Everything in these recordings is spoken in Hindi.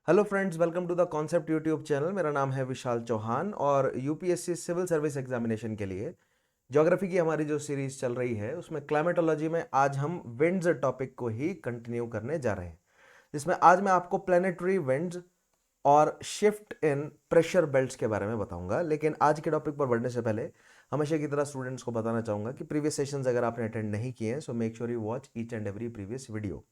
Hello friends, welcome to the concept YouTube channel. मेरा नाम है विशाल चौहान और यूपीएससी सिविल सर्विस एग्जामिनेशन के लिए ज्योग्राफी की हमारी जो सीरीज चल रही है उसमें क्लाइमेटोलॉजी में आज हम विंड्स टॉपिक को ही कंटिन्यू करने जा रहे हैं, जिसमें आज मैं आपको प्लानिटरी विंड्स और शिफ्ट इन प्रेशर बेल्ट्स के बारे में बताऊंगा। लेकिन आज के टॉपिक पर बढ़ने से पहले हमेशा की तरह स्टूडेंट्स को बताना चाहूंगा कि प्रीवियस सेशंस अगर आपने अटेंड नहीं किए हैं सो make sure you watch each and every previous video.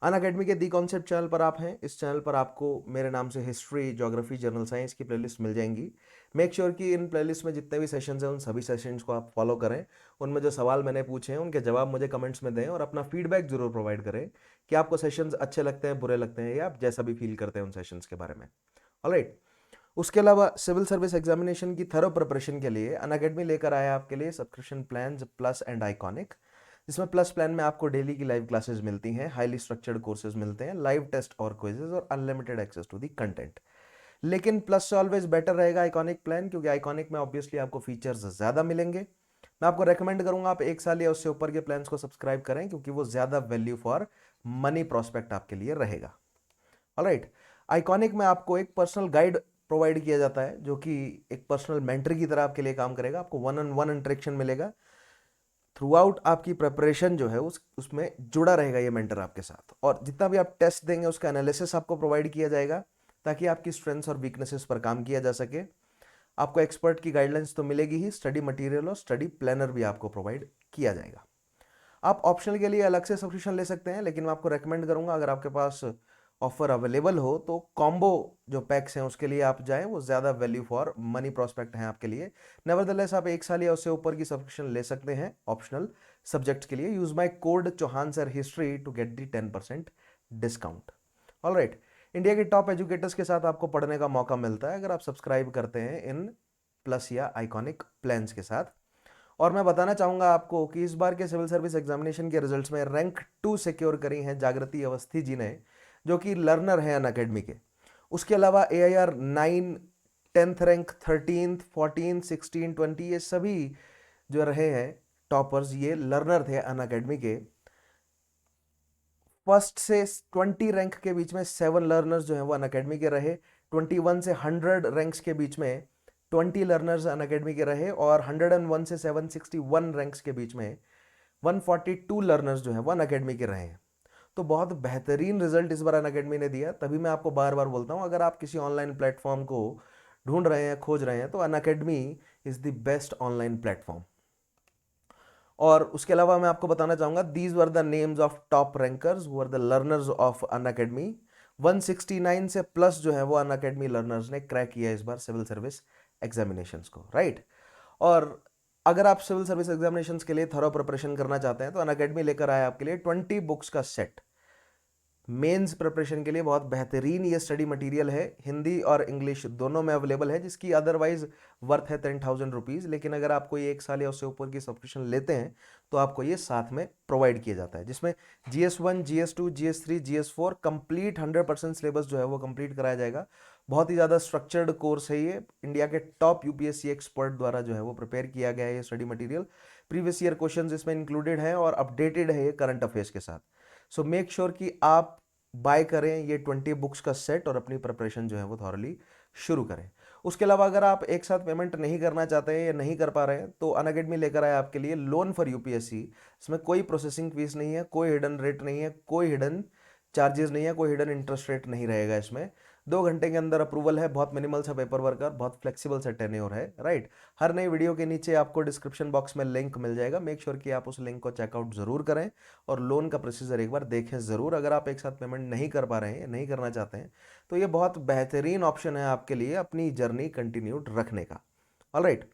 Unacademy के दी कॉन्सेप्ट चैनल पर आप हैं। इस चैनल पर आपको मेरे नाम से हिस्ट्री, ज्योग्राफी, जनरल साइंस की प्लेलिस्ट मिल जाएंगी। मेक श्योर कि इन प्लेलिस्ट में जितने भी सेशंस हैं उन सभी सेशंस को आप फॉलो करें। उनमें जो सवाल मैंने पूछे हैं उनके जवाब मुझे कमेंट्स में दें और अपना फीडबैक जरूर प्रोवाइड करें कि आपको सेशंस अच्छे लगते हैं, बुरे लगते हैं, या आप जैसा भी फील करते हैं उन सेशंस के बारे में। ऑलराइट। उसके अलावा सिविल सर्विस एग्जामिनेशन की थरो प्रिपरेशन के लिए अनअकैडमी लेकर आया आपके लिए subscription plan plus and iconic, जिसमें प्लस प्लान में आपको डेली की लाइव क्लासेस मिलती हैं, हाईली स्ट्रक्चर्ड कोर्सेज मिलते हैं, लाइव टेस्ट और क्विजेज और unlimited access to the content. लेकिन प्लस से ऑलवेज बेटर रहेगा आइकॉनिक प्लान, क्योंकि आइकॉनिक में ऑब्वियसली आपको फीचर्स ज़्यादा मिलेंगे। मैं आपको रेकमेंड करूंगा आप 1 साल या उससे ऊपर के प्लान्स को सब्सक्राइब करें, क्योंकि वो ज़्यादा वैल्यू फॉर मनी प्रोस्पेक्ट आपके लिए रहेगा। ऑलराइट। आइकॉनिक में आपको एक पर्सनल गाइड प्रोवाइड किया जाता है जो कि एक पर्सनल मेंटर की तरह आपके लिए काम करेगा। आपको वन ऑन वन इंटरेक्शन मिलेगा थ्रू आउट। आपकी प्रेपरेशन जो है उसमें जुड़ा रहेगा ये मेंटर आपके साथ, और जितना भी आप टेस्ट देंगे उसका एनालिसिस आपको प्रोवाइड किया जाएगा ताकि आपकी स्ट्रेंथ्स और वीकनेसेस पर काम किया जा सके। आपको एक्सपर्ट की गाइडलाइंस तो मिलेगी ही, स्टडी मटेरियल और स्टडी प्लानर भी आपको प्रोवाइड किया जाएगा। आप ऑप्शनल के लिए अलग से सब्सक्रिप्शन ले सकते हैं, लेकिन मैं आपको रेकमेंड करूंगा अगर आपके पास ऑफर अवेलेबल हो तो कॉम्बो जो पैक्स हैं उसके लिए आप जाएं, वो ज़्यादा वैल्यू फॉर मनी प्रोस्पेक्ट हैं आपके लिए। नेवरदलेस आप 1 साल या उससे ऊपर की सब्सक्रिप्शन ले सकते हैं ऑप्शनल सब्जेक्ट के लिए। Use my code Chauhan sir history to get the 10% discount. All right. India के टॉप एजुकेटर्स के साथ आपको पढ़ने का मौका मिलता है अगर आप सब्सक्राइब करते हैं इन प्लस या आइकॉनिक प्लान्स के साथ। और मैं बताना चाहूंगा आपको कि इस बार के सिविल सर्विस एग्जामिनेशन के रिजल्ट्स में रैंक 2 सिक्योर करी हैं जागृति अवस्थी जी ने, जो कि लर्नर हैं अनअकैडमी के। उसके अलावा AIR 9, 10th rank, 13th, 14th, 16, 20, ये सभी जो रहे हैं टॉपर्स ये लर्नर थे अनअकैडमी के। फर्स्ट से 20 रैंक के बीच में 7 लर्नर्स जो हैं वो अनअकैडमी के रहे। 21 से 100 रैंक्स के बीच में 20 लर्नर्स अनअकैडमी के रहे, और 101 से 761 रैंक्स के बीच में 142 लर्नर्स जो हैं वो अनअकैडमी के रहे हैं। तो बहुत बेहतरीन रिजल्ट इस बार अनअकैडमी ने दिया। तभी मैं आपको बार बार बोलता हूं, अगर आप किसी ऑनलाइन प्लेटफॉर्म को ढूंढ रहे हैं, खोज रहे हैं, तो Unacademy is the best online platform. और उसके अलावा मैं आपको बताना चाहूंगा these were the names of top rankers who are the learners of Unacademy. 169 से प्लस जो है वो अनअकैडमी लर्नर्स ने क्रैक किया इस बार सिविल सर्विस एग्जामिनेशंस को, राइट। और अगर आप सिविल सर्विस एग्जामिनेशंस के लिए थॉरो प्रिपरेशन करना चाहते हैं तो अनअकैडमी लेकर आया आपके लिए 20 बुक्स का सेट। मेंस प्रिपरेशन के लिए बहुत बेहतरीन ये स्टडी मटेरियल है, हिंदी और इंग्लिश दोनों में अवेलेबल है, जिसकी अदरवाइज वर्थ है 10,000 रुपीज़। लेकिन अगर आप कोई 1 साल या उससे ऊपर की सब्सक्रिप्शन लेते हैं तो आपको ये साथ में प्रोवाइड किया जाता है, जिसमें GS1, GS2, GS3, GS4 complete 100% syllabus जो है वो कंप्लीट कराया जाएगा। बहुत ही ज़्यादा स्ट्रक्चर्ड कोर्स है ये, इंडिया के टॉप UPSC एक्सपर्ट द्वारा जो है वो प्रिपेयर किया गया है ये study material. Previous year questions इसमें इंक्लूडेड हैं और अपडेटेड है ये करंट अफेयर्स के साथ। सो मेक श्योर कि आप बाय करें ये 20 बुक्स का सेट और अपनी प्रिपरेशन जो है वो थॉरली शुरू करें। उसके अलावा अगर आप एक साथ पेमेंट नहीं करना चाहते हैं या नहीं कर पा रहे हैं तो अनअकैडमी लेकर आया आपके लिए लोन फॉर UPSC। इसमें कोई प्रोसेसिंग फीस नहीं है, कोई हिडन रेट नहीं है, कोई हिडन चार्जेस नहीं है, कोई हिडन इंटरेस्ट रेट नहीं रहेगा इसमें। 2 घंटे के अंदर अप्रूवल है, बहुत मिनिमल सा पेपर वर्क और बहुत फ्लेक्सिबल सा टेन्योर है, राइट। हर नई वीडियो के नीचे आपको डिस्क्रिप्शन बॉक्स में लिंक मिल जाएगा, मेक श्योर कि आप उस लिंक को चेकआउट जरूर करें और लोन का प्रोसीजर एक बार देखें ज़रूर। अगर आप एक साथ पेमेंट नहीं कर पा रहे हैं, नहीं करना चाहते हैं, तो ये बहुत बेहतरीन ऑप्शन है आपके लिए अपनी जर्नी कंटिन्यूड रखने का। ऑलराइट।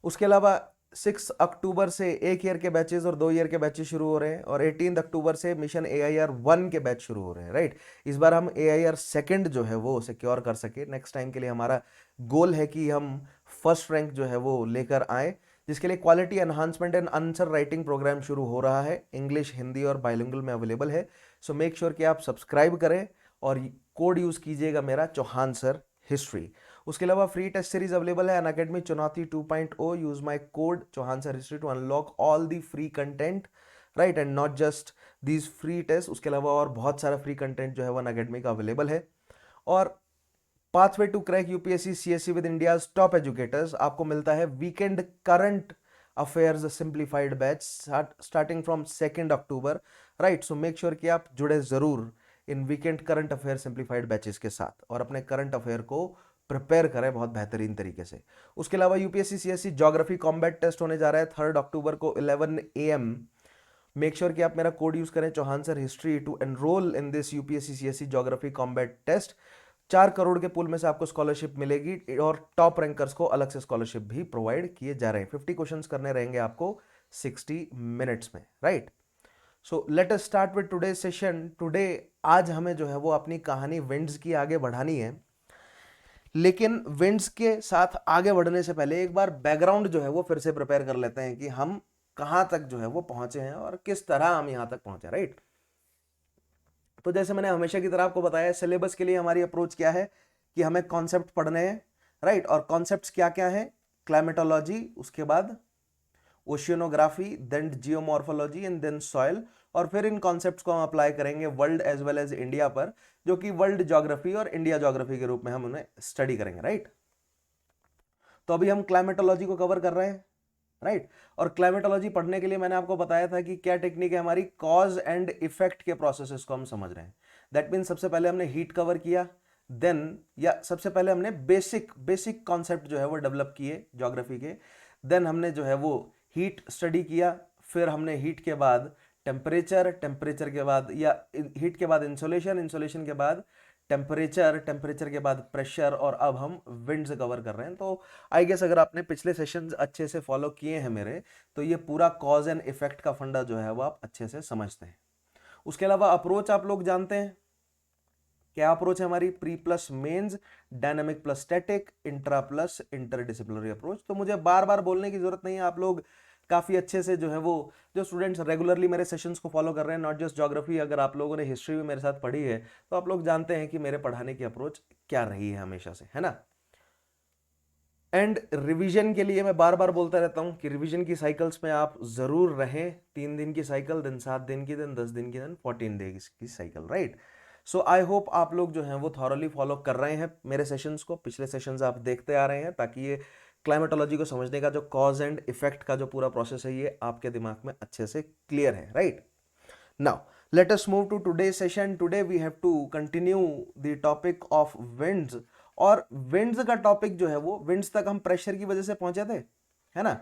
उसके अलावा 6 अक्टूबर से 1 ईयर के बैचेस और 2 ईयर के बैचेस शुरू हो रहे हैं, और 18 अक्टूबर से मिशन AIR 1 के बैच शुरू हो रहे हैं, राइट। इस बार हम AIR 2 जो है वो सिक्योर कर सके। नेक्स्ट टाइम के लिए हमारा गोल है कि हम फर्स्ट रैंक जो है वो लेकर आए, जिसके लिए quality enhancement and answer writing program शुरू हो रहा है। इंग्लिश, हिंदी और बाइलिंगुअल में अवेलेबल है। सो मेक श्योर कि आप सब्सक्राइब करें और कोड यूज़ कीजिएगा मेरा चौहान सर हिस्ट्री। उसके अलावा फ्री टेस्ट सीरीज अवेलेबल है Unacademy Chunauti 2.0। Use my code Chauhan sir history to unlock all the free content, right, and not just these free test, उसके अलावा और बहुत सारा फ्री कंटेंट जो है वो अनअकैडमी का अवेलेबल है। और pathway to crack UPSC CSC with India's top educators आपको मिलता है weekend current affairs simplified batch starting from 2 October, right. So make sure कि आप जुड़े जरूर इन weekend current affair simplified batches के साथ और अपने करंट अफेयर को प्रिपेयर करें बहुत बेहतरीन तरीके से। उसके अलावा UPSC CSC geography combat test होने जा रहा है 3 अक्टूबर को 11 AM। मेक श्योर कि आप मेरा कोड यूज करें Chauhan sir history to enrol in this UPSC CSC geography combat test. 4 crore के पूल में से आपको स्कॉलरशिप मिलेगी और टॉप रैंकर्स को अलग से स्कॉलरशिप भी प्रोवाइड किए जा रहे हैं। 50 क्वेश्चंस करने रहेंगे आपको 60 मिनट्स में, right. So let us start with today session. Today आज हमें जो है वो अपनी कहानी विंड्स की आगे बढ़ानी है, लेकिन विंड्स के साथ आगे बढ़ने से पहले एक बार बैकग्राउंड जो है वो फिर से प्रिपेयर कर लेते हैं कि हम कहां तक जो है वो पहुंचे हैं और किस तरह हम यहां तक पहुंचे, राइट। तो जैसे मैंने हमेशा की तरह आपको बताया, सिलेबस के लिए हमारी अप्रोच क्या है कि हमें कॉन्सेप्ट पढ़ने हैं, राइट। और कॉन्सेप्ट्स क्या क्या है? क्लाइमेटोलॉजी, उसके बाद oceanography, then geomorphology and then soil. और फिर इन कॉन्सेप्ट्स को हम अप्लाई करेंगे world as well as India पर, जो कि वर्ल्ड ज्योग्राफी और इंडिया ज्योग्राफी के रूप में हम उन्हें स्टडी करेंगे, राइट। तो अभी हम क्लाइमेटोलॉजी को कवर कर रहे हैं, राइट। और क्लाइमेटोलॉजी पढ़ने के लिए मैंने आपको बताया था कि क्या टेक्निक है हमारी, कॉज एंड इफेक्ट के प्रोसेसेस को हम समझ रहे हैं। दैट मीन सबसे पहले हमने हीट कवर किया, देन या सबसे पहले हमने बेसिक कॉन्सेप्ट जो है वो डेवलप किए ज्योग्राफी के। देन हमने जो है वो हीट स्टडी किया, फिर हमने हीट के बाद टेम्परेचर के बाद या हीट के बाद इंसोलेशन के बाद टेम्परेचर के बाद प्रेशर, और अब हम विंड्स कवर कर रहे हैं। तो आई गेस अगर आपने पिछले सेशंस अच्छे से फॉलो किए हैं मेरे, तो ये पूरा कॉज एंड इफेक्ट का फंडा जो है वो आप अच्छे से समझते हैं। उसके अलावा अप्रोच आप लोग जानते हैं क्या अप्रोच है हमारी, pre plus mains, dynamic plus static, intra plus interdisciplinary approach. तो मुझे बार बार बोलने की जरूरत नहीं है, आप लोग काफी अच्छे से जो है वो, जो स्टूडेंट्स रेगुलरली मेरे सेशंस को फॉलो कर रहे हैं, नॉट जस्ट ज्योग्राफी, अगर आप लोगों ने हिस्ट्री भी मेरे साथ पढ़ी है तो आप लोग जानते हैं कि मेरे पढ़ाने की अप्रोच क्या रही है हमेशा से, है ना। एंड रिवीजन के लिए मैं बार बार बोलता रहता हूं कि रिवीजन की साइकिल्स में आप जरूर रहें। 3 दिन की साइकिल, दिन 7 दिन की, दिन 10 दिन की, दिन 14 डेज की cycle, right. So I hope आप लोग जो हैं वो थॉरली फॉलो कर रहे हैं मेरे सेशंस को, पिछले सेशंस आप देखते आ रहे हैं, ताकि ये क्लाइमेटोलॉजी को समझने का जो कॉज एंड इफेक्ट का जो पूरा प्रोसेस है ये आपके दिमाग में अच्छे से क्लियर है, right. Now let us move to today's session. Today we have to continue the topic of winds। और winds का टॉपिक जो है वो, winds तक हम प्रेशर की वजह से पहुंचे थे, है ना।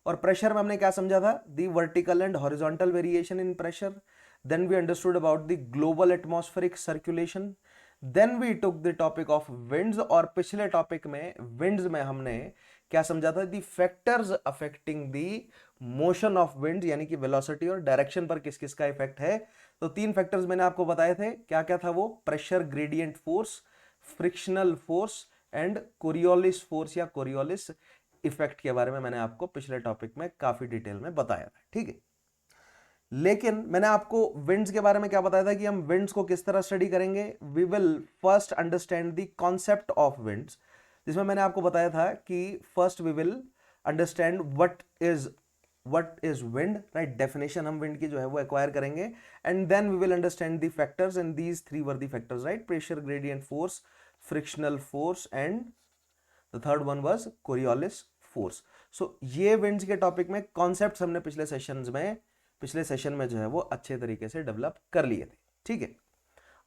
और प्रेशर में हमने क्या समझा था, the vertical and horizontal variation in pressure. Then we understood about the global atmospheric circulation. Then we took the topic of winds, और पिछले टॉपिक में विंड्स में हमने क्या समझा था, the factors affecting the motion of wind, यानी कि वेलोसिटी और डायरेक्शन पर किस किस का इफेक्ट है। तो 3 फैक्टर्स मैंने आपको बताए थे, क्या क्या था वो, pressure gradient force, frictional force and Coriolis force या कोरियोलिस इफेक्ट के बारे में मैंने आपको पिछले टॉपिक में काफी डिटेल में बताया था, ठीक है। लेकिन मैंने आपको विंड्स के बारे में क्या बताया था कि हम विंड्स को किस तरह स्टडी करेंगे। We will first understand the concept of winds, जिसमें मैंने आपको बताया था कि first we will understand what is wind, right. Definition हम विंड की जो है वो एक्वायर करेंगे, and then we will understand the factors, and these 3 were the factors, right. Pressure gradient force, frictional force and the third one was Coriolis force. So ये विंड्स के टॉपिक में कॉन्सेप्ट्स हमने पिछले सेशन में जो है वो अच्छे तरीके से डेवलप कर लिए थे, ठीक है।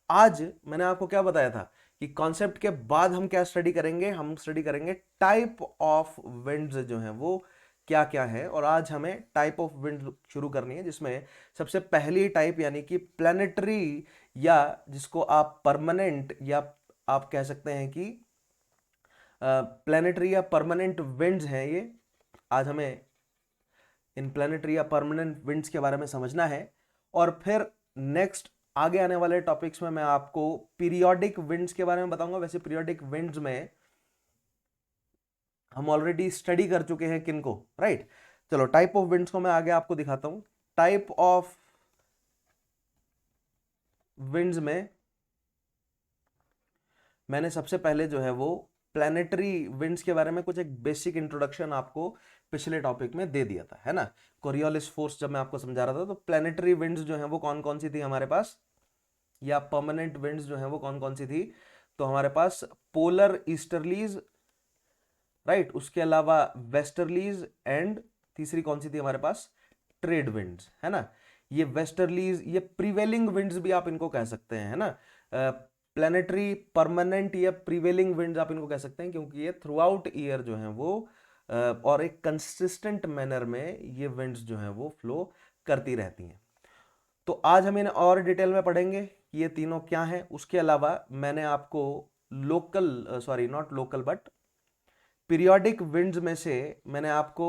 आज मैंने आपको क्या बताया था कि कॉन्सेप्ट के बाद हम क्या स्टडी करेंगे, हम स्टडी करेंगे टाइप ऑफ विंड्स जो है वो क्या क्या है। और आज हमें टाइप ऑफ विंड शुरू करनी है, जिसमें सबसे पहली टाइप यानी कि प्लैनेटरी, या जिसको आप परमानेंट या आप कह सकते हैं कि प्लैनेटरी या परमानेंट विंड्स हैं ये। आज हमें इन प्लैनेटरी या परमानेंट विंड्स के बारे में समझना है। और फिर नेक्स्ट आगे आने वाले टॉपिक्स में मैं आपको पीरियोडिक विंड्स के बारे में बताऊंगा। वैसे पीरियोडिक विंड्स में हम ऑलरेडी स्टडी कर चुके हैं किनको, राइट। चलो टाइप ऑफ विंड्स को मैं आगे आपको दिखाता हूं। टाइप ऑफ विंड्स में मैंने सबसे पहले जो है वो प्लैनेटरी विंड्स के बारे में कुछ एक बेसिक इंट्रोडक्शन आपको पिछले टॉपिक में दे दिया था, है ना। कोरियोलिस फोर्स जब मैं आपको समझा रहा था, तो प्लैनेटरी विंड्स जो है वो कौन कौन सी थी हमारे पास, या परमानेंट विंड्स जो है वो कौन कौन सी थी, तो हमारे पास पोलर ईस्टर्लीज, राइट, उसके अलावा वेस्टर्लीज, एंड तीसरी कौन सी थी हमारे पास, ट्रेड विंड्स, है ना। ये वेस्टर्लीज, ये प्रिवेलिंग विंड्स भी आप इनको कह सकते हैं, है ना। प्लैनेटरी, परमानेंट या प्रिवेलिंग विंड्स आप इनको कह सकते हैं, क्योंकि ये थ्रू आउट ईयर जो है वो और एक कंसिस्टेंट मैनर में ये विंड्स जो है वो फ्लो करती रहती हैं। तो आज हम इन्हें और डिटेल में पढ़ेंगे कि ये तीनों क्या हैं। उसके अलावा मैंने आपको local, sorry not local but periodic winds में से मैंने आपको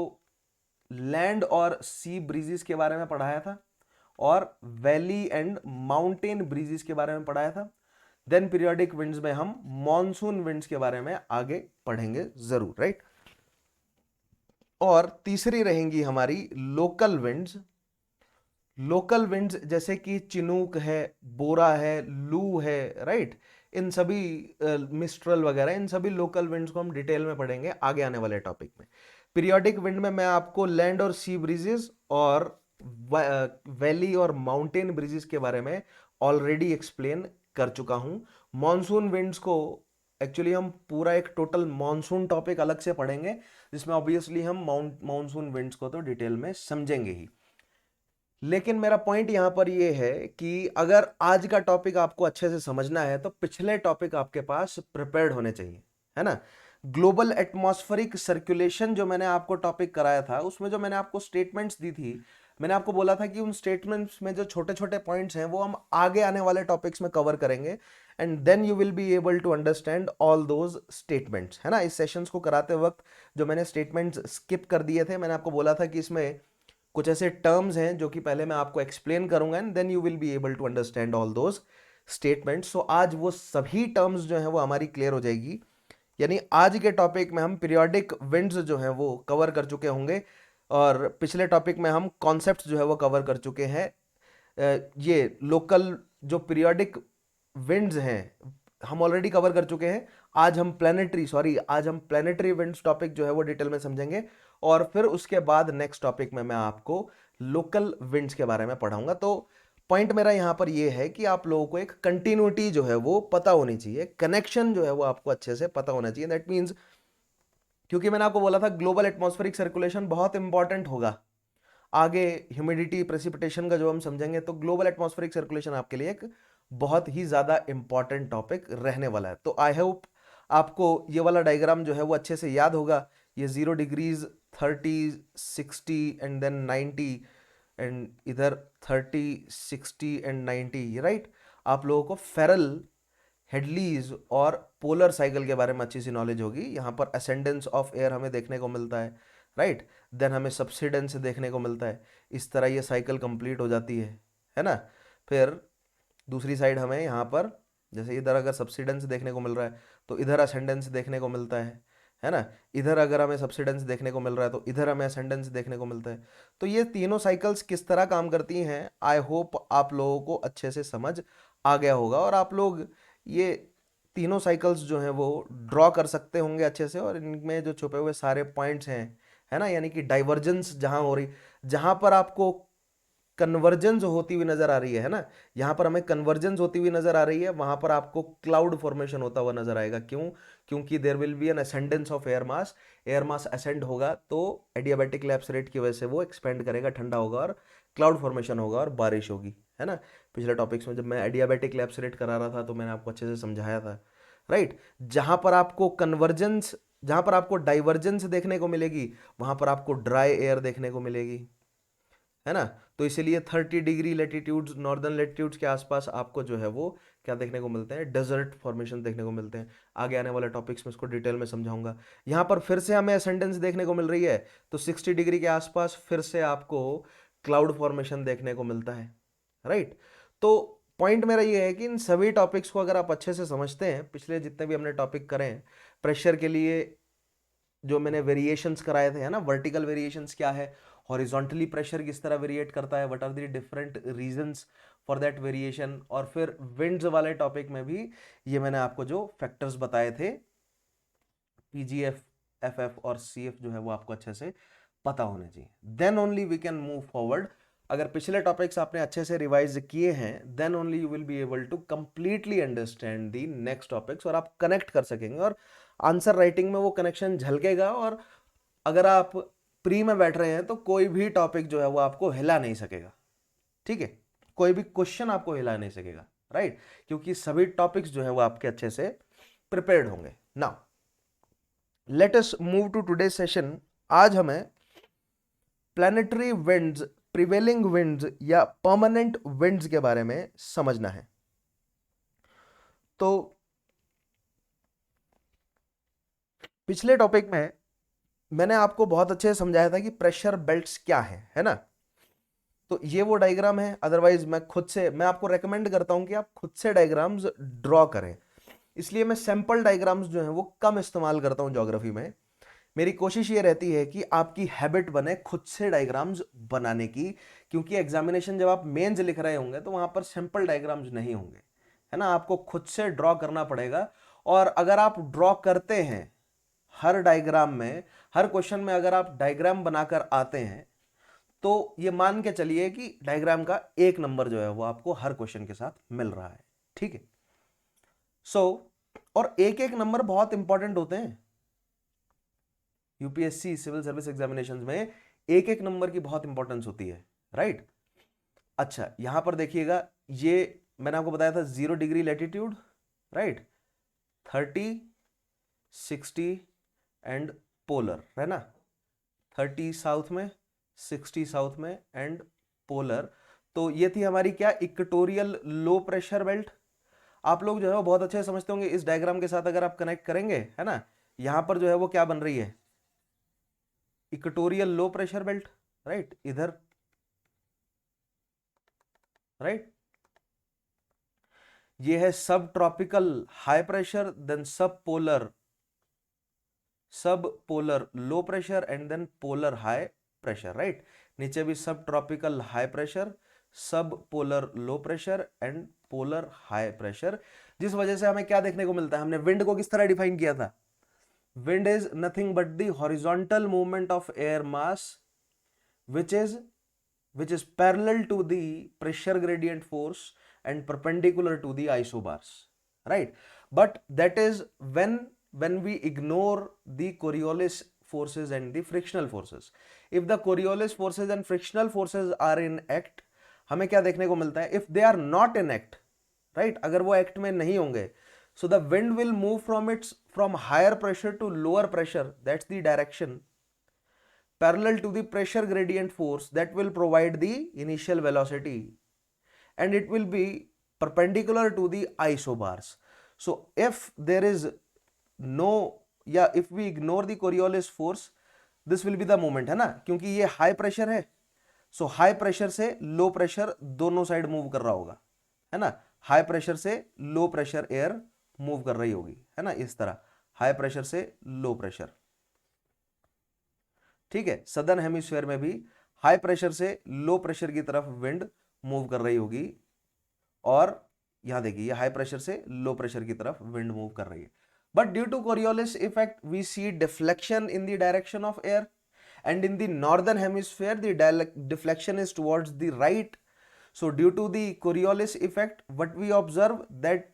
लैंड और सी ब्रीजेस के बारे में पढ़ाया था, और वैली एंड माउंटेन ब्रीजेस के बारे में पढ़ाया था। देन पीरियोडिक विंड्स में हम मॉनसून विंड्स के बारे में आगे पढ़ेंगे जरूर, राइट। और तीसरी रहेंगी हमारी लोकल विंड्स। लोकल विंड्स जैसे कि चिनूक है, बोरा है, लू है, राइट, इन सभी मिस्ट्रल वगैरह, इन सभी लोकल विंड्स को हम डिटेल में पढ़ेंगे आगे आने वाले टॉपिक में। पीरियोडिक विंड में मैं आपको लैंड और सी ब्रीजेस और वैली और माउंटेन ब्रीजेस के बारे में ऑलरेडी एक्सप्लेन कर चुका हूं। मॉनसून विंड्स को एक्चुअली हम पूरा एक टोटल मॉनसून टॉपिक अलग से पढ़ेंगे, जिसमें ऑब्वियसली हम मॉनसून विंड्स को तो डिटेल में समझेंगे ही। लेकिन मेरा पॉइंट यहां पर यह है कि अगर आज का टॉपिक आपको अच्छे से समझना है तो पिछले टॉपिक आपके पास प्रिपेयर्ड होने चाहिए, है ना। ग्लोबल एटमॉस्फेरिक सर्कुलेशन जो मैंने आपको टॉपिक कराया था, उसमें जो मैंने आपको स्टेटमेंट्स दी थी, मैंने आपको बोला था कि उन स्टेटमेंट्स में जो छोटे छोटे पॉइंट्स हैं वो हम आगे आने वाले टॉपिक्स में कवर करेंगे, and then you will be able to understand all those statements, है ना। इस सेशंस को कराते वक्त जो मैंने स्टेटमेंट्स स्किप कर दिए थे, मैंने आपको बोला था कि इसमें कुछ ऐसे टर्म्स हैं जो कि पहले मैं आपको एक्सप्लेन करूंगा, and then you will be able to understand all those statements. So आज वो सभी टर्म्स जो है वो हमारी क्लियर हो जाएगी, यानी आज के टॉपिक में हम पीरियोडिक विंड्स जो है वो कवर कर चुके होंगे, और पिछले टॉपिक में हम कॉन्सेप्ट्स जो है वो कवर कर चुके हैं। ये लोकल जो पीरियोडिक विंड्स हैं हम ऑलरेडी कवर कर चुके हैं। आज हम प्लैनेटरी विंड्स टॉपिक जो है वो डिटेल में समझेंगे, और फिर उसके बाद नेक्स्ट टॉपिक में मैं आपको लोकल विंड्स के बारे में पढ़ाऊंगा। तो पॉइंट मेरा यहां पर यह है कि आप लोगों को एक कंटिन्यूटी जो है वो पता होनी चाहिए, कनेक्शन जो है वो आपको अच्छे से पता होना चाहिए। दैट मीन्स, क्योंकि मैंने आपको बोला था ग्लोबल एटमॉस्फेरिक सर्कुलेशन बहुत इंपॉर्टेंट होगा आगे, ह्यूमिडिटी प्रेसिपिटेशन का जो हम समझेंगे, तो ग्लोबल एटमॉस्फेरिक सर्कुलेशन आपके लिए एक बहुत ही ज्यादा इंपॉर्टेंट टॉपिक रहने वाला है। तो आई होप आपको ये वाला डायग्राम जो है वो अच्छे से याद होगा। ये 0 डिग्रीज, 30, 60 एंड देन 90, एंड इधर 30, 60 एंड 90, राइट। आप लोगों को फेरल, हेडलीज और पोलर साइकिल के बारे में अच्छी सी नॉलेज होगी। यहाँ पर असेंडेंस ऑफ एयर हमें देखने को मिलता है, राइट, देन हमें सबसिडेंस देखने को मिलता है। इस तरह ये साइकिल कंप्लीट हो जाती है ना। फिर दूसरी साइड हमें यहाँ पर, जैसे इधर अगर सबसिडेंस देखने को मिल रहा है तो इधर असेंडेंस देखने को मिलता है ना। इधर अगर हमें सबसिडेंस देखने को मिल रहा है तो इधर हमें असेंडेंस देखने को मिलता है। तो ये तीनों साइकिल्स किस तरह काम करती हैं, आई होप आप लोगों को अच्छे से समझ आ गया होगा, और आप लोग ये तीनों साइकिल्स जो हैं वो ड्रॉ कर सकते होंगे अच्छे से, और इनमें जो छुपे हुए सारे पॉइंट्स हैं, है ना, यानी कि डाइवर्जेंस जहां हो रही, जहां पर आपको कन्वर्जेंस होती हुई नजर आ रही है ना, यहां पर हमें कन्वर्जेंस होती हुई नजर आ रही है, वहां पर आपको क्लाउड फॉर्मेशन होता हुआ नजर आएगा। क्यों? क्योंकि there will be an ascendance of air mass ascend होगा, तो एडियाबैटिक लैप्स रेट की वजह से वो एक्सपेंड करेगा, ठंडा होगा और क्लाउड फॉर्मेशन होगा और बारिश होगी, है ना। पिछले टॉपिक्स में जब मैं एडियाबैटिक लैप्स रेट करा रहा था तो मैंने आपको अच्छे से समझाया था, राइट। जहां पर आपको डाइवर्जेंस देखने को मिलेगी, वहां पर आपको ड्राई एयर देखने को मिलेगी, है ना। तो इसीलिए 30 डिग्री लेटीट्यूड्स, नॉर्दर्न लेटीट्यूड्स के आसपास आपको जो है वो क्या देखने को मिलते हैं, डेजर्ट फॉर्मेशन देखने को मिलते हैं। आगे आने वाले टॉपिक्स में इसको डिटेल में समझाऊंगा। यहाँ पर फिर से हमें असेंडेंस देखने को मिल रही है, तो 60 डिग्री के आसपास फिर से आपको क्लाउड फॉर्मेशन देखने को मिलता है, राइट। तो पॉइंट मेरा ये है कि इन सभी टॉपिक्स को अगर आप अच्छे से समझते हैं, पिछले जितने भी हमने टॉपिक करे हैं, प्रेशर के लिए जो मैंने वेरिएशंस कराए थे, है ना, वर्टिकल वेरिएशंस क्या है, हॉरिजॉन्टली प्रेशर किस तरह वेरिएट करता है, what are the different reasons for that variation, और फिर विंड्स वाले टॉपिक में भी ये मैंने आपको जो फैक्टर्स बताए थे पीजीएफ, एफएफ और सीएफ जो है वो आपको अच्छे से पता होने चाहिए, then only we can move forward. अगर पिछले टॉपिक्स आपने अच्छे से रिवाइज किए हैं, then only you will be able to completely understand the next topics, और आप कनेक्ट कर सकेंगे और आंसर राइटिंग में वो कनेक्शन झलकेगा। और अगर आप प्री में बैठ रहे हैं तो कोई भी टॉपिक जो है वो आपको हिला नहीं सकेगा, ठीक है, कोई भी क्वेश्चन आपको हिला नहीं सकेगा, राइट, क्योंकि सभी टॉपिक्स जो है वो आपके अच्छे से प्रिपेयर्ड होंगे। Now let us move to today session. आज हमें प्लैनेटरी विंड्स, प्रिवेलिंग विंड्स या परमानेंट विंड्स के बारे में समझना है। तो पिछले टॉपिक में मैंने आपको बहुत अच्छे से समझाया था कि प्रेशर बेल्ट्स क्या है ना। तो ये वो डायग्राम है, अदरवाइज मैं आपको रेकमेंड करता हूं कि आप खुद से डायग्राम्स ड्रॉ करें, इसलिए मैं सैंपल डायग्राम्स जो हैं वो कम इस्तेमाल करता हूं ज्योग्राफी में। मेरी कोशिश ये रहती है कि आपकी हैबिट बने खुद से डायग्राम्स बनाने की, क्योंकि एग्जामिनेशन जब आप मेंस लिख रहे होंगे तो वहां पर सैंपल डायग्राम्स नहीं होंगे, है ना, आपको खुद से ड्रॉ करना पड़ेगा। और अगर आप ड्रॉ करते हैं हर डायग्राम में, हर क्वेश्चन में अगर आप डायग्राम बनाकर आते हैं, तो ये मान के चलिए कि डायग्राम का 1 नंबर जो है वो आपको हर क्वेश्चन के साथ मिल रहा है, ठीक है। और एक एक नंबर बहुत इंपॉर्टेंट होते हैं यूपीएससी सिविल सर्विस एग्जामिनेशंस में, एक एक नंबर की बहुत इंपॉर्टेंस होती है, राइट। अच्छा, यहां पर देखिएगा, ये मैंने आपको बताया था 0 degree latitude, right, 30, 60 and polar, है ना, 30 साउथ में, 60 साउथ में एंड पोलर। तो ये थी हमारी क्या, इक्वेटोरियल लो प्रेशर बेल्ट। आप लोग जो है वो बहुत अच्छे से समझते होंगे, इस डायग्राम के साथ अगर आप कनेक्ट करेंगे, है ना, यहां पर जो है वो क्या बन रही है, equatorial low pressure belt, right, इधर, राइट। ये है sub tropical high pressure, then sub polar low pressure and then polar high pressure, right. नीचे भी sub tropical high pressure, sub polar low pressure and polar high pressure. जिस वजह से हमें क्या देखने को मिलता है, हमने विंड को किस तरह डिफाइन किया था, wind is nothing but the horizontal movement of air mass which is parallel to the pressure gradient force and perpendicular to the isobars, right. But that is when we ignore the Coriolis forces and the frictional forces. If the Coriolis forces and frictional forces are in act, हमें क्या देखने को मिलता है, if they are not in act, right, अगर वो एक्ट में नहीं होंगे, so the wind will move from higher pressure to lower pressure, that's the direction, parallel to the pressure gradient force that will provide the initial velocity, and it will be perpendicular to the isobars. So if there is no, if we ignore the Coriolis force, this will be the moment, है ना, क्योंकि ये हाई प्रेशर है, सो हाई प्रेशर से लो प्रेशर दोनों साइड मूव कर रहा होगा, है ना, हाई प्रेशर से लो प्रेशर एयर मूव कर रही होगी, है ना, इस तरह हाई प्रेशर से लो प्रेशर, ठीक है। सदर्न हेमिस्फीयर में भी हाई प्रेशर से लो प्रेशर की तरफ विंड मूव कर रही होगी, और यहां देखिए ये हाई प्रेशर से लो प्रेशर की तरफ विंड मूव कर रही है। But due to Coriolis effect we see deflection in the direction of air, and in the northern hemisphere the deflection is towards the right. So due to the Coriolis effect, what we observe that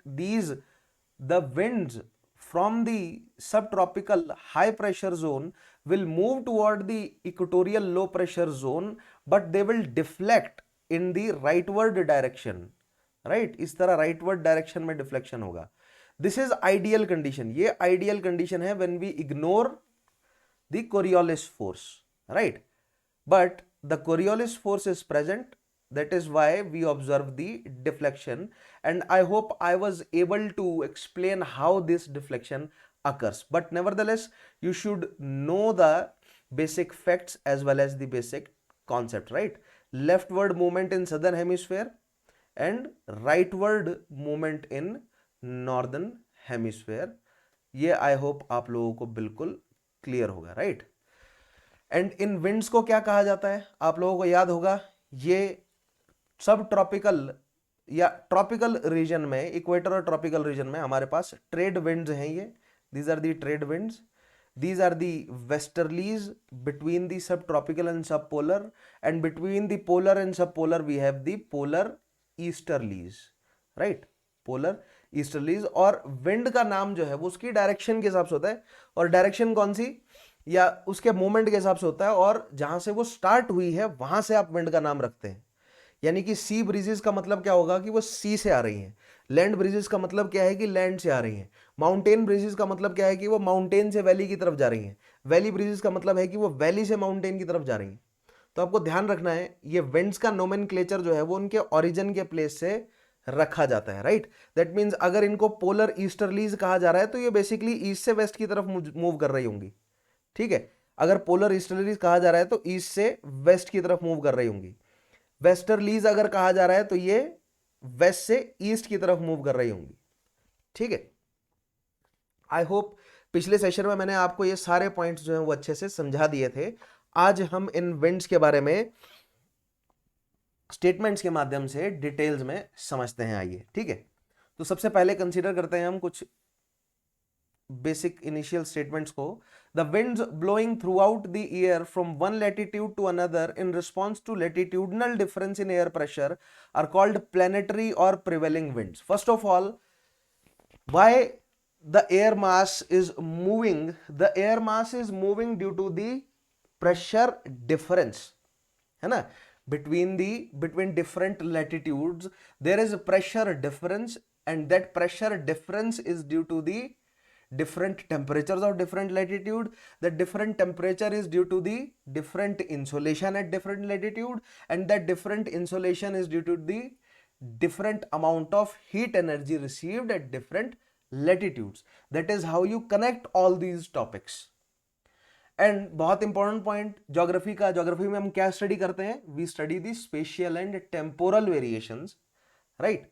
the winds from the subtropical high pressure zone will move toward the equatorial low pressure zone, but they will deflect in the rightward direction, right, इस तरह rightward direction में deflection होगा। This is ideal condition, ये ideal condition है when we ignore the Coriolis force, right. But the Coriolis force is present, that is why we observe the deflection, and I hope I was able to explain how this deflection occurs. But nevertheless you should know the basic facts as well as the basic concept, right. Leftward movement in southern hemisphere and rightward movement in northern hemisphere, ये आई होप आप लोगों को बिल्कुल क्लियर होगा, राइट। एंड इन विंड्स को क्या कहा जाता है, आप लोगों को याद होगा, ये सब ट्रॉपिकल या ट्रॉपिकल रीजन में, इक्वेटर और ट्रॉपिकल रीजन में हमारे पास ट्रेड विंड्स हैं, ये these are the trade winds, These are the westerlies between the subtropical and subpolar, and between the polar and subpolar we have the polar easterlies, right? Polar easterlies. और विंड का नाम जो है वो उसकी डायरेक्शन के हिसाब से होता है, और डायरेक्शन कौन सी, या उसके मूवमेंट के हिसाब से होता है, और जहां से वो स्टार्ट हुई है वहां से आप विंड का नाम रखते हैं। यानी कि सी ब्रीजेस का मतलब क्या होगा कि वो सी से आ रही हैं, लैंड ब्रीजेस का मतलब क्या है कि लैंड से आ रही हैं, माउंटेन ब्रीजेस का मतलब क्या है कि वो माउंटेन से वैली की तरफ जा रही हैं, वैली ब्रीजेस का मतलब है कि वो वैली से माउंटेन की तरफ जा रही हैं। तो आपको ध्यान रखना है ये विंड्स का नोमेनक्लेचर जो है वो उनके ओरिजिन के प्लेस से रखा जाता है, राइट? दैट मीन्स अगर इनको पोलर ईस्टर्लीज कहा जा रहा है तो ये बेसिकली ईस्ट से वेस्ट की तरफ मूव कर रही होंगी, ठीक है? अगर पोलर ईस्टर्लीज कहा जा रहा है तो ईस्ट से वेस्ट की तरफ मूव कर रही होंगी। वेस्टर्लीज अगर कहा जा रहा है तो ये वेस्ट से ईस्ट की तरफ मूव कर रही होंगी, ठीक है? आई होप पिछले सेशन में मैंने आपको ये सारे पॉइंट्स जो हैं वो अच्छे से समझा दिए थे। आज हम इन विंड्स के बारे में स्टेटमेंट्स के माध्यम से डिटेल्स में समझते हैं, आइए, ठीक है? तो सबसे पहले कंसीडर करते हैं हम कुछ बेसिक इनिशियल स्टेटमेंट्स को। The winds blowing throughout the year from one latitude to another in response to latitudinal difference in air pressure are called planetary or prevailing winds. First of all, why the air mass is moving? The air mass is moving due to the pressure difference, है ना? between different latitudes there is a pressure difference, and that pressure difference is due to the different temperatures of different latitude. The different temperature is due to the different insolation at different latitude, and that different insolation is due to the different amount of heat energy received at different latitudes. That is how you connect all these topics. And बहुत इंपॉर्टेंट पॉइंट ज्योग्राफी का, ज्योग्राफी में हम क्या स्टडी करते हैं? We study the spatial and temporal variations, right?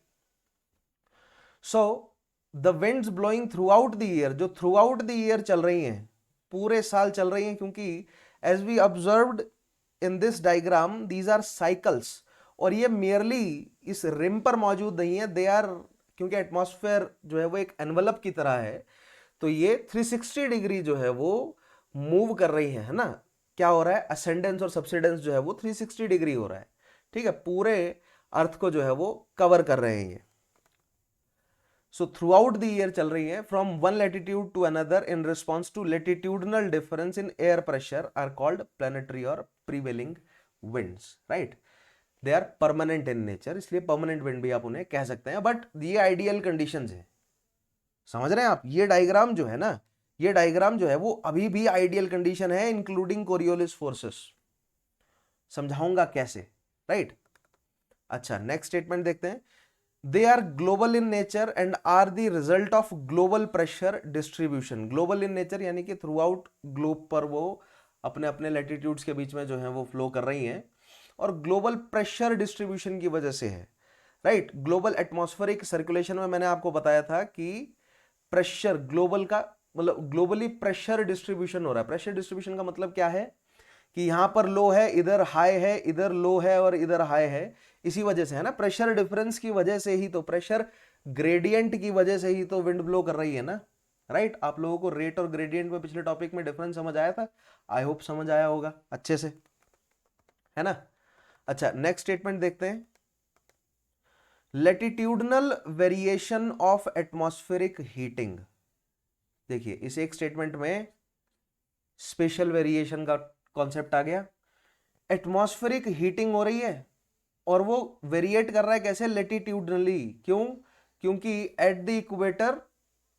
So the winds blowing throughout the year, जो थ्रू आउट द ईयर चल रही हैं, पूरे साल चल रही हैं, क्योंकि as we observed in this diagram these are cycles, और ये मेयरली इस रिम पर मौजूद नहीं है, दे आर, क्योंकि एटमॉस्फेयर जो है वो एक एनवलप की तरह है, तो ये 360 डिग्री जो है वो मूव कर रही है ना? क्या हो रहा है? असेंडेंस और सबसिडेंस जो है वो 360 डिग्री हो रहा है, ठीक है? पूरे अर्थ को जो है वो कवर कर रहे हैं ये। So throughout the year चल रही है, from one latitude to another in response to latitudinal difference in air pressure are called planetary or prevailing winds, right? They are permanent in nature, इसलिए परमानेंट विंड भी आप उन्हें कह सकते हैं, बट ये आइडियल कंडीशंस है। समझ रहे हैं आप? ये डायग्राम जो है ना, ये डायग्राम जो है वो अभी भी आइडियल कंडीशन है, इंक्लूडिंग कोरियोलिस फोर्सेस। समझाऊंगा कैसे, राइट? अच्छा, नेक्स्ट स्टेटमेंट देखते हैं। They are global in nature and are the result of global pressure distribution. Global in nature यानी कि थ्रू आउट ग्लोब पर वो अपने अपने लैटिट्यूड्स के बीच में जो है वो फ्लो कर रही हैं, और ग्लोबल प्रेशर डिस्ट्रीब्यूशन की वजह से है, राइट? ग्लोबल एटमॉस्फेरिक सर्कुलेशन में मैंने आपको बताया था कि प्रेशर ग्लोबल का मतलब ग्लोबली प्रेशर डिस्ट्रीब्यूशन हो रहा है। प्रेशर डिस्ट्रीब्यूशन का मतलब क्या है कि यहां पर लो है, इधर हाई है, इधर लो है और इधर हाई है, इसी वजह से है ना, प्रेशर डिफरेंस की वजह से ही तो, प्रेशर ग्रेडियंट की वजह से ही तो विंड ब्लो कर रही है ना, राइट? आप लोगों को रेट और ग्रेडियंट में पिछले टॉपिक में डिफरेंस समझ आया था? आई होप समझ आया होगा अच्छे से, है ना? अच्छा, नेक्स्ट स्टेटमेंट देखते हैं। Latitudinal variation of atmospheric heating. देखिए, इस एक स्टेटमेंट में स्पेशल वेरिएशन का कॉन्सेप्ट आ गया। एटमॉस्फेरिक हीटिंग हो रही है और वो वेरिएट कर रहा है कैसे? लैटिट्यूडनली। क्यों? क्योंकि एट द इक्वेटर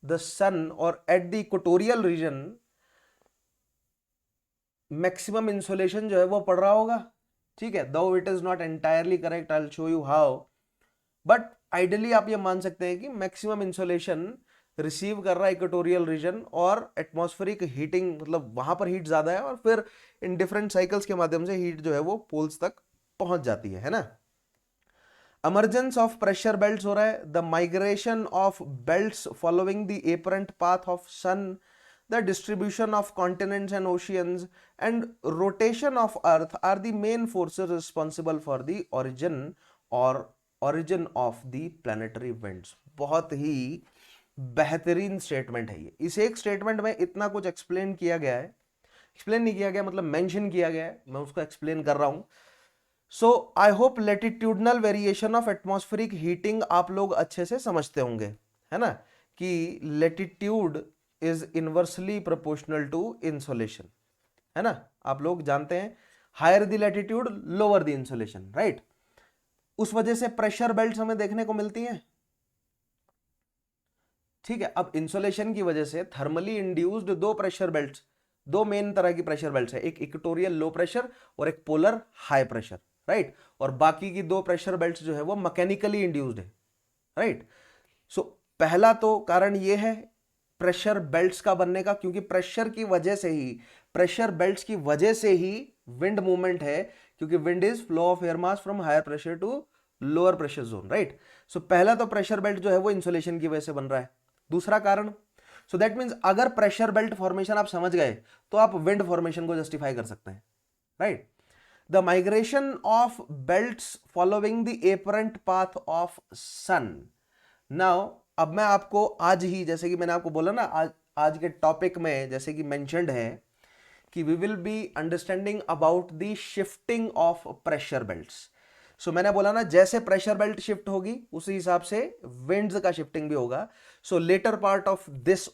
द सन, और at the equatorial region maximum insolation जो है वो पड़ रहा होगा, ठीक है? दो it is not entirely correct, I will show you how, but ideally आप ये मान सकते हैं कि मैक्सिमम इंसोलेशन रिसीव कर रहा है इक्वेटोरियल रीजन, और एटमॉस्फेरिक हीटिंग मतलब वहां पर हीट ज्यादा है, और फिर इन डिफरेंट साइकिल्स के माध्यम से हीट जो है वो पोल्स तक पहुंच जाती है ना? emergence of pressure belts हो रहा है, the migration of belts following the apparent path of sun, the distribution of continents and oceans, and rotation of earth are the main forces responsible for the origin of the planetary winds. बहुत ही बेहतरीन स्टेटमेंट है ये। इस एक स्टेटमेंट में इतना कुछ एक्सप्लेन किया गया है, एक्सप्लेन नहीं किया गया मतलब मेंशन किया गया है, मैं उसको एक्सप्लेन कर रहा हूं। So I hope latitudinal variation of atmospheric heating आप लोग अच्छे से समझते होंगे, है ना, कि latitude is inversely proportional to insolation, है ना, आप लोग जानते हैं, higher the latitude lower the insolation, right. उस वजह से प्रेशर बेल्ट हमें देखने को मिलती हैं, ठीक है। अब इंसोलेशन की वजह से थर्मली इंड्यूस्ड दो प्रेशर बेल्ट्स, दो मेन तरह की प्रेशर बेल्ट्स है, एक इक्वेटोरियल लो प्रेशर और एक पोलर हाई प्रेशर, राइट। और बाकी की दो प्रेशर बेल्ट्स जो है वो मैकेनिकली इंड्यूस्ड है, राइट। सो पहला तो कारण ये है प्रेशर बेल्ट्स का बनने का, क्योंकि प्रेशर की वजह से ही, प्रेशर बेल्ट्स की वजह से ही विंड मूवमेंट है, क्योंकि wind is flow of air mass from higher pressure to lower pressure zone, right. So पहला तो प्रेशर बेल्ट जो है वो इंसुलेशन की वजह से बन रहा है। दूसरा कारण, सो दैट मीन्स अगर प्रेशर बेल्ट फॉर्मेशन आप समझ गए तो आप विंड फॉर्मेशन को जस्टिफाई कर सकते हैं, right. The migration of belts following the apparent path of sun. Now अब मैं आपको आज ही, जैसे कि मैंने आपको बोला ना, आज के टॉपिक में जैसे कि मेंशन्ड है कि we will be understanding about the shifting of pressure belts. So मैंने बोला ना, जैसे प्रेशर बेल्ट शिफ्ट होगी उसी हिसाब से विंड्स का शिफ्टिंग भी होगा। So latter part of this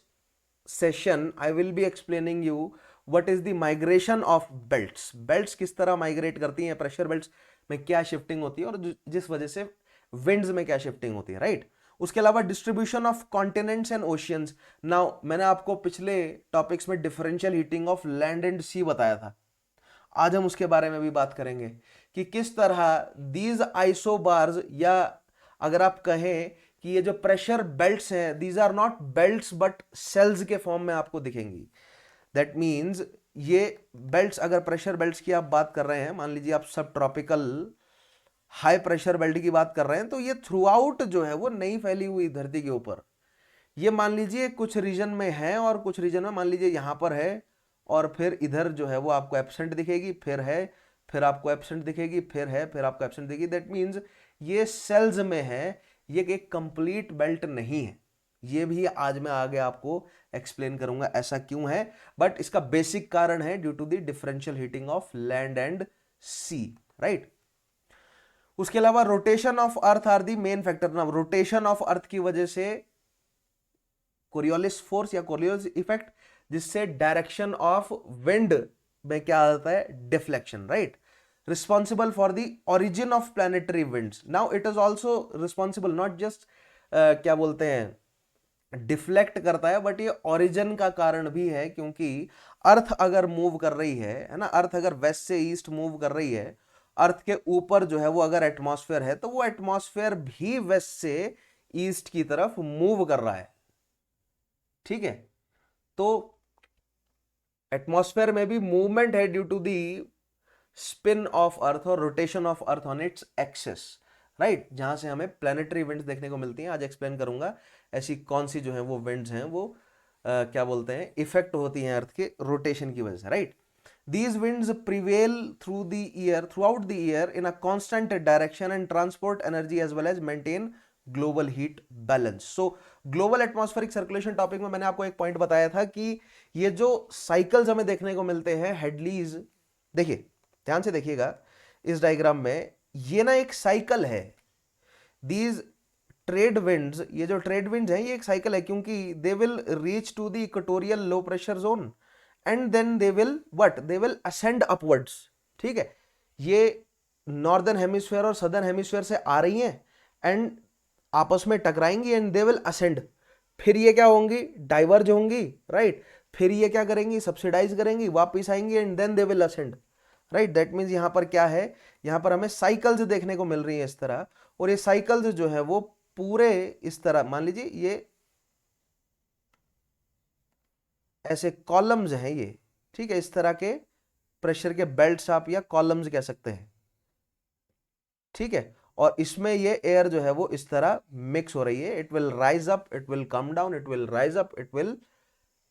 session I will be explaining you what is the migration of belts, belts किस तरह माइग्रेट करती हैं, प्रेशर बेल्ट्स में क्या शिफ्टिंग होती है और जिस वजह से विंड्स में क्या शिफ्टिंग होती है, राइट। उसके अलावा distribution of continents and oceans. Now मैंने आपको पिछले टॉपिक्स में differential heating of land and sea बताया था, आज हम उसके बारे में भी बात करेंगे कि किस तरह दीज आइसोबार्स, या अगर आप कहें कि ये जो प्रेशर बेल्ट्स हैं, these are not belts but cells के फॉर्म में आपको दिखेंगी। दैट मीन्स ये बेल्ट्स, अगर प्रेशर बेल्ट्स की आप बात कर रहे हैं, मान लीजिए आप सब ट्रॉपिकल हाई प्रेशर बेल्ट की बात कर रहे हैं, तो ये थ्रू आउट जो है वो नहीं फैली हुई धरती के ऊपर। ये मान लीजिए कुछ रीजन में है और कुछ रीजन में, मान लीजिए यहां पर है और फिर इधर जो है वो आपको एब्सेंट दिखेगी, फिर है, फिर आपको एब्सेंट दिखेगी, फिर है, फिर आपको एब्सेंट दिखेगी। दैट मीन्स ये सेल्स में है, ये एक कंप्लीट बेल्ट नहीं है। ये भी आज मैं आगे आपको एक्सप्लेन करूंगा ऐसा क्यों है, बट इसका बेसिक कारण है due to the differential heating of land and sea, right. उसके अलावा rotation of earth are the main factor. ना रोटेशन ऑफ अर्थ की वजह से कोरियोलिस फोर्स या कोरियोलिस इफेक्ट, जिससे डायरेक्शन ऑफ विंड में क्या आता है, deflection, right. Responsible for the origin of planetary winds. Now it is also responsible, not just क्या बोलते हैं डिफ्लेक्ट करता है, बट ये ओरिजिन का कारण भी है, क्योंकि अर्थ अगर मूव कर रही है ना, अर्थ अगर वेस्ट से ईस्ट मूव कर रही है, अर्थ के ऊपर जो है वो अगर एटमॉस्फेयर है, तो वो एटमॉस्फेयर भी वेस्ट से ईस्ट की तरफ मूव कर रहा है, ठीक है। तो एटमॉस्फेयर में भी मूवमेंट है due to the spin of earth और rotation of earth on its axis, right, जहां से हमें प्लैनेटरी विंड्स देखने को मिलती हैं। आज एक्सप्लेन करूंगा ऐसी कौन सी जो है वो विंड्स हैं, वो क्या बोलते हैं, इफेक्ट होती हैं अर्थ के रोटेशन की वजह से, right. These winds prevail throughout the year in a constant direction and transport energy as well as maintain global heat balance. So global atmospheric circulation topic में मैंने आपको एक पॉइंट बताया था कि ये जो साइकिल्स हमें देखने को मिलते हैं, हेडलीज, देखिए ध्यान से देखिएगा इस डायग्राम में, ये ना एक साइकिल है। These ट्रेड विंड्स, ये जो ट्रेड विंड्स हैं ये एक साइकिल है, क्योंकि they will reach to the equatorial low pressure zone and then they will what, they will ascend upwards, ठीक है। ये नॉर्दर्न हेमिस्फीयर और सदर्न हेमिस्फीयर से आ रही हैं एंड आपस में टकराएंगी एंड दे विल असेंड, फिर ये क्या होंगी, डाइवर्ज होंगी, राइट। फिर ये क्या करेंगी, सब्सिडाइज करेंगी, वापस आएंगी and then they will ascend, right. That means यहां पर क्या है, यहां पर हमें साइकिल्स देखने को मिल रही है इस तरह, और ये साइकिल्स जो है वो पूरे इस तरह, मान लीजिए ये ऐसे कॉलम्स हैं ये, ठीक है, इस तरह के प्रेशर के बेल्ट्स आप या कॉलम्स कह सकते हैं, ठीक है। और इसमें ये एयर जो है वो इस तरह मिक्स हो रही है, it will rise up, it will come down, it will rise up, it will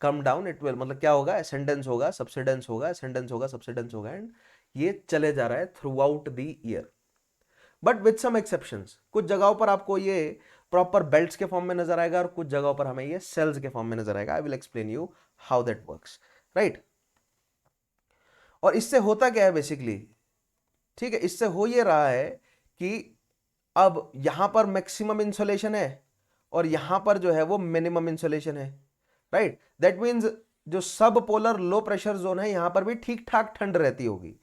come down, it will, मतलब क्या होगा, एसेंडेंस होगा, सब्सिडेंस होगा, एसेंडेंस होगा, सब्सिडेंस होगा, एंड ये चले जा रहा है throughout the year, but with some exceptions. कुछ जगहों पर आपको ये प्रॉपर बेल्ट्स के फॉर्म में नजर आएगा और कुछ जगहों पर हमें ये सेल्स के फॉर्म में नजर आएगा। आई will explain you how that works, right. और इससे होता क्या है बेसिकली, ठीक है, इससे हो ये रहा है कि अब यहां पर मैक्सिमम इंसुलेशन है और यहां पर जो है वो मिनिमम इंसुलेशन है, राइट। दैट मीन्स जो सब पोलर लो प्रेशर जोन है यहां पर भी ठीक ठाक ठंड रहती होगी।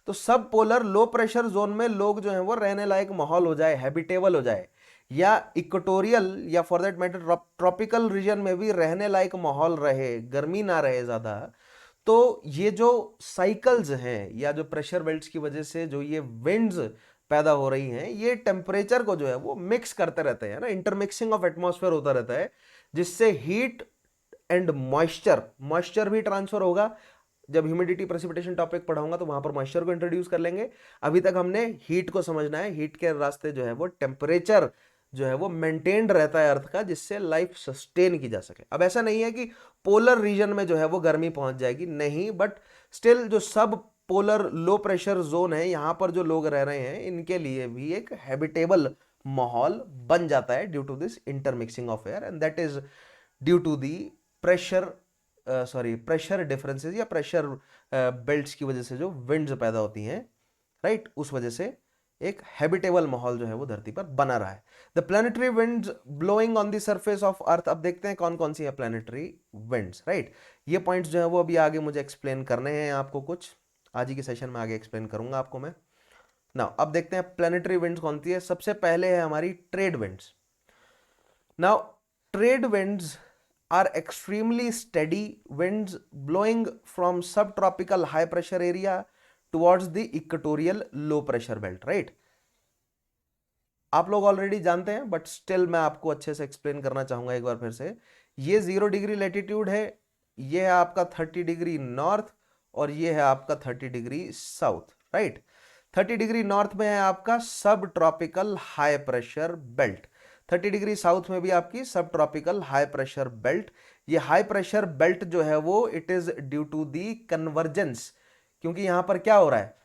तो सब पोलर लो प्रेशर जोन में लोग जो है वो रहने लायक माहौल हो जाए, हैबिटेबल हो जाए, या इक्वेटोरियल या for that matter tropical region में भी रहने लायक माहौल रहे, गर्मी ना रहे ज्यादा। तो ये जो साइकिल्स हैं या जो प्रेशर बेल्ट्स की वजह से जो ये विंड्स पैदा हो रही हैं, ये टेम्परेचर को जो है वो मिक्स करते रहते हैं ना, इंटरमिक्सिंग ऑफ एटमॉस्फेयर होता रहता है, जिससे हीट एंड मॉइस्चर भी ट्रांसफर होगा। जब ह्यूमिडिटी प्रेसिपिटेशन टॉपिक पढ़ाऊंगा तो वहां पर मॉइस्चर को इंट्रोड्यूस कर लेंगे। अभी तक हमने हीट को समझना है, हीट के रास्ते जो है वो टेम्परेचर जो है वो मेंटेन्ड रहता है अर्थ का, जिससे लाइफ सस्टेन की जा सके। अब ऐसा नहीं है कि पोलर रीजन में जो है वो गर्मी पहुंच जाएगी, नहीं, बट स्टिल जो सब पोलर लो प्रेशर जोन है यहां पर जो लोग रह रहे हैं इनके लिए भी एक हैबिटेबल माहौल बन जाता है due to this intermixing of air, and that is due to the pressure differences या प्रेशर बेल्ट्स की वजह से जो विंड्स पैदा होती हैं, राइट, उस वजह से एक हैबिटेबल माहौल जो है वो धरती पर बना रहा है। The planetary winds blowing on the surface of अर्थ। अब देखते हैं कौन कौन सी है प्लैनेटरी विंड्स, राइट। ये पॉइंट्स जो है वो अभी आगे मुझे एक्सप्लेन करने हैं आपको, कुछ आज ही के सेशन में आगे एक्सप्लेन करूंगा आपको मैं। नाउ अब देखते हैं प्लैनेटरी विंड्स कौन सी है। सबसे पहले है हमारी trade winds. Now trade winds are extremely steady winds blowing from subtropical high pressure area towards the equatorial low pressure belt, right? आप लोग ऑलरेडी जानते हैं बट स्टिल मैं आपको अच्छे से एक्सप्लेन करना चाहूंगा एक बार फिर से। ये 0 डिग्री लेटीट्यूड है, ये है आपका 30 डिग्री नॉर्थ और ये है आपका 30 degree south, right. 30 degree north में है आपका sub tropical high pressure belt, 30 degree south में भी आपकी sub tropical high pressure belt. ये हाई प्रेशर बेल्ट जो है वो it is due to the convergence, क्योंकि यहां पर क्या हो रहा है,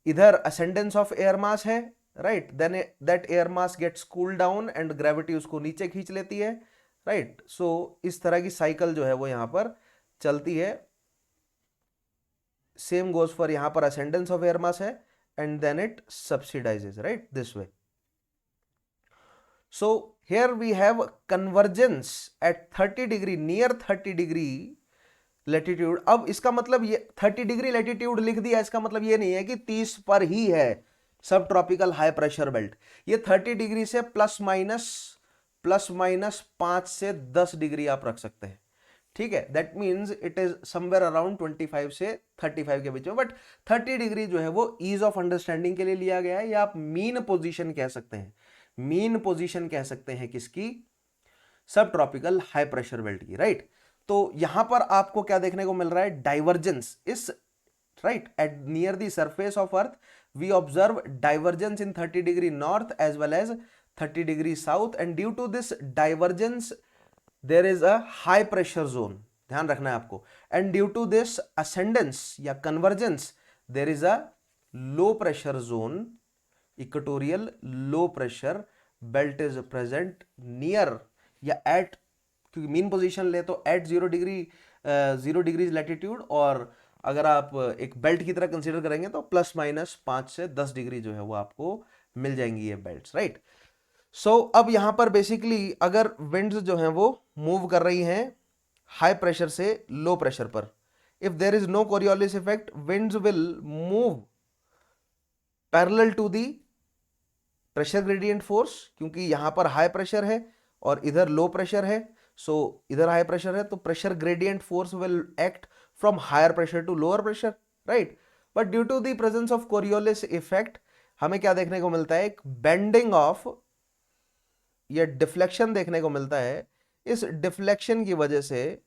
इधर असेंडेंस ऑफ एयर मास है, right, then that air mass gets cool down and gravity उसको नीचे खींच लेती है, राइट। सो इस तरह की साइकिल जो है वो यहां पर चलती है। सेम गोज फॉर यहां पर असेंडेंस ऑफ एयर मास है and then it subsidizes, right, this way. So here we have convergence at 30 degree, near 30 degree latitude। अब इसका मतलब ये 30 डिग्री लेटीट्यूड लिख दिया, इसका मतलब ये नहीं है कि 30 पर ही है sub tropical high pressure belt. ये 30 डिग्री से प्लस माइनस 5 से 10 डिग्री आप रख सकते हैं, ठीक है। That means it is somewhere around 25 से 35 के बीच में, बट 30 डिग्री जो है वो ईज ऑफ अंडरस्टैंडिंग के लिए लिया गया है, या आप मीन पोजीशन कह सकते हैं, मीन पोजीशन कह सकते हैं किसकी, सब ट्रॉपिकल हाई प्रेशर बेल्ट की, राइट। तो यहां पर आपको क्या देखने को मिल रहा है, divergence is, right, at near the surface of earth we observe divergence in 30 degree north as well as 30 degree south, and due to this divergence there is a high pressure zone, ध्यान रखना है आपको, and due to this ascendance या convergence there is a low pressure zone, equatorial low pressure belt is present near या एट, क्योंकि मीन पोजीशन ले तो एट 0 डिग्री लैटिट्यूड, और अगर आप एक बेल्ट की तरह कंसीडर करेंगे तो प्लस माइनस 5 से 10 डिग्री जो है वो आपको मिल जाएंगी ये बेल्ट्स, राइट। सो अब यहां पर बेसिकली अगर विंड्स जो हैं वो मूव कर रही हैं हाई प्रेशर से लो प्रेशर पर, if there is no Coriolis effect winds will move parallel to the pressure gradient force, क्योंकि यहां पर हाई प्रेशर है और इधर लो प्रेशर है। सो इधर हाई प्रेशर है तो pressure gradient force will act from higher pressure to lower pressure, right. But due to the presence of Coriolis effect हमें क्या देखने को मिलता है, एक बेंडिंग ऑफ या डिफ्लेक्शन देखने को मिलता है। इस डिफ्लेक्शन की वजह से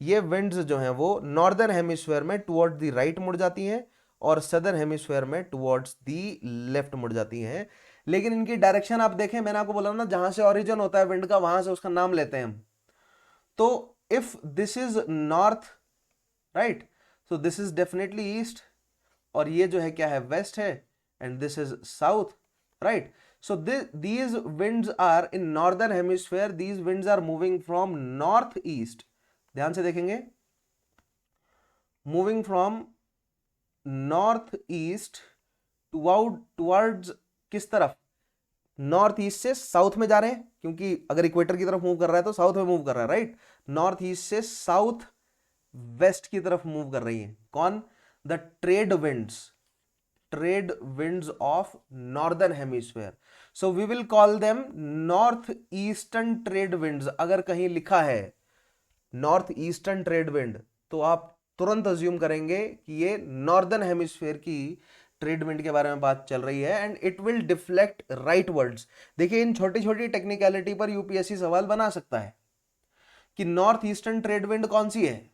ये विंड्स जो हैं वो नॉर्दर्न हेमिस्फीयर में टुवर्ड द राइट मुड़ जाती हैं और सदर्न हेमिस्फीयर में टुवर्ड्स द लेफ्ट मुड़ जाती हैं। लेकिन इनकी डायरेक्शन आप देखें, मैंने आपको बोला ना जहां से ओरिजिन होता है विंड का वहां से उसका नाम लेते हैं हम। तो if this is north, right, so this is definitely east, और ये जो है क्या है, वेस्ट है, and this is south, right. So these winds are in northern hemisphere. These winds are moving from northeast. ध्यान से देखेंगे, moving from northeast towards किस तरफ? नॉर्थ ईस्ट से साउथ में जा रहे हैं, क्योंकि अगर इक्वेटर की तरफ मूव कर रहा है तो साउथ में मूव कर रहा है, राइट? नॉर्थ ईस्ट से साउथ वेस्ट की तरफ मूव कर रही है। कौन? The trade winds of northern hemisphere. So we will call them north eastern trade winds. अगर कहीं लिखा है नॉर्थ ईस्टर्न ट्रेड विंड तो आप तुरंत अज्यूम करेंगे कि ये नॉर्दर्न हेमिस्फेयर की ट्रेड विंड के बारे में बात चल रही है, and it will deflect right words. देखिए, इन छोटी छोटी टेक्निकलिटी पर यूपीएससी सवाल बना सकता है कि नॉर्थ ईस्टर्न ट्रेड विंड कौन सी है,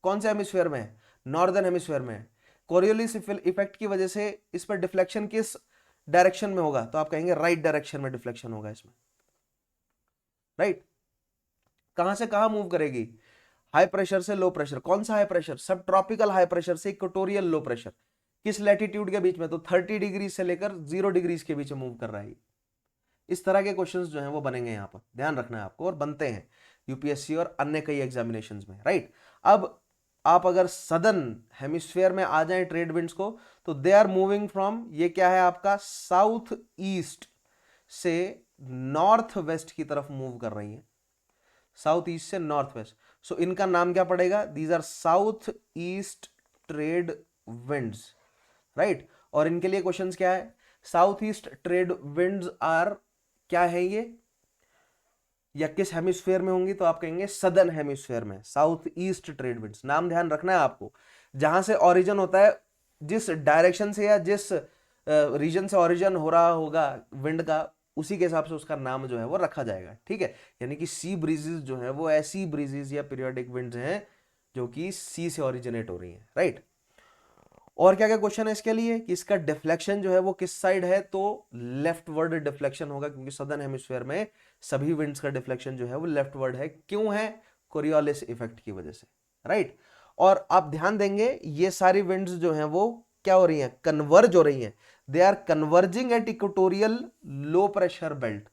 कौन से हेमिस्फेयर में है? नॉर्दर्न हेमिस्फेयर में। कोरियोलिस इफेक्ट की वजह से इस पर डिफ्लेक्शन किस डायरेक्शन में होगा? तो आप कहेंगे राइट डायरेक्शन में डिफ्लेक्शन होगा इसमें, राइट? कहां से कहां मूव करेगी? हाई प्रेशर से लो प्रेशर। कौन सा हाई प्रेशर? सब ट्रॉपिकल हाई प्रेशर से इक्वेटोरियल लो प्रेशर। किस लैटिट्यूड के बीच में? तो 30 डिग्री से लेकर 0 डिग्री के बीच में मूव कर रहा है। इस तरह के क्वेश्चंस जो हैं वो बनेंगे यहां पर, ध्यान रखना है आपको, और बनते हैं यूपीएससी और अन्य कई एग्जामिनेशंस में, राइट? अब आप अगर सदर्न हेमिस्फीयर में आ जाएं ट्रेड विंड्स को, तो दे आर मूविंग फ्रॉम, ये क्या है आपका, साउथ ईस्ट से नॉर्थ वेस्ट की तरफ मूव कर रही है, साउथ ईस्ट से नॉर्थ वेस्ट। सो इनका नाम क्या पड़ेगा? These are south east trade winds, right? और इनके लिए क्वेश्चंस क्या है? South east trade winds are, क्या है ये, या किस हेमिस्फीयर में होंगी? तो आप कहेंगे सदर्न हेमिस्फीयर में, साउथ ईस्ट ट्रेड विंड्स। नाम ध्यान रखना है आपको, जहां से ओरिजिन होता है, जिस डायरेक्शन से या जिस रीजन से ओरिजिन हो रहा होगा विंड का, उसी के हिसाब से उसका नाम जो है वो रखा जाएगा, ठीक है? यानी कि सी ब्रीजेस जो है वो ऐसी ब्रीजेस या पीरियोडिक विंड्स हैं जो कि सी से ओरिजिनेट हो रही हैं, राइट? और क्या क्या क्वेश्चन है इसके लिए कि इसका डिफ्लेक्शन जो है वो किस साइड है? तो लेफ्टवर्ड डिफ्लेक्शन होगा, क्योंकि सदर्न हेमिस्फीयर में सभी विंड्स का डिफ्लेक्शन जो है वो लेफ्टवर्ड है। क्यों है? कोरियोलिस इफेक्ट की वजह से, राइट? और आप ध्यान देंगे ये सारी विंड्स जो हैं वो क्या हो रही हैं? कन्वर्ज हो रही हैं। They are converging at equatorial low pressure belt.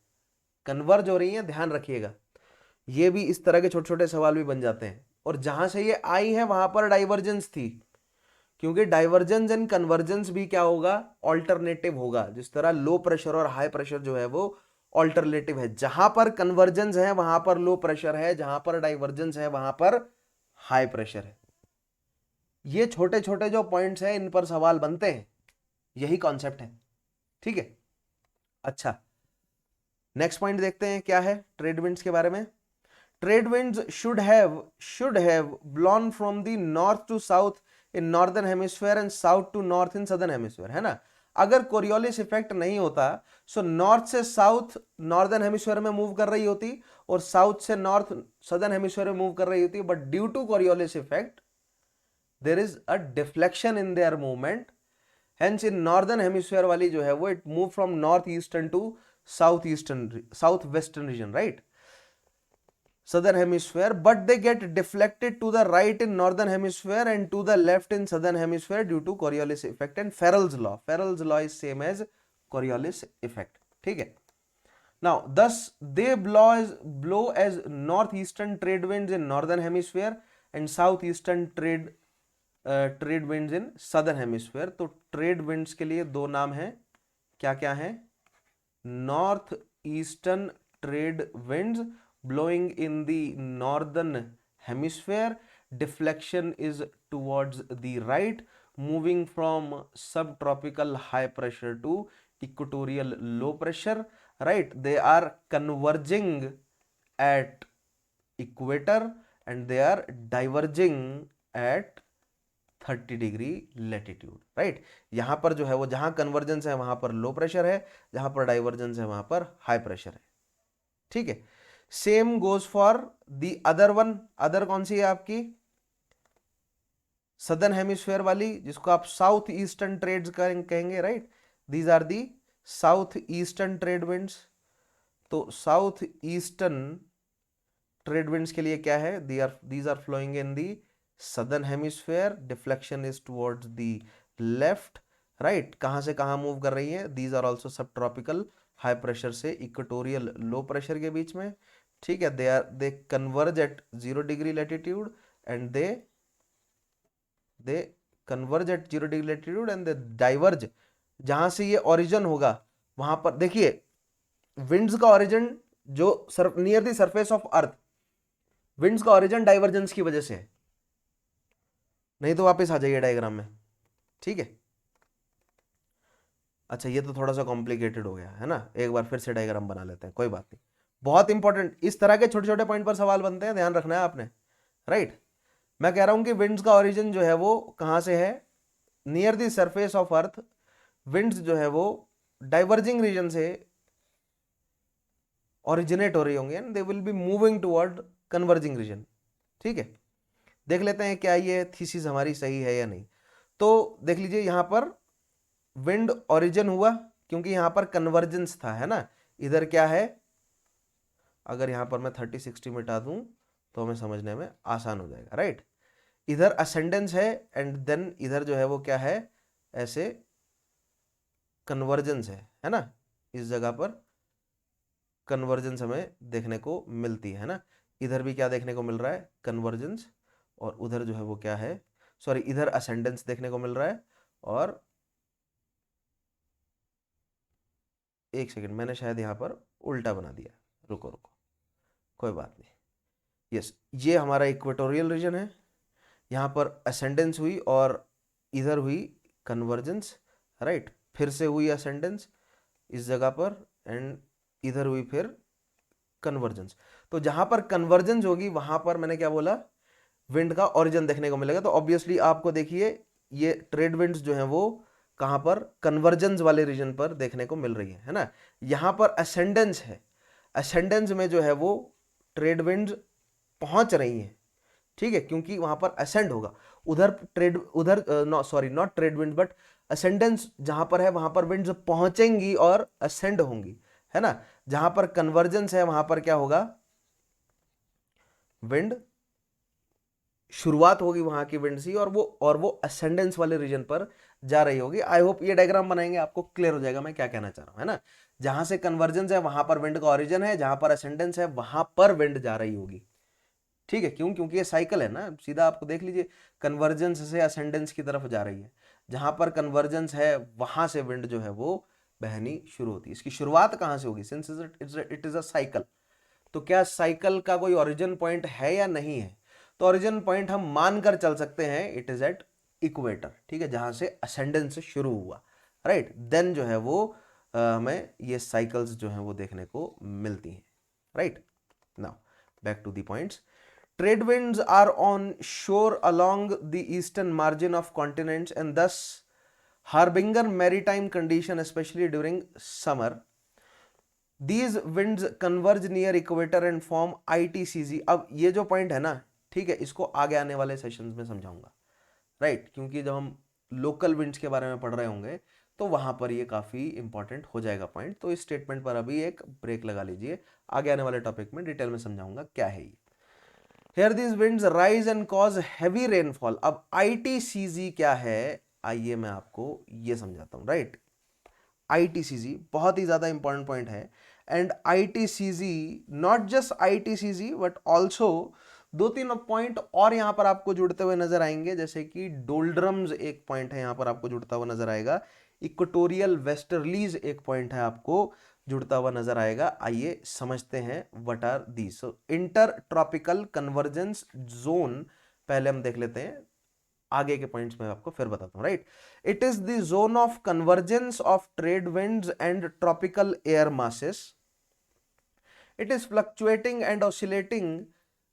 Converge हो रही हैं, ध्यान रखिएगा। ये भी इस तरह के छोटे छोटे सवाल भी बन जाते हैं। और जहां से ये आई है वहां पर डाइवर्जेंस थी, क्योंकि डाइवर्जेंस एंड कन्वर्जेंस भी क्या होगा? ऑल्टरनेटिव होगा। जिस तरह लो प्रेशर और हाई प्रेशर जो है वो ऑल्टरनेटिव है, जहां पर कन्वर्जेंस है वहां पर लो प्रेशर है, जहां पर डाइवर्जेंस है वहां पर हाई प्रेशर है। ये छोटे छोटे जो पॉइंट्स हैं इन पर सवाल बनते हैं, यही कॉन्सेप्ट है, ठीक है? अच्छा, नेक्स्ट पॉइंट देखते हैं क्या है ट्रेड विंड्स के बारे में। Trade winds should have blown from the north to south in northern hemisphere and south to north in southern hemisphere, है ना? अगर कोरियोलिस इफेक्ट नहीं होता, सो नॉर्थ से साउथ नॉर्दर्न हेमिस्फीयर में मूव कर रही होती, और साउथ से नॉर्थ सदर्न हेमिस्फीयर में मूव कर रही होती, but due to Coriolis effect there is a deflection in their movement. Hence in northern hemisphere वाली जो है वो it move from north eastern to south western region, right? southern hemisphere, but they get deflected to the right in northern hemisphere and to the left in southern hemisphere due to Coriolis effect and Farrell's law. Farrell's law is same as Coriolis effect, ठीक है? Now thus they blow as northeastern trade winds in northern hemisphere and southeastern trade winds in southern hemisphere. तो trade winds के लिए दो नाम हैं, क्या क्या है? North eastern trade winds blowing in the northern hemisphere, deflection is towards the right, moving from subtropical high pressure to equatorial low pressure, right? They are converging at equator and they are diverging at 30 degree latitude, right? यहां पर जो है वो जहां कन्वर्जेंस है वहां पर लो प्रेशर है, जहां पर डाइवर्जेंस है वहां पर हाई प्रेशर है, ठीक है? Same goes for the other one. Other कौन सी है आपकी? सदर्न हेमिस्फीयर वाली, जिसको आप साउथ ईस्टर्न ट्रेड्स कहेंगे, right? These are the south eastern trade winds. तो साउथ ईस्टर्न ट्रेड विंड्स के लिए क्या है? These are flowing in the southern hemisphere, deflection is towards the left, right? कहां से कहां मूव कर रही है? दीज आर ऑल्सो सब ट्रॉपिकल हाई प्रेशर से इक्वेटोरियल लो प्रेशर के बीच में, ठीक है। They converge at 0 degree latitude and they converge at 0 degree latitude and they diverge. जहां से ये ओरिजिन होगा वहां पर देखिए विंड्स का ओरिजिन जो near the surface of earth, winds का ओरिजिन डाइवर्जेंस की वजह से है। नहीं तो वापस आ जाइए डायग्राम में, ठीक है। अच्छा ये तो थोड़ा सा कॉम्प्लिकेटेड हो गया है ना, एक बार फिर से डायग्राम बना लेते हैं, कोई बात नहीं। बहुत इंपॉर्टेंट, इस तरह के छोटे छोटे पॉइंट पर सवाल बनते हैं, ध्यान रखना है आपने, राइट। मैं कह रहा हूं कि विंड्स का ओरिजिन जो है वो कहां से है, near the surface of earth. Winds जो है वो डाइवर्जिंग रीजन से ओरिजिनेट हो रही होंगे and they will be moving toward converging region, ठीक है। देख लेते हैं क्या ये थीसिस हमारी सही है या नहीं। तो देख लीजिए यहां पर विंड ओरिजिन हुआ क्योंकि यहां पर कन्वर्जेंस था, है ना। इधर क्या है, अगर यहां पर मैं 30-60 मिटा दूं तो हमें समझने में आसान हो जाएगा, राइट। इधर असेंडेंस है एंड देन इधर जो है वो क्या है, ऐसे कन्वर्जेंस है ना। इस जगह पर कन्वर्जेंस हमें देखने को मिलती है ना। इधर भी क्या देखने को मिल रहा है, कन्वर्जेंस, और उधर जो है वो क्या है, सॉरी इधर असेंडेंस देखने को मिल रहा है। और एक सेकंड, मैंने शायद यहाँ पर उल्टा बना दिया, रुको रुको, कोई बात नहीं। यस, ये हमारा इक्वेटोरियल रीजन है, यहाँ पर असेंडेंस हुई और इधर हुई कन्वर्जेंस, राइट। फिर से हुई असेंडेंस इस जगह पर एंड इधर हुई फिर कन्वर्जेंस। तो जहां पर कन्वर्जेंस होगी वहां पर मैंने क्या बोला, विंड का ओरिजिन देखने को मिलेगा। तो ऑब्वियसली आपको देखिए ये ट्रेड विंड्स जो हैं वो कहां पर, कन्वर्जेंस वाले रीजन पर देखने को मिल रही है ना। यहां पर असेंडेंस है, असेंडेंस में जो है वो ट्रेड विंड्स पहुंच रही हैं, ठीक है, क्योंकि वहां पर असेंड होगा। उधर sorry not trade wind but ascendants जहां पर है वहां पर विंड्स पहुंचेंगी और असेंड होंगी, है ना। जहां पर कन्वर्जेंस है वहां पर क्या होगा, विंड शुरुआत होगी वहां की विंड से और वो असेंडेंस वाले रीजन पर जा रही होगी। आई होप ये डायग्राम बनाएंगे आपको क्लियर हो जाएगा मैं क्या कहना चाह रहा हूं, है ना। जहां से कन्वर्जेंस है वहां पर विंड का ओरिजिन है, जहां पर असेंडेंस है वहां पर विंड जा रही होगी, ठीक है। क्यों, क्योंकि ये साइकिल है ना, सीधा आपको देख लीजिए कन्वर्जेंस से असेंडेंस की तरफ जा रही है। जहां पर कन्वर्जेंस है वहां से विंड जो है वो बहनी शुरू होती है। इसकी शुरुआत कहां से होगी, since it is a cycle. तो क्या साइकिल का कोई ओरिजिन पॉइंट है या नहीं है, तो ओरिजिन पॉइंट हम मानकर चल सकते हैं इट इज एट इक्वेटर, ठीक है, जहां से असेंडेंस शुरू हुआ, राइट। देन जो है वो हमें ये साइकिल्स जो है वो देखने को मिलती हैं, right. Now back to the points. Trade winds are on shore along the eastern margin of continents and thus harbinger maritime condition especially during summer. These winds converge near equator and form ITCZ. अब ये जो पॉइंट है ना, ठीक है, इसको आगे आने वाले सेशंस में समझाऊंगा, राइट। क्योंकि जब हम लोकल विंड्स के बारे में पढ़ रहे होंगे तो वहां पर ये काफी इंपॉर्टेंट हो जाएगा पॉइंट। तो इस स्टेटमेंट पर अभी एक ब्रेक लगा लीजिए, आगे आने वाले टॉपिक में डिटेल में समझाऊंगा क्या है ये। Here these winds rise and cause heavy rainfall. अब ITCZ क्या है, आइए मैं आपको ये समझाता हूं, राइट। ITCZ बहुत ही ज्यादा इंपॉर्टेंट पॉइंट है and ITCZ not just ITCZ but also दो तीन पॉइंट और यहां पर आपको जुड़ते हुए नजर आएंगे, जैसे कि डोल्ड्रम्स एक पॉइंट है यहां पर आपको जुड़ता हुआ नजर आएगा, इक्वेटोरियल वेस्टर्लीज एक पॉइंट है आपको जुड़ता हुआ नजर आएगा। आइए समझते हैं what are these. So intertropical convergence zone पहले हम देख लेते हैं, आगे के पॉइंट्स में आपको फिर बताता हूं, right. It is the zone of convergence of trade winds and tropical air masses. It is fluctuating and oscillating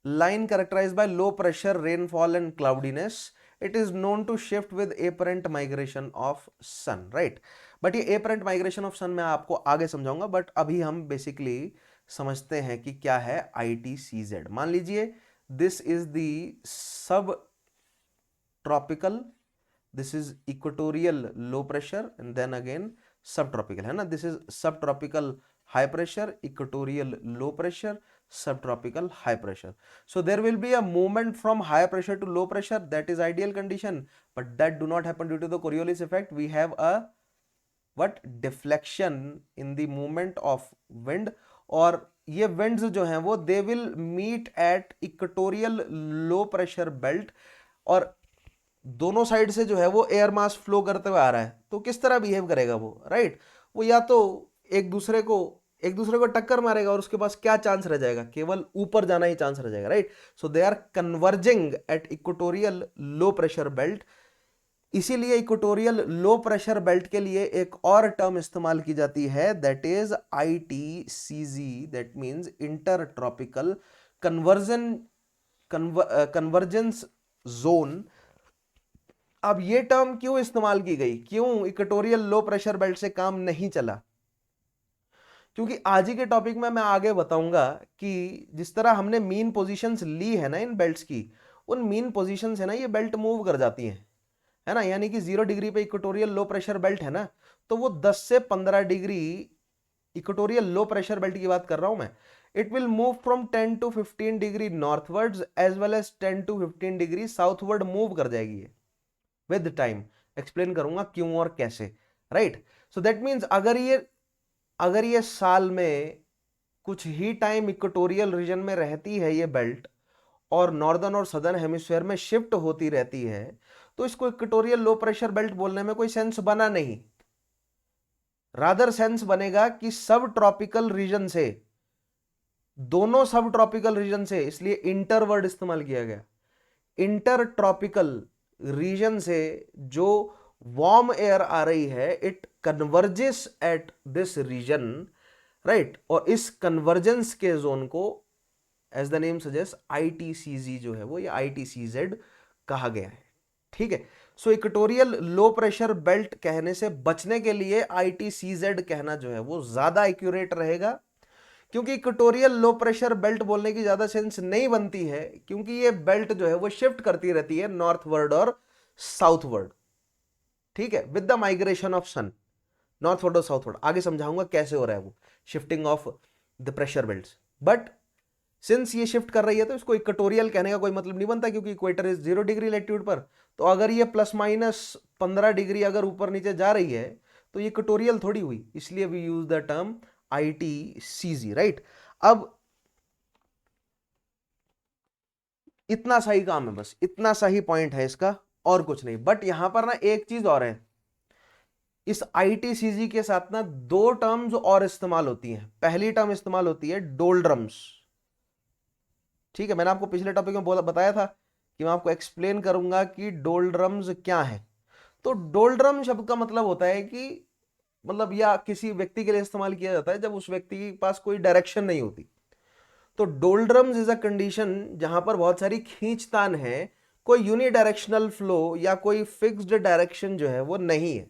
line characterized by low pressure, rainfall and cloudiness. It is known to shift with apparent migration of sun, right? But ये apparent migration of sun मैं आपको आगे समझाऊंगा, बट अभी हम बेसिकली समझते हैं कि क्या है ITCZ। मान लीजिए दिस इज द सब tropical, this is equatorial low pressure and then again subtropical, है ना। This is subtropical high pressure, equatorial low pressure, subtropical high pressure. So there will be a movement from high pressure to low pressure, that is ideal condition, but that do not happen due to the Coriolis effect. We have a what, deflection in the movement of wind, और ये विंड्स जो हैं वो they will meet at equatorial low pressure belt, और दोनों साइड से जो है वो एयर मास फ्लो करते हुए आ रहा है, तो किस तरह बिहेव करेगा वो, राइट? वो या तो एक दूसरे को टक्कर मारेगा, और उसके पास क्या चांस रह जाएगा, केवल ऊपर जाना ही चांस रह जाएगा, right? So they are converging at equatorial low pressure belt. इसीलिए इक्वेटोरियल लो प्रेशर बेल्ट के लिए एक और टर्म इस्तेमाल की जाती है, that is ITCZ, that means intertropical convergence zone. अब ये टर्म क्यों इस्तेमाल की गई, क्यों इक्वेटोरियल लो प्रेशर बेल्ट से काम नहीं चला? क्योंकि आज ही के टॉपिक में मैं आगे बताऊंगा कि जिस तरह हमने मीन पोजीशंस ली है ना इन बेल्ट्स की, उन मीन पोजीशन से ना ये बेल्ट मूव कर जाती हैं, है ना? यानी कि 0 डिग्री पे इक्वेटोरियल लो प्रेशर बेल्ट है ना, तो वो 10 से 15 degree, equatorial low pressure belt की बात कर रहा हूं मैं, it will move from 10 to 15 degree northwards as well as 10 to 15 degree southward move कर जाएगी ये विद टाइम। एक्सप्लेन करूंगा क्यों और कैसे, राइट? सो दैट मीन्स अगर ये साल में कुछ ही टाइम इक्वेटोरियल रीजन में रहती है ये बेल्ट, और नॉर्दर्न और सदर्न हेमिस्फीयर में शिफ्ट होती रहती है, तो इसको इक्वेटोरियल लो प्रेशर बेल्ट बोलने में कोई सेंस बना नहीं। रादर सेंस बनेगा कि सब ट्रॉपिकल रीजन से, दोनों सब ट्रॉपिकल रीजन से, इसलिए इंटर वर्ड इस्तेमाल किया गया। इंटर ट्रॉपिकल रीजन से जो वार्म एयर आ रही है, it converges at this region, right? और इस कन्वर्जेंस के जोन को as the name suggest ITCZ जो है वो, ये ITCZ कहा गया है, ठीक है? सो इक्वेटोरियल लो प्रेशर बेल्ट कहने से बचने के लिए ITCZ कहना जो है वो ज्यादा एक्यूरेट रहेगा, क्योंकि इक्वेटोरियल लो प्रेशर बेल्ट बोलने की ज्यादा सेंस नहीं बनती है, क्योंकि ये बेल्ट जो है वो शिफ्ट करती रहती है नॉर्थवर्ड और साउथवर्ड, ठीक है, with the migration of sun, northward और साउथवर्ड। आगे समझाऊंगा कैसे हो रहा है वो shifting of the pressure belts. But since ये शिफ्ट कर रही है तो इसको इक्वेटोरियल कहने का कोई मतलब नहीं बनता, क्योंकि इक्वेटर इज 0 डिग्री लेटीट्यूड पर। तो अगर ये ±15 डिग्री अगर ऊपर नीचे जा रही है तो ये इक्वेटोरियल थोड़ी हुई, इसलिए we use the term ITCZ, right? अब इतना सही काम है, बस इतना सही पॉइंट है इसका, और कुछ नहीं। बट यहां पर ना एक चीज और है, इस ITCZ के साथ ना दो टर्म्स और इस्तेमाल होती हैं। पहली टर्म इस्तेमाल होती है डोल्ड्रम्स, ठीक है? मैंने आपको पिछले टॉपिक में बताया था कि मैं आपको एक्सप्लेन करूंगा कि डोल्ड्रम्स क्या है। तो डोल्ड्रम शब्द का मतलब होता है कि मतलब, या किसी व्यक्ति के लिए इस्तेमाल किया जाता है जब उस व्यक्ति के पास कोई डायरेक्शन नहीं होती। तो डोल्ड्रम्स इज अ कंडीशन जहां पर बहुत सारी खींचतान है, कोई यूनिडायरेक्शनल फ्लो या कोई फिक्स्ड डायरेक्शन जो है वो नहीं है।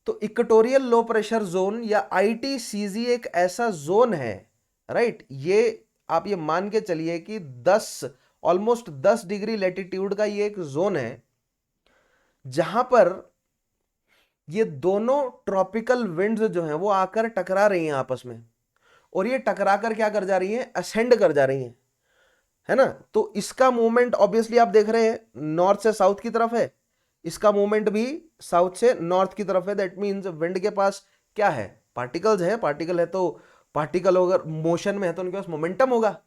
तो इक्वेटोरियल लो प्रेशर जोन या ITCZ एक ऐसा जोन है, राइट? ये आप ये मान के चलिए कि ऑलमोस्ट 10 डिग्री लेटीट्यूड का ये एक जोन है, जहां पर ये दोनों ट्रॉपिकल विंड्स जो हैं वो आकर टकरा रही हैं आपस में, और ये टकरा कर क्या कर जा रही हैं, असेंड कर जा रही हैं, है ना? तो इसका मूवमेंट ऑब्वियसली आप देख रहे हैं नॉर्थ से साउथ की तरफ है, इसका मूवमेंट भी साउथ से नॉर्थ की तरफ है। दैट मीन्स विंड के पास क्या है, पार्टिकल्स है। पार्टिकल है तो पार्टिकल अगर मोशन में है तो उनके पास मोमेंटम होगा,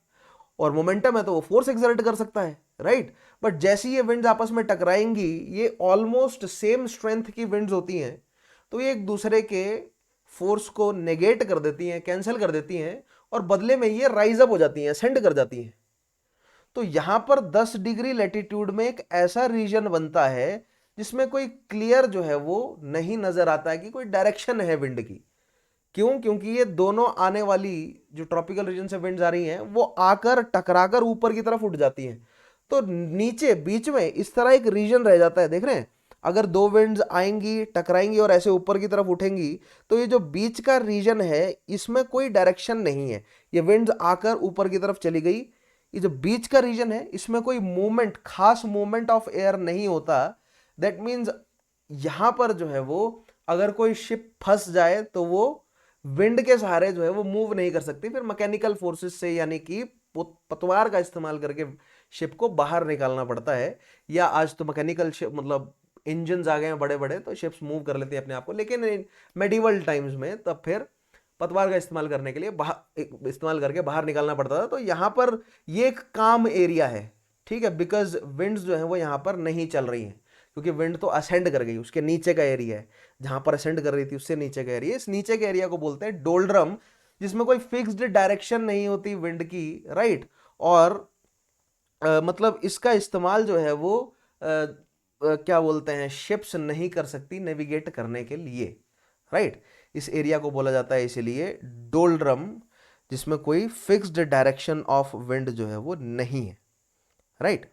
और मोमेंटम है तो वो फोर्स एक्सर्ट कर सकता है, राइट? बट जैसे ये विंड्स आपस में टकराएंगी, ये ऑलमोस्ट सेम स्ट्रेंथ की विंड्स होती हैं, तो ये एक दूसरे के फोर्स को नेगेट कर देती हैं, कैंसिल कर देती हैं, और बदले में ये राइज अप हो जाती हैं, असेंड कर जाती हैं। तो यहां पर 10 डिग्री लेटीट्यूड में एक ऐसा रीजन बनता है जिसमें कोई क्लियर जो है वो नहीं नजर आता है कि कोई डायरेक्शन है विंड की। क्यों? क्योंकि ये दोनों आने वाली जो ट्रॉपिकल रीजन से विंड्स आ रही हैं वो आकर टकराकर ऊपर की तरफ उठ जाती हैं, तो नीचे बीच में इस तरह एक रीजन रह जाता है। देख रहे हैं, अगर दो विंड्स आएंगी, टकराएंगी और ऐसे ऊपर की तरफ उठेंगी, तो ये जो बीच का रीजन है इसमें कोई डायरेक्शन नहीं है। ये विंड्स आकर ऊपर की तरफ चली गई, ये जो बीच का रीजन है इसमें कोई मूवमेंट, खास मूवमेंट ऑफ एयर नहीं होता। दैट मीन्स यहां पर जो है वो, अगर कोई शिप फंस जाए तो वो विंड के सहारे जो है वो मूव नहीं कर सकती, फिर मैकेनिकल फोर्सेस से यानी कि पतवार का इस्तेमाल करके शिप को बाहर निकालना पड़ता है। या आज तो मैकेनिकल शिप मतलब इंजन आ गए हैं बड़े बड़े, तो शिप्स मूव कर लेती है अपने आप को। लेकिन मेडिवल टाइम्स में तब फिर पतवार का इस्तेमाल करने के लिए इस्तेमाल करके बाहर निकालना पड़ता था। तो यहाँ पर ये एक काम एरिया है, ठीक है, बिकॉज विंड्स जो है वो यहाँ पर नहीं चल रही हैं, क्योंकि विंड तो असेंड कर गई, उसके नीचे का एरिया है, जहां पर असेंड कर रही थी उससे नीचे का एरिया, इस नीचे के एरिया को बोलते हैं डोल्ड्रम, जिसमें कोई फिक्स्ड डायरेक्शन नहीं होती विंड की, राइट। और मतलब इसका इस्तेमाल जो है वो क्या बोलते हैं, शिप्स नहीं कर सकती नेविगेट करने के लिए, राइट। इस एरिया को बोला जाता है इसीलिए डोल्ड्रम, जिसमें कोई फिक्स्ड डायरेक्शन ऑफ विंड जो है वो नहीं है, राइट।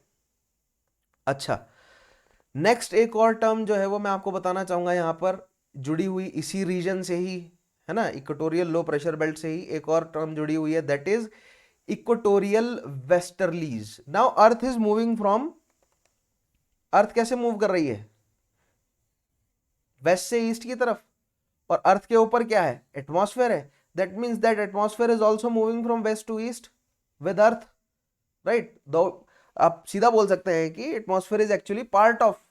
अच्छा, नेक्स्ट एक और टर्म जो है वो मैं आपको बताना चाहूंगा, यहां पर जुड़ी हुई इसी रीजन से ही है ना, इक्वेटोरियल लो प्रेशर बेल्ट से ही एक और टर्म जुड़ी हुई है, that is equatorial westerlies. Now earth is moving from, earth कैसे मूव कर रही है, वेस्ट से ईस्ट की तरफ, और अर्थ के ऊपर क्या है, एटमॉस्फेयर है। That means that atmosphere is also moving from west to east with earth, right. Though आप सीधा बोल सकते हैं कि atmosphere is actually part of,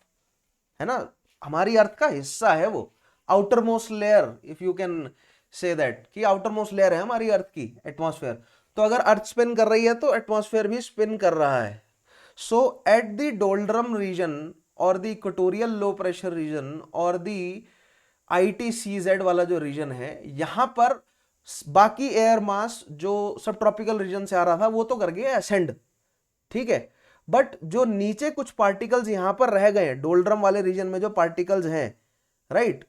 है ना, हमारी अर्थ का हिस्सा है वो, outermost layer, if you can say that, कि आउटर मोस्ट लेयर है हमारी अर्थ की एटमॉस्फेयर। तो अगर अर्थ स्पिन कर रही है तो एटमॉस्फेयर भी स्पिन कर रहा है। सो एट द डोल्ड्रम रीजन और the equatorial low pressure region और द ITCZ वाला जो रीजन है, यहां पर बाकी एयर मास जो सब ट्रॉपिकल रीजन से आ रहा था वो तो कर गया असेंड, ठीक है, बट जो नीचे कुछ पार्टिकल्स यहां पर रह गए हैं, डोल्ड्रम वाले रीजन में जो पार्टिकल्स हैं, राइट,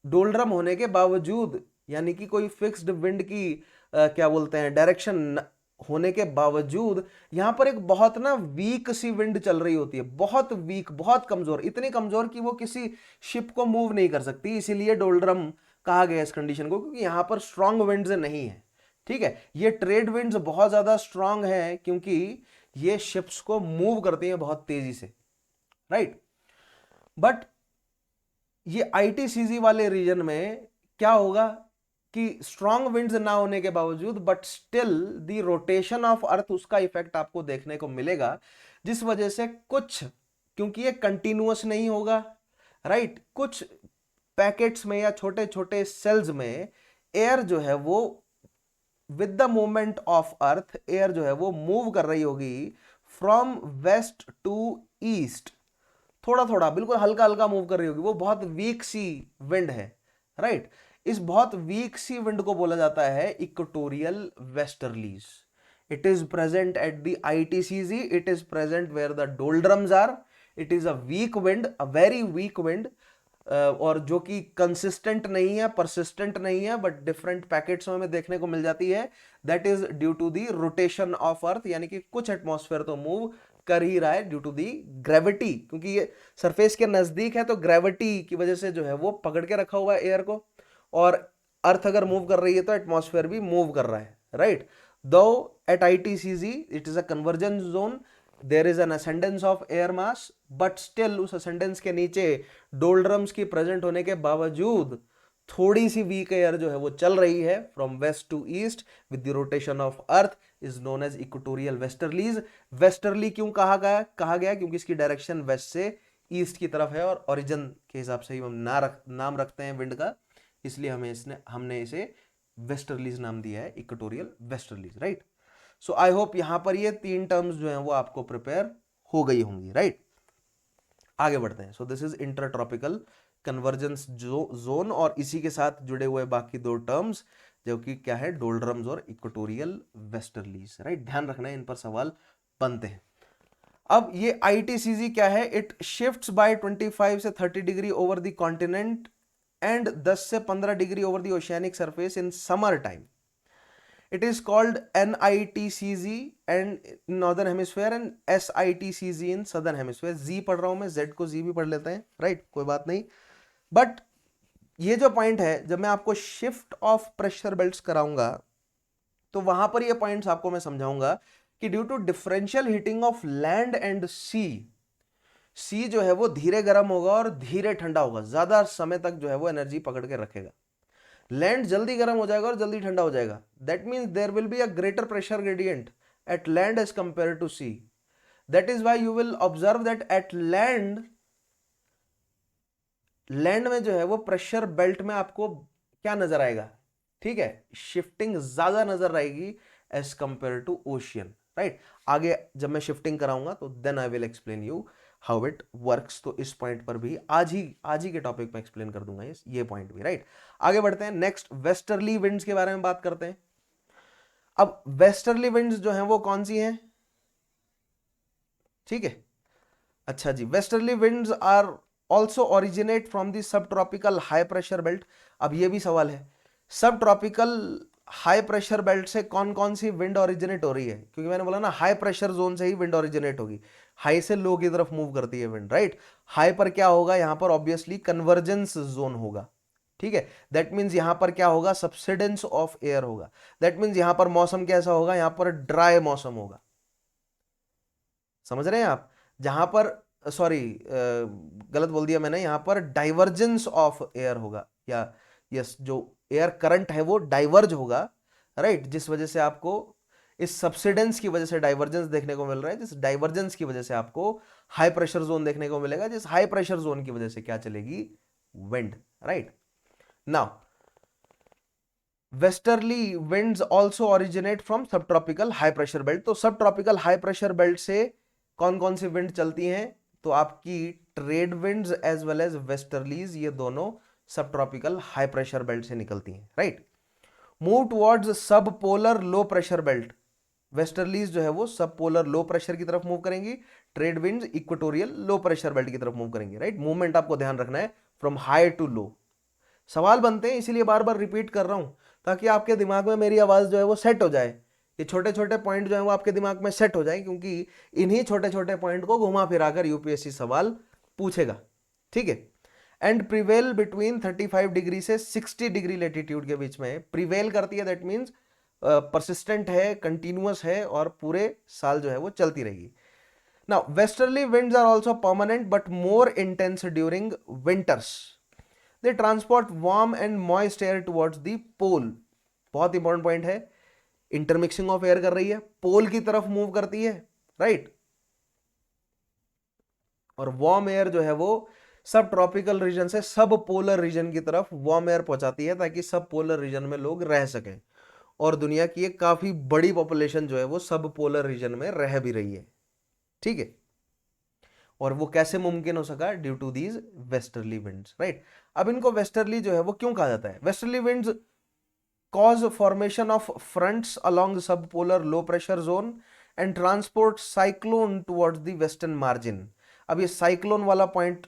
डोल्ड्रम होने के बावजूद, यानी कि कोई फिक्स्ड विंड की क्या बोलते हैं डायरेक्शन होने के बावजूद, यहां पर एक बहुत ना वीक सी विंड चल रही होती है, बहुत वीक, बहुत कमजोर, इतनी कमजोर कि वो किसी शिप को मूव नहीं कर सकती। इसीलिए डोल्ड्रम कहा गया इस कंडीशन को, क्योंकि यहां पर स्ट्रांग विंड्स नहीं है, ठीक है। ये ट्रेड विंड्स बहुत ज्यादा स्ट्रांग है, क्योंकि ये शिप्स को मूव करती हैं बहुत तेजी से, राइट। बट ये ITCZ वाले रीजन में क्या होगा कि स्ट्रांग विंड्स ना होने के बावजूद, but still the rotation of अर्थ, उसका इफेक्ट आपको देखने को मिलेगा, जिस वजह से कुछ, क्योंकि ये कंटिन्यूअस नहीं होगा, राइट, कुछ पैकेट्स में या छोटे छोटे सेल्स में एयर जो है वो with the movement of earth, air जो है वो मूव कर रही होगी फ्रॉम वेस्ट टू ईस्ट, थोड़ा थोड़ा, बिल्कुल हल्का हल्का मूव कर रही होगी, वो बहुत वीक सी विंड है, राइट। इस बहुत वीक सी विंड को बोला जाता है equatorial westerlies. It is present at the ITCZ, it is present where the doldrums are, it is a weak wind, a very weak wind, और जो कि कंसिस्टेंट नहीं है, परसिस्टेंट नहीं है, बट डिफरेंट पैकेट्स में देखने को मिल जाती है। That is due to the rotation of earth, यानी कि कुछ एटमॉस्फेयर तो मूव कर ही रहा है ड्यू टू दी ग्रेविटी, क्योंकि ये सरफेस के नजदीक है, तो ग्रेविटी की वजह से जो है वो पकड़ के रखा हुआ है एयर को, और अर्थ अगर मूव कर रही है तो एटमॉस्फेयर भी मूव कर रहा है, right. Though at ITCZ it is a convergence zone, there is an ascendance of air mass, but still उस असेंडेंस के नीचे डोल्ड्रम्स की प्रेजेंट होने के बावजूद थोड़ी सी वीक एयर जो है वो चल रही है from west to east with the rotation of earth, is known as equatorial westerlies. Westerly क्यों कहा गया, क्योंकि इसकी डायरेक्शन वेस्ट से ईस्ट की तरफ है, और ओरिजिन के हिसाब से ही हम नाम रखते हैं विंड का, इसलिए हमने इसे वेस्टर्लीज नाम दिया है, equatorial westerlies, right. So I hope यहां पर ये 3 टर्म्स जो हैं वो आपको प्रिपेयर हो गई होंगी, राइट। आगे बढ़ते हैं। सो this is intertropical convergence zone, और इसी के साथ जुड़े हुए बाकी 2 टर्म्स जो कि क्या है, डोल्ड्रम्स और इक्वेटोरियल वेस्टर्लीज, राइट। ध्यान रखना है, इन पर सवाल बनते हैं। अब ये ITCZ क्या है, इट शिफ्ट्स बाय 25 से 30 degree over the continent and 10 से 15 degree over the oceanic surface in summer time. It is called NITCZ and in northern hemisphere and SITCZ in southern hemisphere। Z पढ़ रहा हूं मैं, Z को Z भी पढ़ लेते हैं, राइट, कोई बात नहीं। बट ये जो पॉइंट है, जब मैं आपको शिफ्ट ऑफ प्रेशर बेल्ट्स कराऊंगा तो वहां पर ये पॉइंट्स आपको मैं समझाऊंगा कि due to differential heating of land and sea जो है वो धीरे गर्म होगा और धीरे ठंडा होगा, ज्यादा समय तक जो है वो एनर्जी पकड़ के रखेगा। लैंड जल्दी गर्म हो जाएगा और जल्दी ठंडा हो जाएगा। That means there will be a greater pressure gradient at land as compare to sea. That is why you will observe that at land land में जो है वो प्रेशर बेल्ट में आपको क्या नजर आएगा, ठीक है, शिफ्टिंग ज्यादा नजर आएगी as compare to ocean, right. आगे जब मैं शिफ्टिंग कराऊंगा तो then I will explain you how it works. तो इस पॉइंट पर भी आज ही के टॉपिक में एक्सप्लेन कर दूंगा ये पॉइंट भी, राइट। आगे बढ़ते हैं, नेक्स्ट वेस्टर्ली विंड्स के बारे में बात करते हैं। अब वेस्टर्ली विंड्स जो हैं वो कौन सी हैं, ठीक है। अच्छा जी, westerly winds are also originate from the सब ट्रॉपिकल हाई प्रेशर बेल्ट। अब ये भी सवाल है, sub tropical high pressure belt से कौन कौन सी विंड ओरिजिनेट हो रही है, क्योंकि मैंने बोला ना हाई प्रेशर जोन से ही विंड ओरिजिनेट होगी, हाई से लो की तरफ मूव करती है विंड, राइट। हाई पर क्या होगा, यहां पर ऑब्वियसली कन्वर्जेंस जोन होगा, ठीक है। दैट मीन्स यहां पर क्या होगा, सबसिडेंस ऑफ एयर होगा। दैट मीन्स यहां पर मौसम कैसा होगा, यहां पर ड्राई मौसम होगा, समझ रहे हैं आप। जहां पर सॉरी गलत बोल दिया मैंने, यहां पर डाइवर्जेंस ऑफ एयर होगा, या यस, जो एयर करंट है वो डाइवर्ज होगा, राइट। जिस वजह से आपको इस सबसिडेंस की वजह से डाइवर्जेंस देखने को मिल रहा है, जिस डाइवर्जेंस की वजह से आपको हाई प्रेशर जोन देखने को मिलेगा, जिस हाई प्रेशर जोन की वजह से क्या चलेगी, wind, right. Now westerly winds also originate from sub tropical high pressure belt. तो sub tropical high pressure belt से कौन कौन सी विंड चलती हैं, तो आपकी trade winds as well as westerlies, ये दोनों सब ट्रॉपिकल हाई प्रेशर बेल्ट से निकलती हैं, राइट। मूव टुवर्ड्स सब polar low pressure belt. Westerlies जो है वो सब पोलर लो प्रेशर की तरफ मूव करेंगी, trade winds equatorial low pressure belt की तरफ मूव करेंगी, राइट। मूवमेंट आपको ध्यान रखना है फ्रॉम हाई टू लो। सवाल बनते हैं, इसीलिए बार बार रिपीट कर रहा हूं, ताकि आपके दिमाग में मेरी आवाज जो है वो सेट हो जाए, ये छोटे छोटे पॉइंट जो है वो आपके दिमाग में सेट हो जाए, क्योंकि इन्हीं छोटे छोटे पॉइंट को घुमा फिराकर यूपीएससी सवाल पूछेगा, ठीक है। एंड प्रिवेल बिटवीन 35 डिग्री से 60 डिग्री लेटीट्यूड के बीच में प्रिवेल करती है, दैट मीन्स परसिस्टेंट है, कंटिन्यूअस है, और पूरे साल जो है वो चलती रहेगी। Now westerly winds are also permanent but more intense during winters. They transport warm and moist air towards the pole. बहुत इंपॉर्टेंट पॉइंट है, इंटरमिक्सिंग ऑफ एयर कर रही है, पोल की तरफ मूव करती है, राइट। और वार्म एयर जो है वो सब ट्रॉपिकल रीजन से सब पोलर रीजन की तरफ वार्म एयर पहुंचाती है, ताकि सब पोलर रीजन में लोग रह सकें। और दुनिया की एक काफी बड़ी पॉपुलेशन जो है वो सब पोलर रीजन में रह भी रही है, ठीक है। और वो कैसे मुमकिन हो सका, due to these westerly winds, right. अब इनको वेस्टर्ली जो है वो क्यों कहा जाता है, westerly winds cause formation of fronts along the subpolar low pressure zone and transport cyclone towards the western margin। अब ये साइक्लोन वाला पॉइंट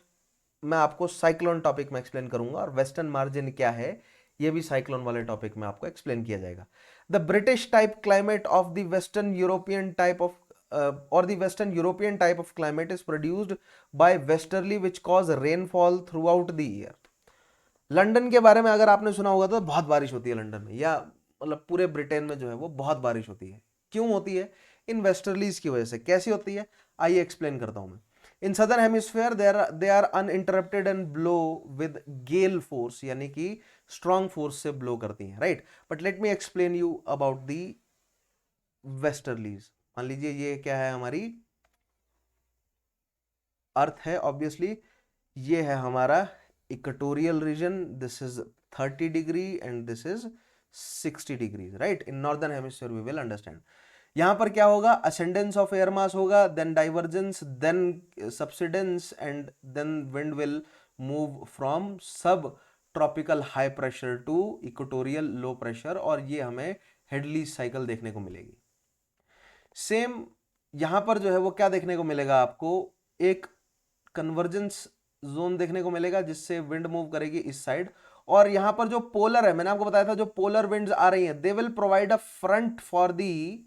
मैं आपको साइक्लोन टॉपिक में एक्सप्लेन करूंगा, और वेस्टर्न मार्जिन क्या है ये भी साइक्लोन वाले टॉपिक में आपको एक्सप्लेन किया जाएगा। The British type climate of the western European type of or the western European type of climate is produced by westerly which cause rainfall throughout the year। London के बारे में अगर आपने सुना होगा तो बहुत बारिश होती है लंदन में, या मतलब पूरे ब्रिटेन में जो है वो बहुत बारिश होती है। क्यों होती है, इन वेस्टर्लीज की वजह से। कैसी होती है, आइए एक्सप्लेन करता हूं मैं। In southern hemisphere they are uninterrupted and blow with gale force, यानी कि स्ट्रॉन्ग फोर्स से ब्लो करती हैं, right. But let me explain you about the westerlies. मान लीजिए ये क्या है, हमारी अर्थ है, ऑब्वियसली ये है हमारा equatorial region, this is 30 degree and this is 60 degree, right. In northern hemisphere we will understand. यहां पर क्या होगा, असेंडेंस ऑफ एयर मास होगा, then divergence, then subsidence, and then wind will move from sub tropical high pressure to equatorial low pressure, और ये हमें हेडली साइकिल देखने को मिलेगी। सेम यहां पर जो है वो क्या देखने को मिलेगा आपको, एक कन्वर्जेंस जोन देखने को मिलेगा, जिससे विंड मूव करेगी इस साइड। और यहां पर जो पोलर है, मैंने आपको बताया था जो पोलर विंड्स आ रही हैं, they will provide a front for the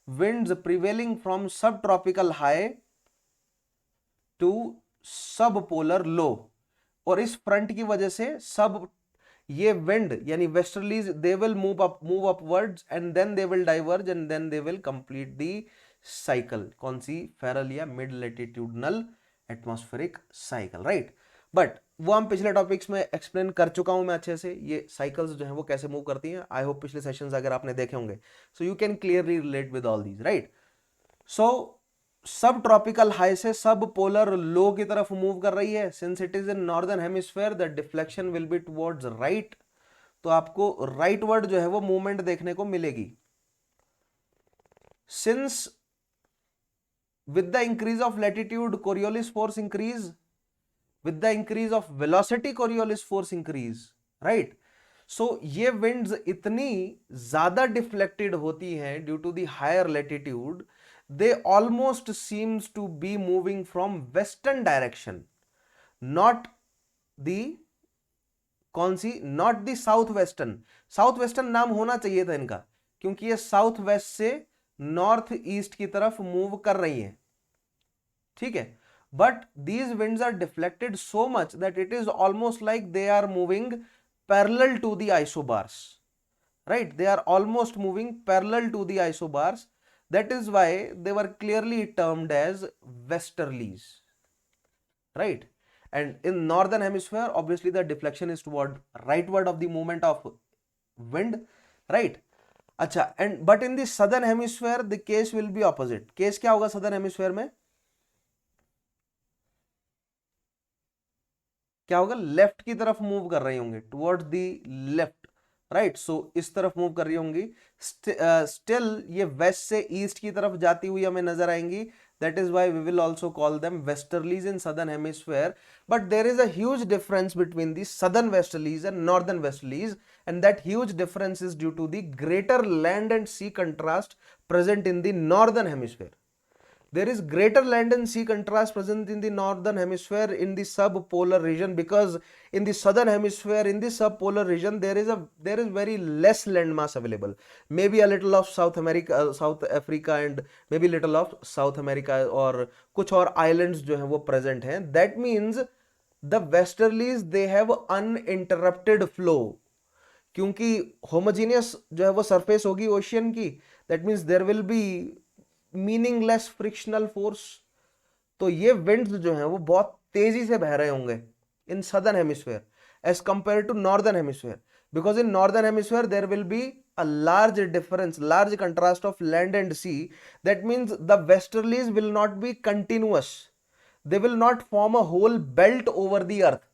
winds prevailing from sub tropical high to सब पोलर लो। और इस फ्रंट की वजह से सब ये विंड यानी westerlies they will move upwards and then they will diverge and then they will complete the cycle. कौन सी, फेरल या mid latitudinal atmospheric cycle, right. But वो हम पिछले टॉपिक्स में एक्सप्लेन कर चुका हूं मैं अच्छे से, ये साइकिल्स जो है वो कैसे मूव करती हैं। आई होप पिछले सेशंस अगर आपने देखे होंगे, so you can clearly relate with all these, right. So sub tropical high से सब पोलर लो की तरफ मूव कर रही है। Since it is in northern hemisphere the deflection will be towards right, तो आपको राइट वर्ड जो है वो मूवमेंट देखने को मिलेगी। Since with the increase of latitude Coriolis force increase, with the increase of velocity Coriolis force increase, right? So ये winds इतनी ज्यादा deflected होती हैं due to the higher latitude, they almost seems to be moving from western direction, not the कौन सी, not the south western. South western नाम होना चाहिए था इनका, क्योंकि ये साउथ वेस्ट से नॉर्थ ईस्ट की तरफ मूव कर रही है, ठीक है। But these winds are deflected so much that it is almost like they are moving parallel to the isobars, right? They are almost moving parallel to the isobars. That is why they were clearly termed as westerlies, right? And in northern hemisphere obviously the deflection is toward rightward of the movement of wind, right? अच्छा, and but in the southern hemisphere the case will be opposite. case क्या होगा southern hemisphere में? क्या होगा? लेफ्ट की तरफ मूव कर रही होंगे, टुवर्ड्स दी लेफ्ट, राइट? सो इस तरफ मूव कर रही होंगी। स्टिल ये वेस्ट से ईस्ट की तरफ जाती हुई हमें नजर आएंगी। That is why we will also call them westerlies in southern hemisphere. But there is a huge difference between the southern westerlies and northern westerlies, and that huge difference is due to the greater land and sea contrast present in the northern hemisphere. There is greater land and sea contrast present in the northern hemisphere in the subpolar region, because in the southern hemisphere in the subpolar region there is very less land mass available. Maybe a little of South America, South Africa, and maybe little of South America, और कुछ और islands जो हैं वो present हैं. That means the westerlies they have uninterrupted flow, क्योंकि होमोजीनियस जो है वो सरफेस होगी ओशियन की, that means there will be meaningless frictional force. तो ये विंड्स जो हैं वो बहुत तेजी से बह रहे होंगे in southern hemisphere as compare to northern hemisphere, because in northern hemisphere there will be a large difference, large contrast of land and sea. That means the westerlies will not be continuous, they will not form a whole belt over the earth,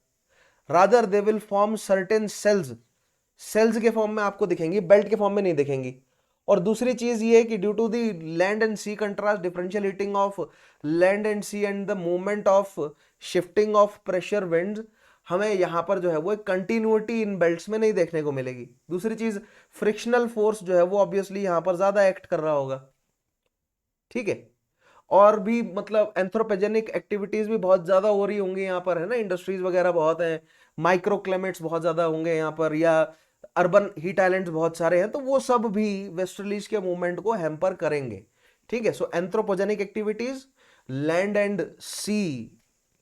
rather they will form certain cells. Cells के फॉर्म में आपको दिखेंगी, बेल्ट के फॉर्म में नहीं दिखेंगी। और दूसरी चीज ये है कि due to the land and sea contrast, differential heating of land and sea and the movement of shifting of pressure winds, हमें यहां पर जो है वो एक कंटिन्यूटी इन बेल्ट्स में नहीं देखने को मिलेगी। दूसरी चीज फ्रिक्शनल फोर्स जो है वो ऑब्वियसली यहां पर ज्यादा एक्ट कर रहा होगा, ठीक है। और भी मतलब एंथ्रोपोजेनिक एक्टिविटीज भी बहुत ज्यादा हो रही होंगी यहाँ पर, है ना, इंडस्ट्रीज वगैरह बहुत हैं, माइक्रो क्लाइमेट्स बहुत ज्यादा होंगे यहाँ पर, या अर्बन हीट आइलैंड्स बहुत सारे हैं, तो वो सब भी वेस्टर्लीज के मूवमेंट को हैम्पर करेंगे, ठीक है। So anthropogenic activities, land and sea,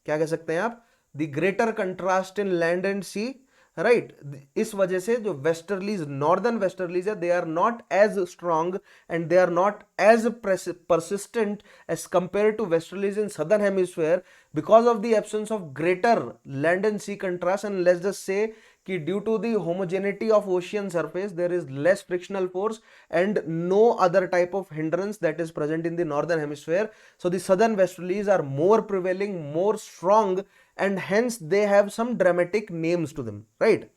क्या कह सकते हैं आप, the greater contrast in land and sea, right. इस वजह से जो वेस्टर्लीज, नॉर्दर्न वेस्टर्लीज है, they are not as strong and they are not as persistent as compared to westerlies in southern hemisphere because of the absence of greater land and sea contrast. And let's just say कि due to the homogeneity of ocean surface there is less frictional force and no other type of hindrance that is present in the northern hemisphere. So the southern westerlies are more prevailing, more strong, and hence they have some dramatic names to them, right?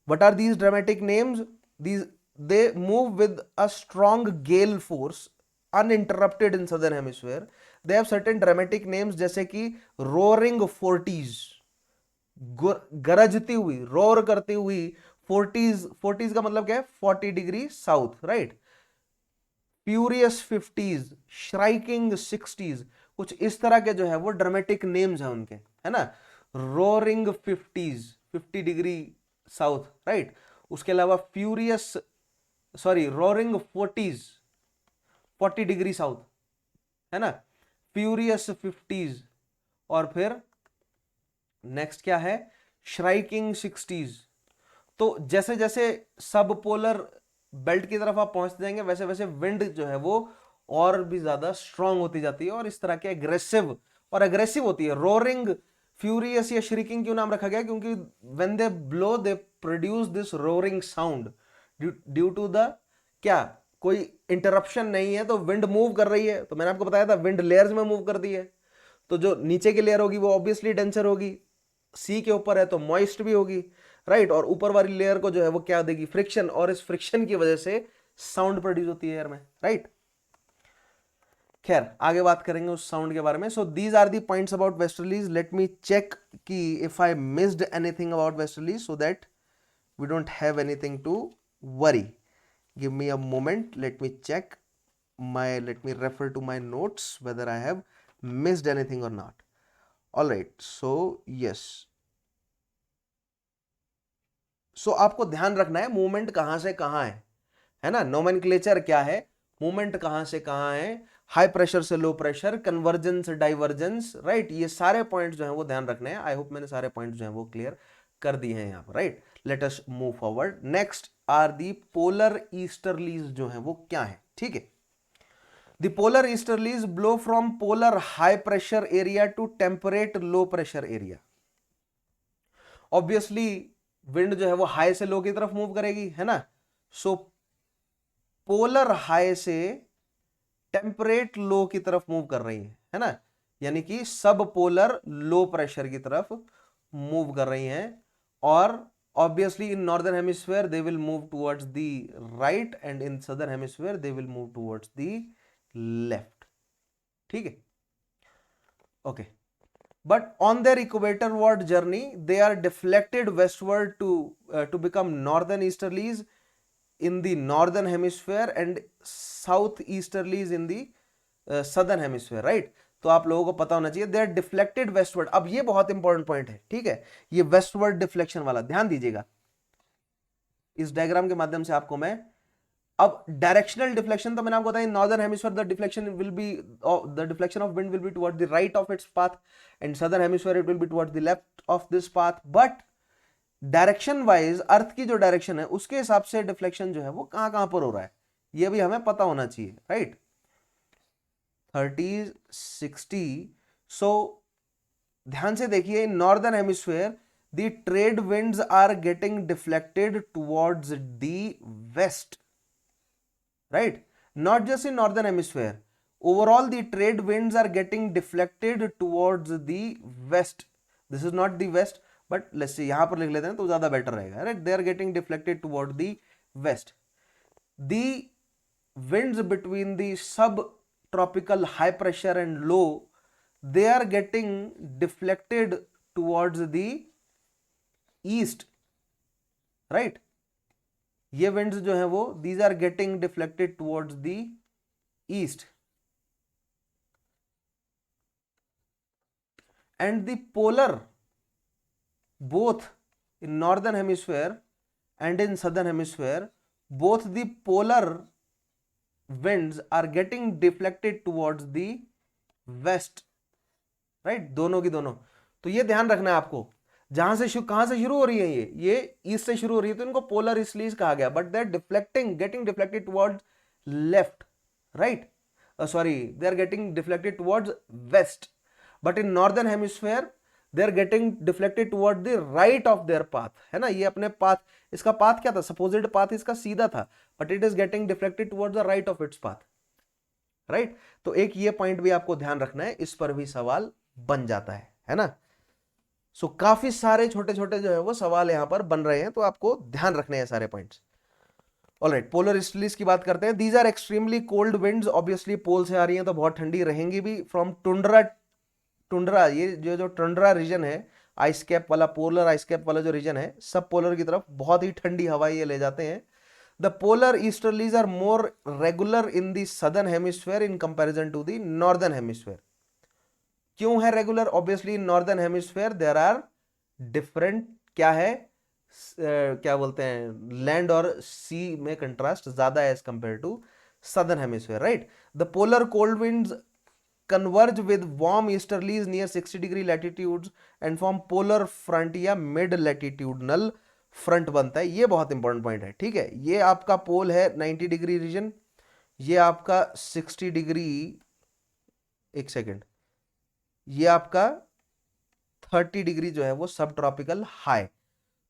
What are these dramatic names? They move with a strong gale force uninterrupted in southern hemisphere. They have certain dramatic names जैसे कि roaring forties, गरजती हुई, रोर करती हुई फोर्टीज, फोर्टीज का मतलब क्या है, 40 degree south, right. Furious fifties, shrieking sixties, कुछ इस तरह के जो है वो ड्रामेटिक नेम्स हैं उनके, है ना। Roaring fifties, 50 degree south, right. उसके अलावा furious, sorry, roaring forties, 40 degree south, है ना। फ्यूरियस फिफ्टीज, और फिर नेक्स्ट क्या है, श्राइकिंग सिक्सटीज। तो जैसे जैसे सब पोलर बेल्ट की तरफ आप पहुंचते जाएंगे वैसे वैसे विंड जो है वो और भी ज्यादा स्ट्रांग होती जाती है और इस तरह के एग्रेसिव होती है। रोरिंग, फ्यूरियस या श्रीकिंग क्यों नाम रखा गया, क्योंकि when they blow they produce this roaring sound due to the क्या, कोई इंटरप्शन नहीं है तो विंड मूव कर रही है, तो मैंने आपको बताया था विंड लेयर्स में मूव कर दी है, तो जो नीचे की लेयर होगी वो ऑब्वियसली डेंसर होगी, सी के ऊपर है तो मॉइस्ट भी होगी, राइट। और ऊपर वाली लेयर को जो है वो क्या देगी, फ्रिक्शन, और इस फ्रिक्शन की वजह से साउंड प्रोड्यूस होती है एयर में, राइट। खैर आगे बात करेंगे उस साउंड के बारे में। So these are the points about westerlies. Let me check कि if I missed anything about westerlies so that we don't have anything to worry. Give me a moment, let me check my, let me refer to my notes whether I have missed anything or not. All right, so yes, so आपको ध्यान रखना है मूवमेंट कहां से कहां है ना, नोमेनक्लेचर क्या है, मूवमेंट कहां से कहां है, हाई प्रेशर से low pressure, convergence divergence, right. ये सारे पॉइंट्स जो हैं वो ध्यान रखने हैं। आई होप मैंने सारे पॉइंट्स जो हैं वो क्लियर कर दिए हैं यहाँ पर, right. Let us move forward. Next are the polar easterlies जो हैं वो क्या है, ठीक है। The polar easterlies blow from polar high pressure area to temperate low pressure area. Obviously wind जो है वो high से low की तरफ move करेगी, है ना। So polar high से temperate low की तरफ move कर रही है ना, यानी कि सब पोलर लो प्रेशर की तरफ मूव कर रही हैं। और obviously in northern hemisphere they will move towards the right and in southern hemisphere they will move towards the left, ठीक है, okay. But on their equatorward journey they are deflected westward to become northern easterlies in the northern hemisphere and south easterlies in the southern hemisphere, right. तो आप लोगों को पता होना चाहिए दे आर डिफ्लेक्टेड वेस्टवर्ड। अब ये बहुत इंपॉर्टेंट पॉइंट है, ठीक है, ये वेस्टवर्ड डिफ्लेक्शन वाला ध्यान दीजिएगा। इस डायग्राम के माध्यम से आपको मैं, अब डायरेक्शनल डिफ्लेक्शन तो मैंने आपको बताया, northern hemisphere the deflection will be, the deflection of wind will be toward the right of its path and southern hemisphere it will be toward the left of this path. But direction wise earth की जो डायरेक्शन है उसके हिसाब से डिफ्लेक्शन जो है वो कहां कहां पर हो रहा है ये भी हमें पता होना चाहिए, राइट। 30 60। सो ध्यान से देखिए, in northern hemisphere the trade winds are getting deflected towards the west, right, not just in northern hemisphere, overall the trade winds are getting deflected towards the west. This is not the west, but let's say यहां पर लिख लेते हैं तो ज्यादा बेटर रहेगा, right, they are getting deflected toward the west. The winds between the subtropical high pressure and low, they are getting deflected towards the east, right. ये विंड्स जो है वो these are getting deflected towards the east and the polar both in northern hemisphere and in southern hemisphere both the polar winds are getting deflected towards the west, right, दोनों की दोनों। तो ये ध्यान रखना है आपको, जहां से कहां से शुरू हो रही है, ये ईस्ट से शुरू हो रही है तो इनको पोलर ईस्टलीज कहा गया, but they are deflecting, getting deflected towards left, right, sorry, they are getting deflected towards west. But in northern hemisphere they are getting deflected toward the right of their path, है ना। ये अपने पाथ, इसका पाथ क्या था, सपोजिड पाथ इसका सीधा था, but it is getting deflected towards the right of its path, right. तो एक ये पॉइंट भी आपको ध्यान रखना है, इस पर भी सवाल बन जाता है ना। सो काफी सारे छोटे छोटे जो है वो सवाल यहां पर बन रहे हैं, तो आपको ध्यान रखने हैं सारे पॉइंट्स। ऑलराइट, पोलर ईस्टर्लीज की बात करते हैं। These are extremely cold winds, obviously pole से आ रही हैं तो बहुत ठंडी रहेंगी भी। फ्रॉम टुंड्रा, ये जो टुंड्रा रीजन है, आइस कैप वाला, पोलर आइस कैप वाला जो रीजन है, सब पोलर की तरफ बहुत ही ठंडी हवाएं ये ले जाते हैं। The polar easterlies are more regular in the southern hemisphere in comparison to the northern hemisphere. क्यों है regular? Obviously in northern hemisphere there are different, क्या है, क्या बोलते हैं, लैंड और सी में कंट्रास्ट ज्यादा है as compare to southern hemisphere, right. The polar cold winds converge with warm easterlies near 60 degree latitudes and form polar front या mid latitudinal front बनता है। ये बहुत इंपॉर्टेंट पॉइंट है, ठीक है। ये आपका पोल है 90 डिग्री रीजन, ये आपका 60 डिग्री, एक सेकेंड, ये आपका 30 डिग्री जो है वो सब ट्रॉपिकल हाई।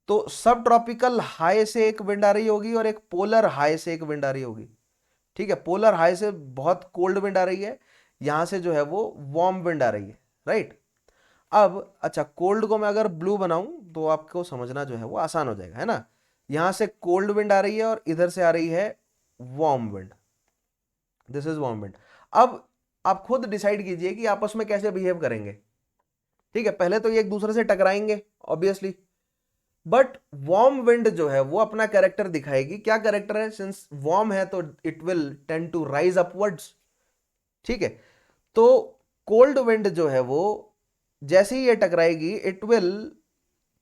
तो सब ट्रॉपिकल हाई से एक विंड आ रही होगी और एक पोलर हाई से एक विंड आ रही होगी, ठीक है, पोलर हाई से बहुत कोल्ड विंड आ रही है, यहां से जो है वो वार्म विंड आ रही है, राइट। अब अच्छा, कोल्ड को मैं अगर ब्लू बनाऊं तो आपको समझना जो है वो आसान हो जाएगा, है ना। यहां से कोल्ड विंड आ रही है और इधर से आ रही है warm wind, this is warm wind. अब आप खुद डिसाइड कीजिए कि आपस में कैसे बिहेव करेंगे। ठीक है, पहले तो ये एक दूसरे से टकराएंगे ऑब्वियसली, बट वार्म विंड जो है वो अपना कैरेक्टर दिखाएगी। क्या कैरेक्टर है? सिंस वार्म है तो it will tend to rise upwards. ठीक है, तो कोल्ड विंड जो है वो जैसे ही ये टकराएगी it will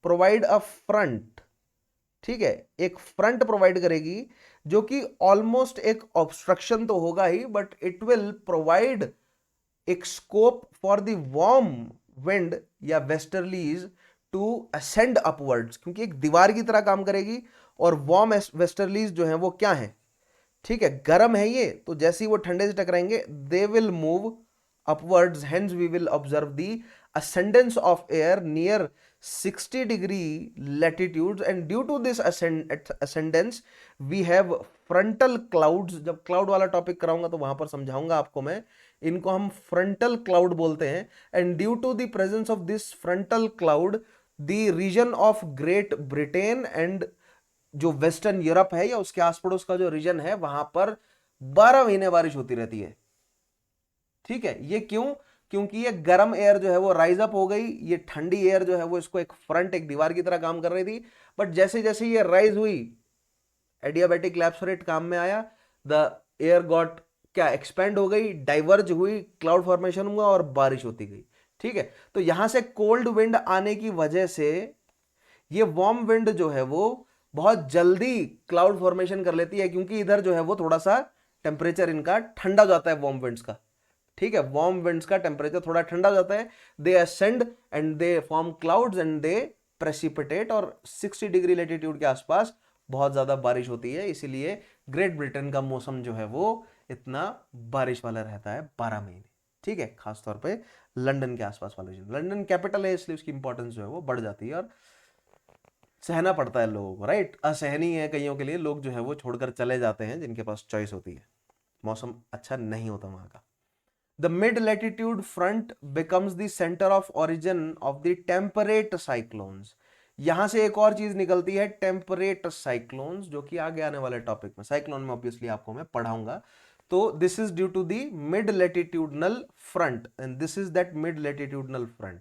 provide a front. ठीक है, एक फ्रंट प्रोवाइड करेगी जो कि ऑलमोस्ट एक ऑब्स्ट्रक्शन तो होगा ही, बट इट विल प्रोवाइड एक scope for the warm wind या वेस्टर्लीज टू असेंड अपवर्ड्स, क्योंकि एक दीवार की तरह काम करेगी। और वार्म वेस्टर्लीज जो है वो क्या है? ठीक है, गर्म है ये, तो जैसे ही वो ठंडे से टकराएंगे they will move upwards, hence we will observe the ascendance of air near 60 degree latitudes, and due to this ascendance we have frontal clouds। जब क्लाउड वाला टॉपिक कराऊंगा तो वहां पर समझाऊंगा आपको मैं, इनको हम फ्रंटल क्लाउड बोलते हैं। And due to the presence of this frontal cloud the region of Great Britain and जो वेस्टर्न यूरोप है या उसके आस पड़ोस का जो रीजन है वहां पर 12 महीने बारिश होती रहती है। ठीक है, ये क्यों? क्योंकि ये गर्म एयर जो है वो राइज अप हो गई, ये ठंडी एयर जो है वो इसको एक फ्रंट, एक दीवार की तरह काम कर रही थी, बट जैसे जैसे ये राइज हुई एडियाबैटिक लैप्स रेट काम में आया, द एयर गॉट क्या एक्सपेंड हो गई, डाइवर्ज हुई, क्लाउड फॉर्मेशन हुआ और बारिश होती गई। ठीक है, तो यहां से कोल्ड विंड आने की वजह से ये वार्म विंड जो है वो बहुत जल्दी क्लाउड फॉर्मेशन कर लेती है, क्योंकि इधर जो है वो थोड़ा सा टेम्परेचर इनका ठंडा जाता है वार्म विंड्स का। ठीक है, वार्म विंड्स का टेम्परेचर थोड़ा ठंडा जाता है, they ascend and they form clouds and they precipitate, और 60 डिग्री लेटीट्यूड के आसपास बहुत ज्यादा बारिश होती है। इसीलिए ग्रेट ब्रिटेन का मौसम जो है वो इतना बारिश वाला रहता है 12 महीने। ठीक है, खासतौर पे लंदन के आसपास वाले रीजन, लंदन कैपिटल है इसलिए उसकी इंपॉर्टेंस जो है वो बढ़ जाती है और सहना पड़ता है लोगों को, राइट। असहनीय है कईयों के लिए, लोग जो है वो छोड़कर चले जाते हैं जिनके पास चॉइस होती है, मौसम अच्छा नहीं होता वहां का। The mid latitude front becomes the center of origin of the temperate cyclones। यहां से एक और चीज निकलती है टेम्परेट साइक्लोन्स, जो कि आगे आने वाले टॉपिक में साइक्लोन में ऑब्वियसली आपको मैं पढ़ाऊंगा। तो this is due to the mid latitudinal front and this is that mid latitudinal front,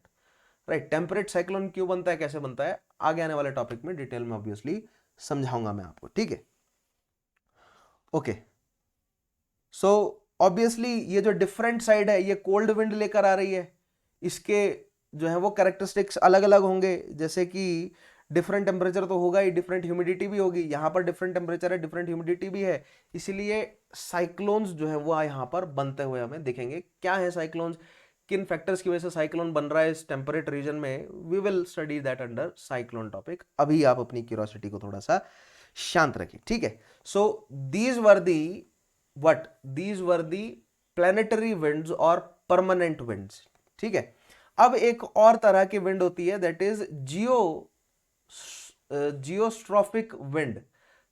right. Temperate cyclone क्यों बनता है, कैसे बनता है, आगे आने वाले टॉपिक में डिटेल में ऑब्वियसली समझाऊंगा मैं आपको। ठीक है, ओके। सो ऑब्वियसली ये जो डिफरेंट साइड है ये कोल्ड विंड लेकर आ रही है, इसके जो है वो कैरेक्टरिस्टिक्स अलग अलग होंगे, जैसे कि डिफरेंट टेम्परेचर तो होगा ही, डिफरेंट ह्यूमिडिटी भी होगी। यहां पर डिफरेंट टेम्परेचर है, डिफरेंट ह्यूमिडिटी भी है, इसीलिए साइक्लोन्स जो है वो यहां पर बनते हुए हमें दिखेंगे। क्या है साइक्लोन्स, किन फैक्टर्स की वजह से साइक्लोन बन रहा है इस टेम्परेट रीजन में, we will study that under cyclone topic. अभी आप अपनी क्यूरियोसिटी को थोड़ा सा शांत रखिए। ठीक है, so these were the what these were the planetary winds और permanent winds। ठीक है, अब एक और तरह की विंड होती है दैट इज जियोस्ट्रॉफिक विंड।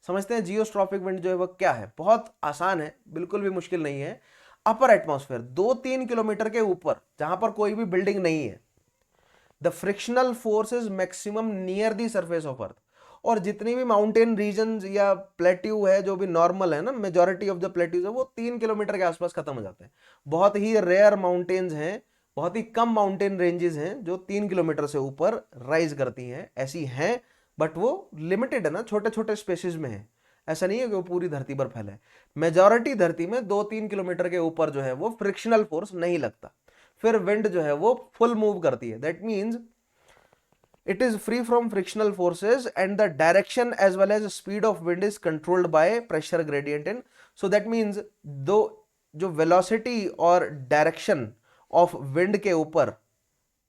समझते हैं जियोस्ट्रॉफिक विंड जो है वो क्या है? बहुत आसान है, बिल्कुल भी मुश्किल नहीं है। अपर एटमॉस्फेयर 2-3 किलोमीटर के ऊपर जहां पर कोई भी बिल्डिंग नहीं है, the frictional force is maximum near the surface of earth. और जितनी भी माउंटेन रीजन या प्लेट्यू है जो भी नॉर्मल है ना, मेजॉरिटी ऑफ द प्लेट्यूज है वो 3 किलोमीटर के आसपास खत्म हो जाते हैं। बहुत ही रेयर माउंटेन्स हैं, बहुत ही कम माउंटेन रेंजेस हैं जो 3 किलोमीटर से ऊपर राइज करती हैं, ऐसी हैं, बट वो लिमिटेड है ना, छोटे छोटे स्पेसिस में है, ऐसा नहीं है कि वो पूरी धरती पर फैले। मेजॉरिटी धरती में 2-3 किलोमीटर के ऊपर जो है वो फ्रिक्शनल फोर्स नहीं लगता, फिर विंड जो है वो फुल मूव करती है। That means it is free from frictional forces and the direction as well as speed of wind is controlled by pressure gradient in, so that means दो जो velocity और direction of wind के ऊपर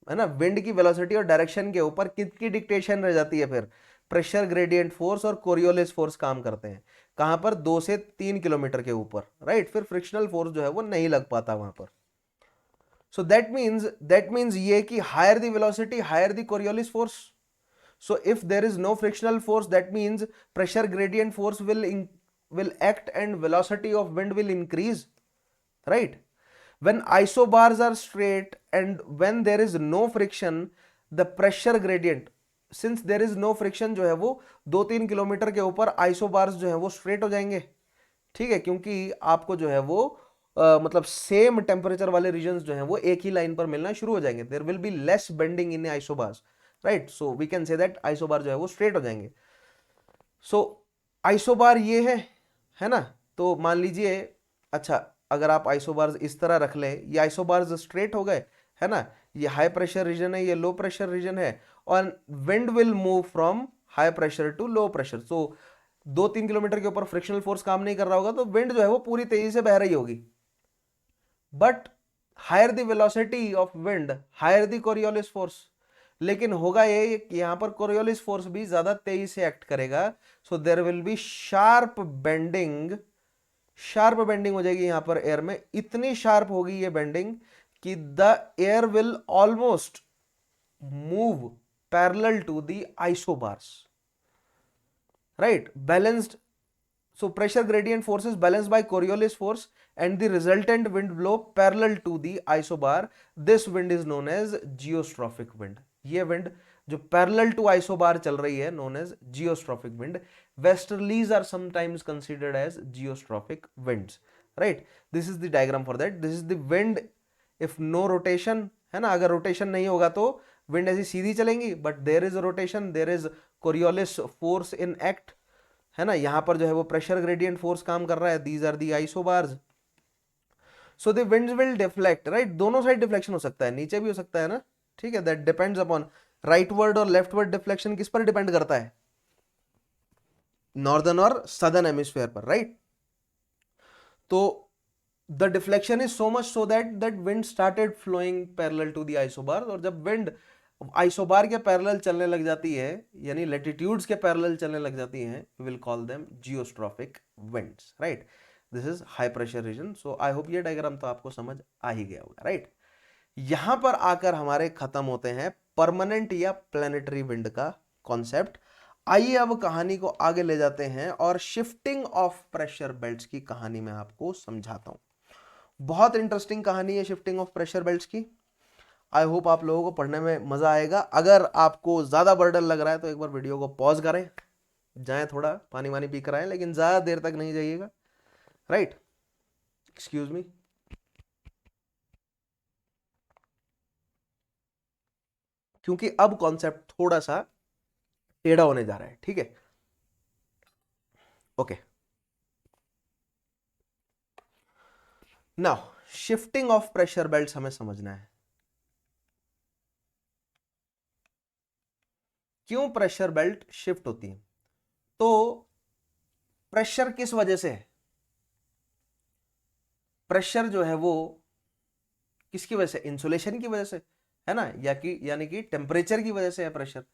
है ना, विंड की वेलोसिटी और डायरेक्शन के ऊपर किसकी डिक्टेशन रह जाती है? फिर प्रेशर ग्रेडियंट फोर्स और कोरियोलिस फोर्स काम करते हैं। कहां पर? 2 से 3 किलोमीटर के ऊपर, राइट। फिर फ्रिक्शनल फोर्स जो है वो नहीं लग पाता वहां पर। So that means ये कि higher the velocity, higher the Coriolis force. So if there is no frictional force, that means pressure gradient force will will act and velocity of wind will increase, right? When isobars are straight and when there is no friction, the pressure gradient, since there is no friction, जो है वो 2-3 किलोमीटर के ऊपर आइसोबार्स जो है वो स्ट्रेट हो जाएंगे, ठीक है, क्योंकि आपको जो है वो मतलब सेम टेम्परेचर वाले रीजन्स जो है वो एक ही लाइन पर मिलना शुरू हो जाएंगे. There will be less bending in isobars, right? So we can say that isobar जो है वो स्ट्रेट हो जाएंगे. सो आइसोबार ये है ना? तो मान लीजिए, अच्छा, अगर आप आइसोबार्स इस तरह रख लें, ये आइसोबार्स स्ट्रेट हो गए, है ना? ये हाई प्रेशर रीजन है, ये लो प्रेशर रीजन है, और wind will move from high pressure to low pressure. So 2-3 kilometre के ऊपर फ्रिक्शनल फोर्स काम नहीं कर रहा होगा, तो विंड जो है वो पूरी तेजी से बह रही होगी. But higher the velocity of wind, higher the Coriolis force. लेकिन होगा ये कि यहां पर कोरियोलिस फोर्स भी ज्यादा तेजी से एक्ट करेगा. So there will be sharp bending हो जाएगी यहां पर एयर में. इतनी शार्प होगी ये बेंडिंग कि the air will almost move parallel to the isobars, right? Balanced. So pressure gradient force is balanced by Coriolis force and the resultant wind blow parallel to the isobar. This wind is known as geostrophic wind. ये wind जो parallel to isobar चल रही है known as geostrophic wind. Westerlies are sometimes considered as geostrophic winds, right? This is the diagram for that. This is the wind if no rotation, है ना? अगर rotation नहीं होगा तो wind ऐसी सीधी चलेंगी, but there is a rotation, there is Coriolis force in act, है ना? यहां पर जो है वो प्रेशर ग्रेडियंट फोर्स काम कर रहा है. These are the isobars. So the winds will deflect, right? दोनों साइड डिफ्लेक्शन हो सकता है, नीचे भी हो सकता है ना, ठीक है? दैट डिपेंड्स अपॉन राइटवर्ड और लेफ्टवर्ड डिफ्लेक्शन किस पर डिपेंड करता है? नॉर्दर्न और सदर्न हेमिस्फीयर पर, राइट? तो the deflection is so much so that wind started flowing parallel to the isobar. और जब विंड आइसोबार के पैरेलल चलने लग जाती है, यानी लैटिट्यूड्स के पैरेलल चलने लग जाती हैं, we will call them geostrophic winds, right? This is high pressure region. So I hope ये डायग्राम तो आपको समझ आ ही गया होगा, राइट? यहां पर आकर हमारे खत्म होते हैं परमानेंट या प्लैनेटरी विंड का कॉन्सेप्ट. आइए अब कहानी को आगे ले जाते हैं और शिफ्टिंग ऑफ प्रेशर बेल्ट्स की कहानी मैं आपको समझाता हूं. बहुत इंटरेस्टिंग कहानी है शिफ्टिंग ऑफ प्रेशर बेल्ट्स की. आई होप आप लोगों को पढ़ने में मजा आएगा. अगर आपको ज्यादा बर्डन लग रहा है तो एक बार वीडियो को पॉज करें, जाएं थोड़ा पानी वानी पी कर आए, लेकिन ज्यादा देर तक नहीं जाइएगा, राइट? Excuse me. क्योंकि अब कॉन्सेप्ट थोड़ा सा टेढ़ा होने जा रहा है, ठीक है? Okay. Now shifting of pressure belts हमें समझना है. क्यों प्रेशर बेल्ट शिफ्ट होती है? तो प्रेशर किस वजह से है? प्रेशर जो है वो किसकी वजह से? इंसुलेशन की वजह से, है ना? यानी कि टेम्परेचर की वजह से है प्रेशर,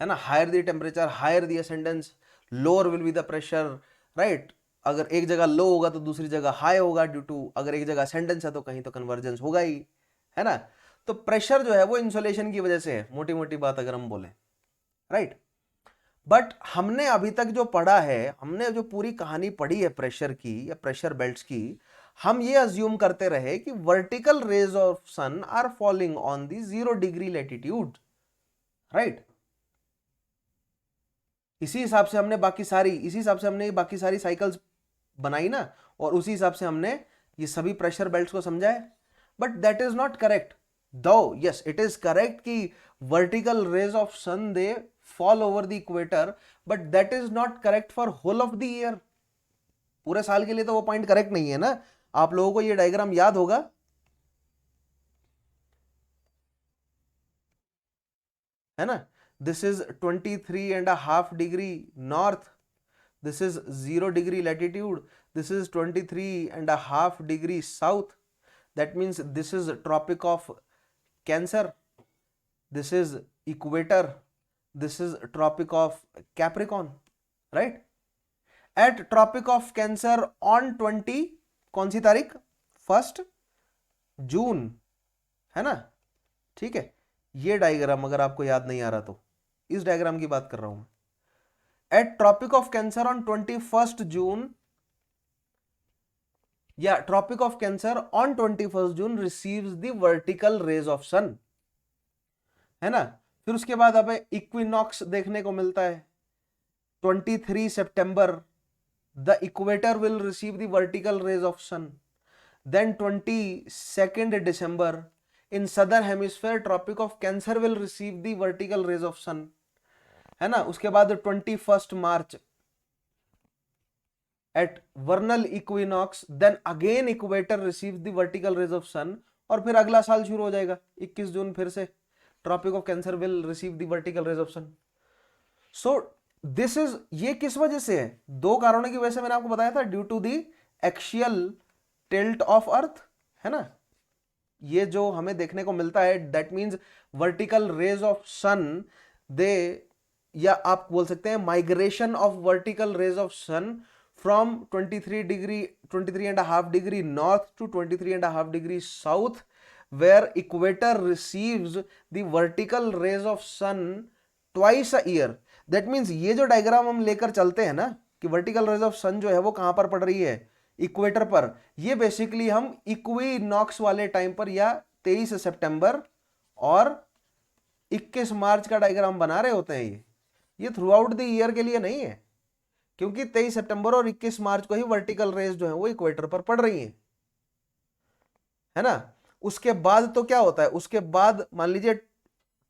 है ना? Higher the temperature higher the ascendance, lower will be the pressure, right? अगर एक जगह लो होगा तो दूसरी जगह हाई होगा, ड्यू टू अगर एक जगह असेंडेंस है तो कहीं तो कन्वर्जेंस होगा ही, है ना? तो प्रेशर जो है वो इंसुलेशन की वजह से है, मोटी मोटी बात अगर हम बोले, राइट? बट हमने अभी तक जो पढ़ा है, हमने जो पूरी कहानी पढ़ी है प्रेशर की या प्रेशर बेल्ट्स की, हम ये अज्यूम करते रहे कि vertical rays of sun are falling on the 0 degree latitude, right? इसी हिसाब से हमने बाकी सारी साइकिल्स बनाई ना, और उसी हिसाब से हमने ये सभी प्रेशर बेल्ट्स को समझा है. But that is not correct. Though yes it is correct कि vertical rays of sun they fall over the equator, but that is not correct for whole of the year. पूरे साल के लिए तो वो पॉइंट करेक्ट नहीं है ना. आप लोगों को ये डायग्राम याद होगा, है ना? This is 23.5 degree north, this is 0 degree latitude, this is 23.5 degree south. That means this is tropic of Cancer, this is equator, this is tropic of Capricorn, right? At tropic of Cancer on 20 कौन सी तारीख? 1 जून, है ना? ठीक है. ये डायग्राम अगर आपको याद नहीं आ रहा तो इस डायग्राम की बात कर रहा हूं मैं. At tropic of Cancer on 21 June या tropic of cancer on 21 June receives the vertical rays of sun, है ना। फिर उसके बाद हमें इक्विनॉक्स देखने को मिलता है 23 सितंबर, the equator will receive the vertical rays of sun. Then 22 दिसंबर, in southern hemisphere tropic of cancer will receive the vertical rays of sun, है ना। उसके बाद 21 March at vernal equinox, then again equator receive the vertical rays of sun, और फिर अगला साल शुरू हो जाएगा 21 जून फिर से tropic of cancer will receive the vertical rays of sun. So this is, ये किस वजह से है? दो कारणों की वजह से मैंने आपको बताया था, due to the axial tilt of earth, है ना। ये जो हमें देखने को मिलता है that means vertical rays of sun they, या आप बोल सकते हैं migration of vertical rays of sun from 23.5 degree north to 23.5 degree south, where equator receives the vertical rays of sun twice a year. That means ये जो डायग्राम हम लेकर चलते हैं ना कि वर्टिकल रेज ऑफ सन जो है वो कहां पर पड़ रही है, इक्वेटर पर, ये बेसिकली हम इक्विनॉक्स वाले टाइम पर या 23 सितंबर और 21 मार्च का डायग्राम बना रहे होते हैं। ये थ्रू आउट द ईयर के लिए नहीं है, क्योंकि 23 सितंबर और 21 मार्च को ही वर्टिकल रेज जो है वो इक्वेटर पर पड़ रही है ना। उसके बाद तो क्या होता है, उसके बाद मान लीजिए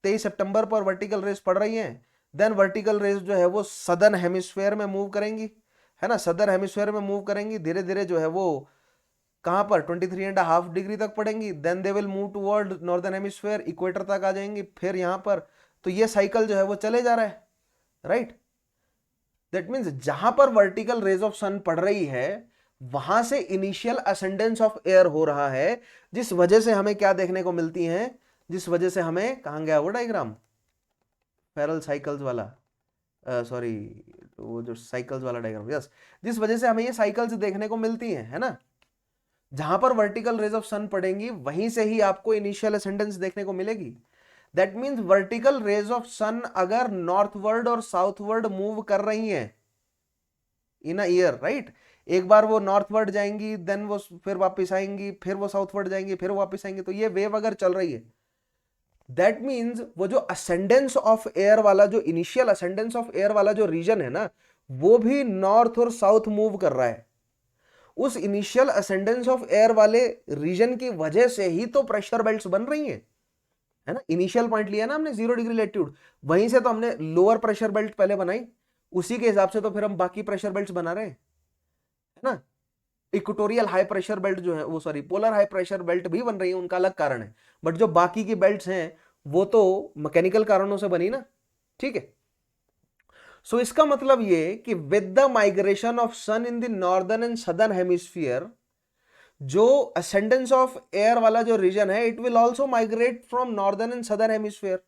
23 सितंबर पर वर्टिकल रेज पड़ रही हैं, देन वर्टिकल रेज जो है वो सदर्न हेमिस्फीयर में मूव करेंगी, है ना। सदर्न हेमिस्फीयर में मूव करेंगी, धीरे धीरे जो है वो कहां पर 23.5 डिग्री तक पड़ेंगी, then they will move toward northern hemisphere, equator तक आ जाएंगी, फिर यहां पर। तो ये साइकिल जो है वो चले जा रहा है, राइट। दैट मीन्स जहां पर वर्टिकल रेज ऑफ सन पड़ रही है वहां से इनिशियल असेंडेंस ऑफ एयर हो रहा है, जिस वजह से हमें क्या देखने को मिलती हैं, जिस वजह से हमें, कहां गया वो डायग्राम, फेरल साइकिल्स वाला, सॉरी वो जो साइकिल्स वाला डायग्राम, यस, जिस वजह से हमें ये साइकिल्स देखने को मिलती हैं, है ना। जहां पर वर्टिकल रेज ऑफ सन पड़ेंगी वहीं से ही आपको इनिशियल असेंडेंस देखने को मिलेगी। That means vertical rays of sun अगर नॉर्थवर्ड और साउथवर्ड मूव कर रही हैं इन अ ईयर, राइट, एक बार वो नॉर्थवर्ड जाएंगी, देन वो फिर वापस आएंगी, फिर वो साउथवर्ड जाएंगी, फिर वापस आएंगी, तो ये वेव अगर चल रही है, दैट मीन्स वो जो असेंडेंस ऑफ एयर वाला, जो इनिशियल असेंडेंस ऑफ एयर वाला जो रीजन है ना, वो भी नॉर्थ और साउथ मूव कर रहा है। उस इनिशियल असेंडेंस ऑफ एयर वाले रीजन की वजह से ही तो प्रेशर बेल्ट्स बन रही हैं, है ना। इनिशियल पॉइंट लिया ना हमने 0 डिग्री लैटिट्यूड, वहीं से तो हमने लोअर प्रेशर बेल्ट पहले बनाई, उसी के हिसाब से तो फिर हम बाकी प्रेशर बेल्ट्स बना रहे हैं, है ना। इक्वेटोरियल हाई प्रेशर बेल्ट जो है वो, sorry, polar high pressure belt भी बन रही है, उनका अलग कारण है, बट जो बाकी की बेल्ट्स हैं वो तो मैकेनिकल कारणों से बनी ना, ठीक है। सो इसका मतलब ये कि with the migration of sun in the northern and southern hemisphere, जो असेंडेंस ऑफ एयर वाला जो रीजन है, it will also migrate from northern and southern hemisphere,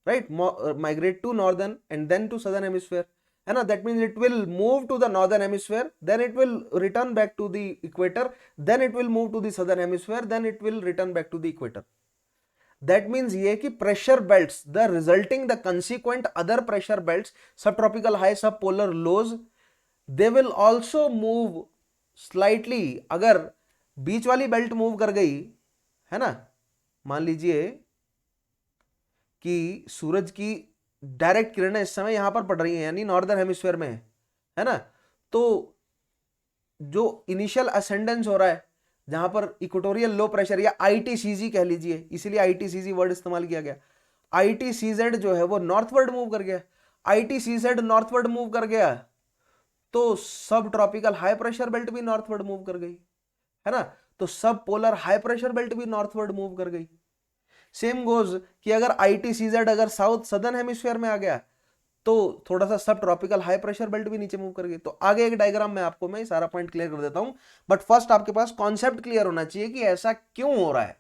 right, migrate to northern and then to southern hemisphere, है ना। That means it will move to the northern hemisphere, then it will return back to the equator, then it will move to the southern hemisphere, then it will return back to the equator. That means ये कि pressure belts, the resulting, the consequent other pressure belts, sub tropical high, sub polar lows, they will also move slightly. अगर बीच वाली बेल्ट मूव कर गई, है ना, मान लीजिए कि सूरज की डायरेक्ट किरणें इस समय यहां पर पड़ रही हैं, यानी नॉर्दर्न हेमिस्फीयर में है ना, तो जो इनिशियल असेंडेंस हो रहा है जहां पर इक्वेटोरियल लो प्रेशर या आईटीसीजी कह लीजिए, इसीलिए आईटीसीजी वर्ड इस्तेमाल किया गया, आईटीसीजेड जो है वो नॉर्थवर्ड मूव कर गया, आईटीसीजेड नॉर्थवर्ड मूव कर गया तो sub tropical high pressure belt भी नॉर्थवर्ड मूव कर गई, है ना। तो सब पोलर हाई प्रेशर बेल्ट भी नॉर्थवर्ड मूव कर गई। सेम गोज कि अगर आईटीसीजेड अगर साउथ सदर्न हेमिस्फीयर में आ गया तो थोड़ा सा सब ट्रॉपिकल हाई प्रेशर बेल्ट भी नीचे मूव कर गई। तो आगे एक डायग्राम में आपको मैं सारा पॉइंट क्लियर कर देता हूं, बट फर्स्ट आपके पास कॉन्सेप्ट क्लियर होना चाहिए कि ऐसा क्यों हो रहा है।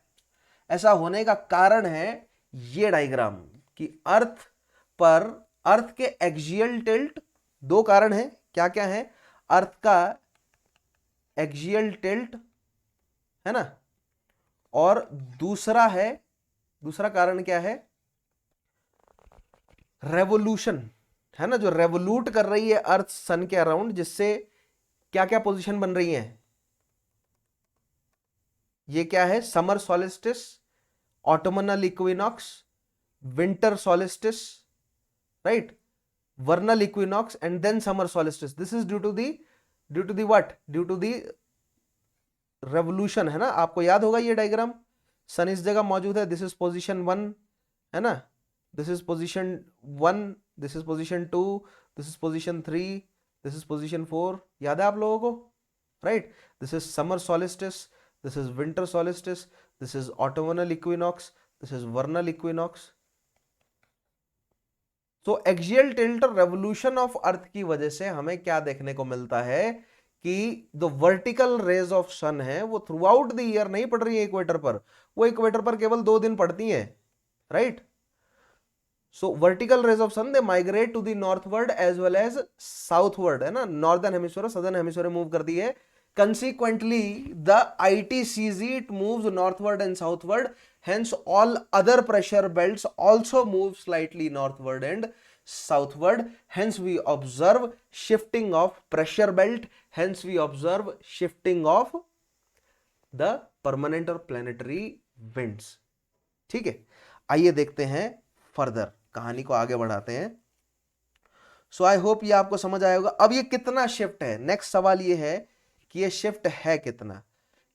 ऐसा होने का कारण है ये डायग्राम कि अर्थ पर, अर्थ के एक्सियल टिल्ट, दो कारण है, क्या क्या है, अर्थ का एक्सियल टिल्ट, है ना, और दूसरा है, दूसरा कारण क्या है, रेवोल्यूशन, है ना, जो रेवोल्यूट कर रही है अर्थ सन के अराउंड, जिससे क्या क्या पोजीशन बन रही है, ये क्या है? Summer solstice, autumnal equinox, winter solstice, right, vernal equinox and then summer solstice. This is due to the what? Due to the revolution, है ना. आपको याद होगा ये डायग्राम, सन इस जगह मौजूद है, दिस इज पोजीशन 1, है ना, this is position 1, this is position 2, this is position 3, this is position 4. याद है आप लोगों को, right. This is summer solstice, this is winter solstice, this is autumnal equinox, this is vernal equinox. तो axial tilt revolution of earth की वजह से हमें क्या देखने को मिलता है कि जो वर्टिकल रेज ऑफ सन है वो थ्रू आउट द ईयर नहीं पड़ रही है इक्वेटर पर, वो इक्वेटर पर केवल 2 दिन पड़ती हैं, right. So vertical rays of sun they migrate to the northward as well as southward, है ना. Northern hemisphere southern hemisphere move करती है. Consequently, the ITCZ it moves northward and southward. Hence, all other pressure belts also move slightly northward and southward. Hence, we observe shifting of pressure belt. Hence, we observe shifting of the permanent or planetary winds. ठीक है, आइए देखते हैं फर्दर, कहानी को आगे बढ़ाते हैं. सो आई होप ये आपको समझ आया होगा. अब ये कितना शिफ्ट है, नेक्स्ट सवाल ये है कि ये शिफ्ट है कितना.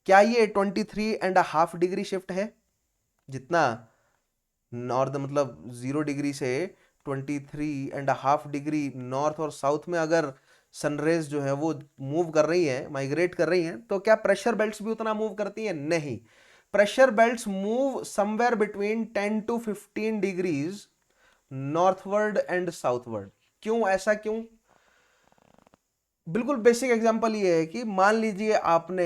क्या ये 23.5 डिग्री शिफ्ट है, जितना नॉर्थ मतलब 0 डिग्री से 23.5 डिग्री नॉर्थ और साउथ में अगर सनरेज जो है वो मूव कर रही है, माइग्रेट कर रही हैं, तो क्या प्रेशर बेल्ट्स भी उतना मूव करती हैं? नहीं. Pressure belts move somewhere between 10 to 15 degrees northward and southward. क्यों, ऐसा क्यों? बिल्कुल बेसिक एग्जांपल ये है कि मान लीजिए आपने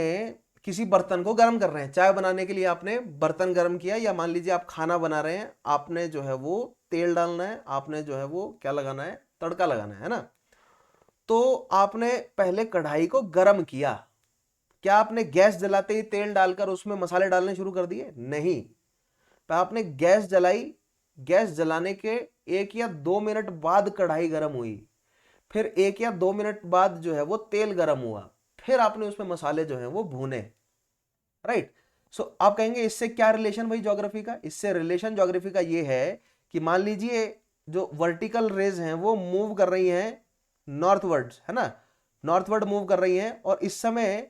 किसी बर्तन को गर्म कर रहे हैं, चाय बनाने के लिए आपने बर्तन गर्म किया, या मान लीजिए आप खाना बना रहे हैं, आपने जो है वो तेल डालना है, आपने जो है वो क्या लगाना है, तड़का लगाना है ना. तो आपने पहले कढ़ाई को गर्म किया. क्या आपने गैस जलाते ही तेल डालकर उसमें मसाले डालने शुरू कर दिए? नहीं. तो आपने गैस जलाई, गैस जलाने के 1 या 2 मिनट बाद कढ़ाई गर्म हुई, फिर 1 या 2 मिनट बाद जो है वो तेल गर्म हुआ, फिर आपने उसमें मसाले जो है वो भूने, राइट. सो आप कहेंगे इससे क्या रिलेशन भाई ज्योग्राफी का? इससे रिलेशन ज्योग्राफी का ये है कि मान लीजिए जो वर्टिकल रेज हैं वो मूव कर रही हैं नॉर्थवर्ड, है ना, नॉर्थवर्ड मूव कर रही हैं, और इस समय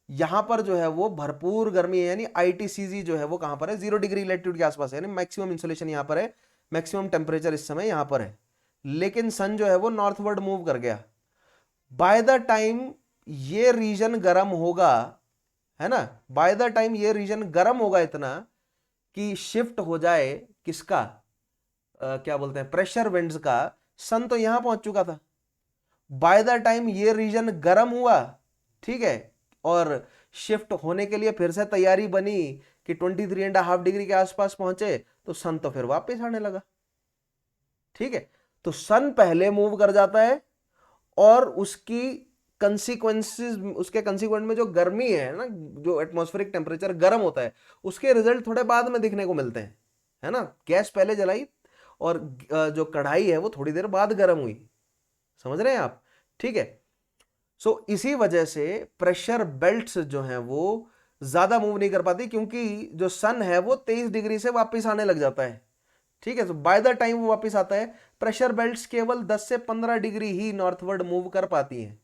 यहां पर जो है वो भरपूर गर्मी है, यानी ITCZ जो है वो कहां पर है? 0 डिग्री लैटिट्यूड के आसपास है, यानी मैक्सिमम इंसोलेशन यहां पर है, मैक्सिमम टेम्परेचर इस समय यहां पर है. लेकिन सन जो है वो नॉर्थवर्ड मूव कर गया. बाय द टाइम ये रीजन गर्म होगा, है ना, बाय द टाइम ये रीजन गर्म होगा इतना कि शिफ्ट हो जाए किसका, क्या बोलते हैं, प्रेशर विंड्स का. सन तो यहां पहुंच चुका था. बाय द टाइम ये रीजन गर्म हुआ, ठीक है, और शिफ्ट होने के लिए फिर से तैयारी बनी कि 23.5 डिग्री के आसपास पहुंचे, तो सन तो फिर वापस आने लगा. ठीक है, तो सन पहले मूव कर जाता है, और उसकी कंसीक्वेंसेस, उसके कंसीक्वेंट में जो गर्मी है ना, जो एटमॉस्फेरिक टेम्परेचर गर्म होता है, उसके रिजल्ट थोड़े बाद में दिखने को मिलते हैं, है ना. गैस पहले जलाई और जो कढ़ाई है वो थोड़ी देर बाद गर्म हुई. समझ रहे हैं आप? ठीक है. सो इसी वजह से प्रेशर बेल्ट्स जो हैं वो ज्यादा मूव नहीं कर पाती, क्योंकि जो सन है वो 23 डिग्री से वापस आने लग जाता है. ठीक है, तो बाय द टाइम वो वापस आता है, प्रेशर बेल्ट्स केवल 10 से 15 डिग्री ही नॉर्थवर्ड मूव कर पाती हैं,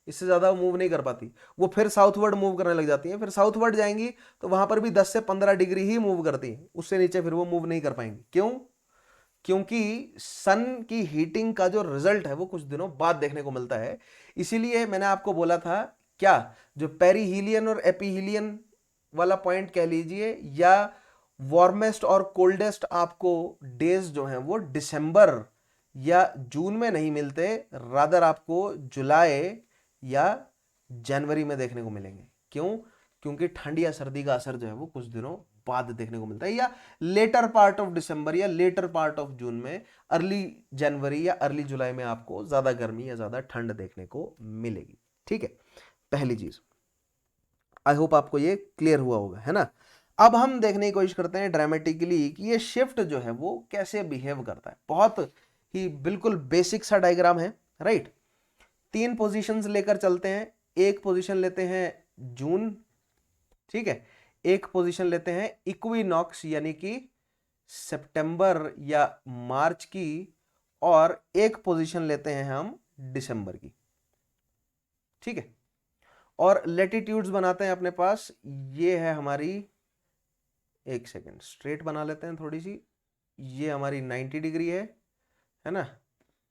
इससे ज्यादा मूव नहीं कर पाती. वो फिर साउथवर्ड मूव करने लग जाती हैं, फिर साउथवर्ड जाएंगी तो वहां पर भी 10 से 15 डिग्री ही मूव करती हैं, उससे नीचे फिर वो मूव नहीं कर पाएंगी. क्यों? क्योंकि सन की हीटिंग का जो रिजल्ट है वो कुछ दिनों बाद देखने को मिलता है. इसीलिए मैंने आपको बोला था, क्या, जो पेरीहीलियन और एपीहीलियन वाला पॉइंट कह लीजिए, या वार्मेस्ट और कोल्डेस्ट आपको डेज जो हैं वो दिसंबर या जून में नहीं मिलते, रादर आपको जुलाई या जनवरी में देखने को मिलेंगे. क्यों? क्योंकि ठंड या सर्दी का असर जो है वो कुछ दिनों बाद देखने को मिलता है, या लेटर पार्ट ऑफ दिसंबर या लेटर पार्ट ऑफ जून में, अर्ली जनवरी या अर्ली जुलाई में आपको ज्यादा गर्मी या ज्यादा ठंड देखने को मिलेगी. ठीक है, पहली चीज. आई होप आपको ये क्लियर हुआ होगा, है ना. अब हम देखने की कोशिश करते हैं ड्रामेटिकली कि ये शिफ्ट जो है वो कैसे बिहेव करता है. बहुत ही बिल्कुल बेसिक सा डायग्राम है, राइट. 3 पोजीशंस लेकर चलते हैं. एक पोजीशन लेते हैं जून, ठीक है, एक पोजीशन लेते हैं इक्विनॉक्स यानी कि सितंबर या मार्च की, और एक पोजीशन लेते हैं हम दिसंबर की, ठीक है। और लेटीट्यूड्स बनाते हैं अपने पास, ये है हमारी, एक सेकेंड स्ट्रेट बना लेते हैं थोड़ी सी, ये हमारी 90 डिग्री है ना,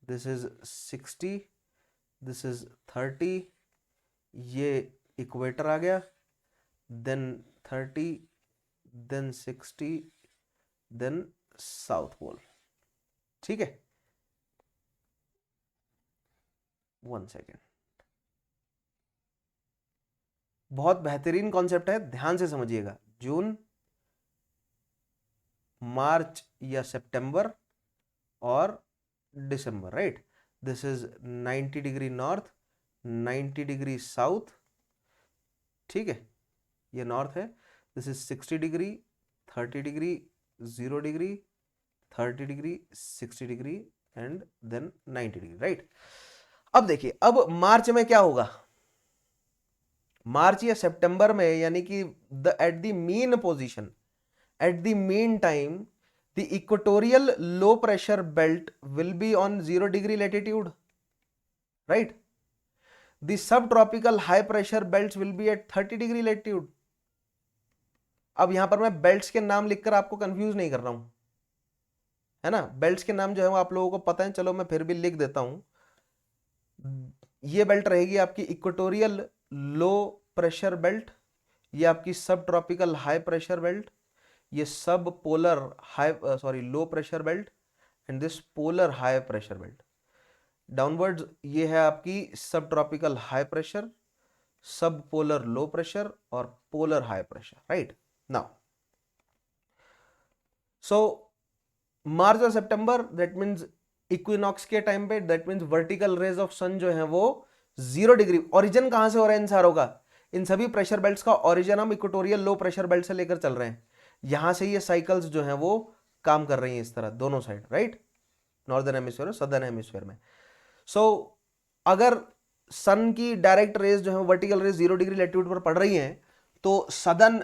दिस इज 60, दिस इज 30, ये इक्वेटर आ गया, then 30, then 60, then south pole, ठीक है। 1 सेकेंड, बहुत बेहतरीन कॉन्सेप्ट है, ध्यान से समझिएगा। जून, मार्च या सितंबर और दिसंबर, right. This is 90 degree north, 90 degree south, ठीक है, ये नॉर्थ है। This is 60 degree, 30 degree, 0 degree, 30 degree, 60 degree and then 90 degree, right. अब देखिए, अब मार्च में क्या होगा, मार्च या सितंबर में, यानी कि at the mean position, at the mean time, the equatorial low pressure belt will be on 0 degree latitude, right? The subtropical high pressure belts will be at 30 degree latitude. अब यहां पर मैं बेल्ट्स के नाम लिखकर आपको कंफ्यूज नहीं कर रहा हूं, है ना। बेल्ट्स के नाम जो है वो आप लोगों को पता है, चलो मैं फिर भी लिख देता हूं। ये बेल्ट रहेगी आपकी इक्वेटोरियल लो प्रेशर बेल्ट, ये आपकी sub tropical high pressure belt, ये sub polar high low pressure belt, and this polar high pressure belt. Downwards ये है आपकी sub tropical high pressure, sub polar low pressure और polar high pressure, right. Now so मार्च और सितंबर, दैट मीन्स इक्विनॉक्स के टाइम पे, that means vertical rays of sun जो है वो 0 डिग्री। ओरिजिन कहां से हो रहा है इन सारों का, इन सभी प्रेशर बेल्ट्स का ओरिजिन हम इक्वेटोरियल लो प्रेशर बेल्ट से लेकर चल रहे हैं। यहां से ये साइकिल्स जो हैं वो काम कर रही हैं इस तरह दोनों साइड, राइट, नॉर्दर्न हेमिस्फीयर और सदर्न हेमिस्फीयर में। सो अगर सन की डायरेक्ट रेज जो है वर्टिकल रेज 0 डिग्री लैटिट्यूड पर पड़ रही हैं, तो सदर्न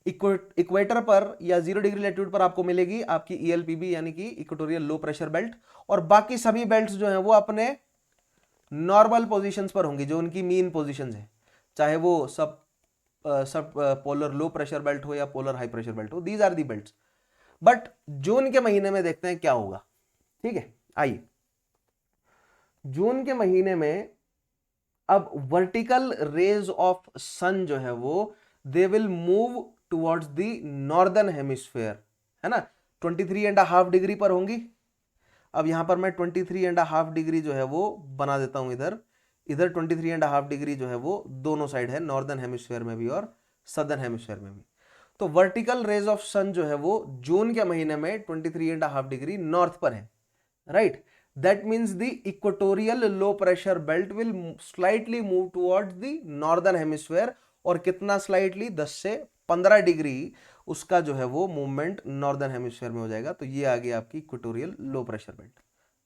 इक्वेटर पर या 0 डिग्री लैटिट्यूड पर आपको मिलेगी आपकी ELPB यानी कि इक्वेटोरियल लो प्रेशर बेल्ट, और बाकी सभी बेल्ट्स जो हैं वो अपने नॉर्मल पोजीशंस पर होंगी, जो उनकी मीन पोजीशंस है, चाहे वो सब पोलर लो प्रेशर बेल्ट हो या पोलर हाई प्रेशर बेल्ट हो, these are the belts. But जून के महीने में देखते हैं क्या होगा, ठीक है। आइए, जून के महीने में अब वर्टिकल रेज ऑफ सन जो है वो they will move towards the northern hemisphere, है ना, 23.5 डिग्री पर होंगी। अब यहां पर मैं 23.5 डिग्री जो है वो बना देता हूं, इधर 23.5 डिग्री जो है वो दोनों साइड है, नॉर्दर्न हेमिस्फीयर में भी और सदर्न हेमिस्फीयर में भी। तो वर्टिकल रेज ऑफ सन जो है वो जून के महीने में 23.5 डिग्री नॉर्थ पर है, right. That means the equatorial low pressure belt will slightly move towards the northern hemisphere, और कितना स्लाइटली, 10 से 15 डिग्री उसका जो है वो मूवमेंट नॉर्दर्न हेमिस्फीयर में हो जाएगा। तो ये आ गई आपकी equatorial low pressure belt,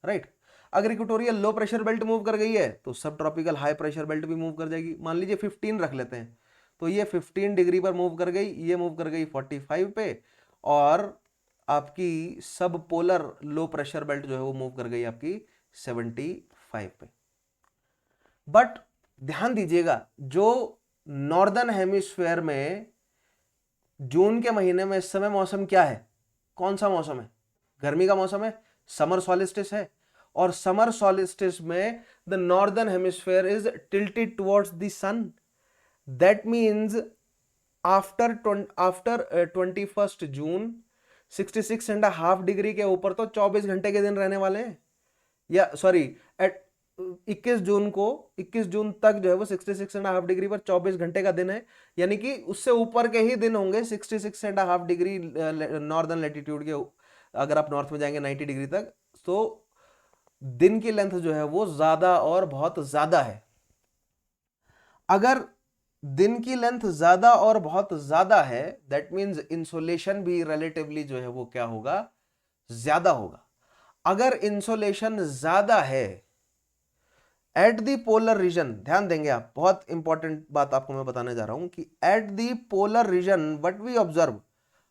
right. अगर equatorial low pressure belt move कर गई है तो sub tropical high pressure belt भी मूव कर जाएगी। मान लीजिए 15 रख लेते हैं, तो ये 15 डिग्री पर मूव कर गई, ये मूव कर गई 45 पे, और आपकी सब पोलर लो प्रेशर बेल्ट जो है वो मूव कर गई आपकी 75 पे। बट ध्यान दीजिएगा, जो नॉर्दर्न हेमिस्फीयर में जून के महीने में इस समय मौसम क्या है, कौन सा मौसम है, गर्मी का मौसम है, समर सॉलिस्टिस है, और समर सॉलिस्टिस में the northern hemisphere is tilted towards the sun. That means after 21 June 66.5 degree के ऊपर तो 24 घंटे के दिन रहने वाले हैं, या सॉरी एट 21 जून तक जो है वो 66.5 डिग्री पर 24 घंटे का दिन है, यानी कि उससे ऊपर के ही दिन होंगे 66.5 डिग्री नॉर्दर्न लैटिट्यूड के। अगर आप नॉर्थ में जाएंगे 90 डिग्री तक, तो दिन की लेंथ जो है वो ज्यादा और बहुत ज्यादा है। अगर दिन की लेंथ ज्यादा और बहुत ज्यादा है, दैट मीन्स इंसोलेशन भी रिलेटिवली जो है वो क्या होगा, ज्यादा होगा। अगर इंसोलेशन ज्यादा है एट दी पोलर रीजन, ध्यान देंगे आप, बहुत इंपॉर्टेंट बात आपको मैं बताने जा रहा हूं कि at the polar region what we observe,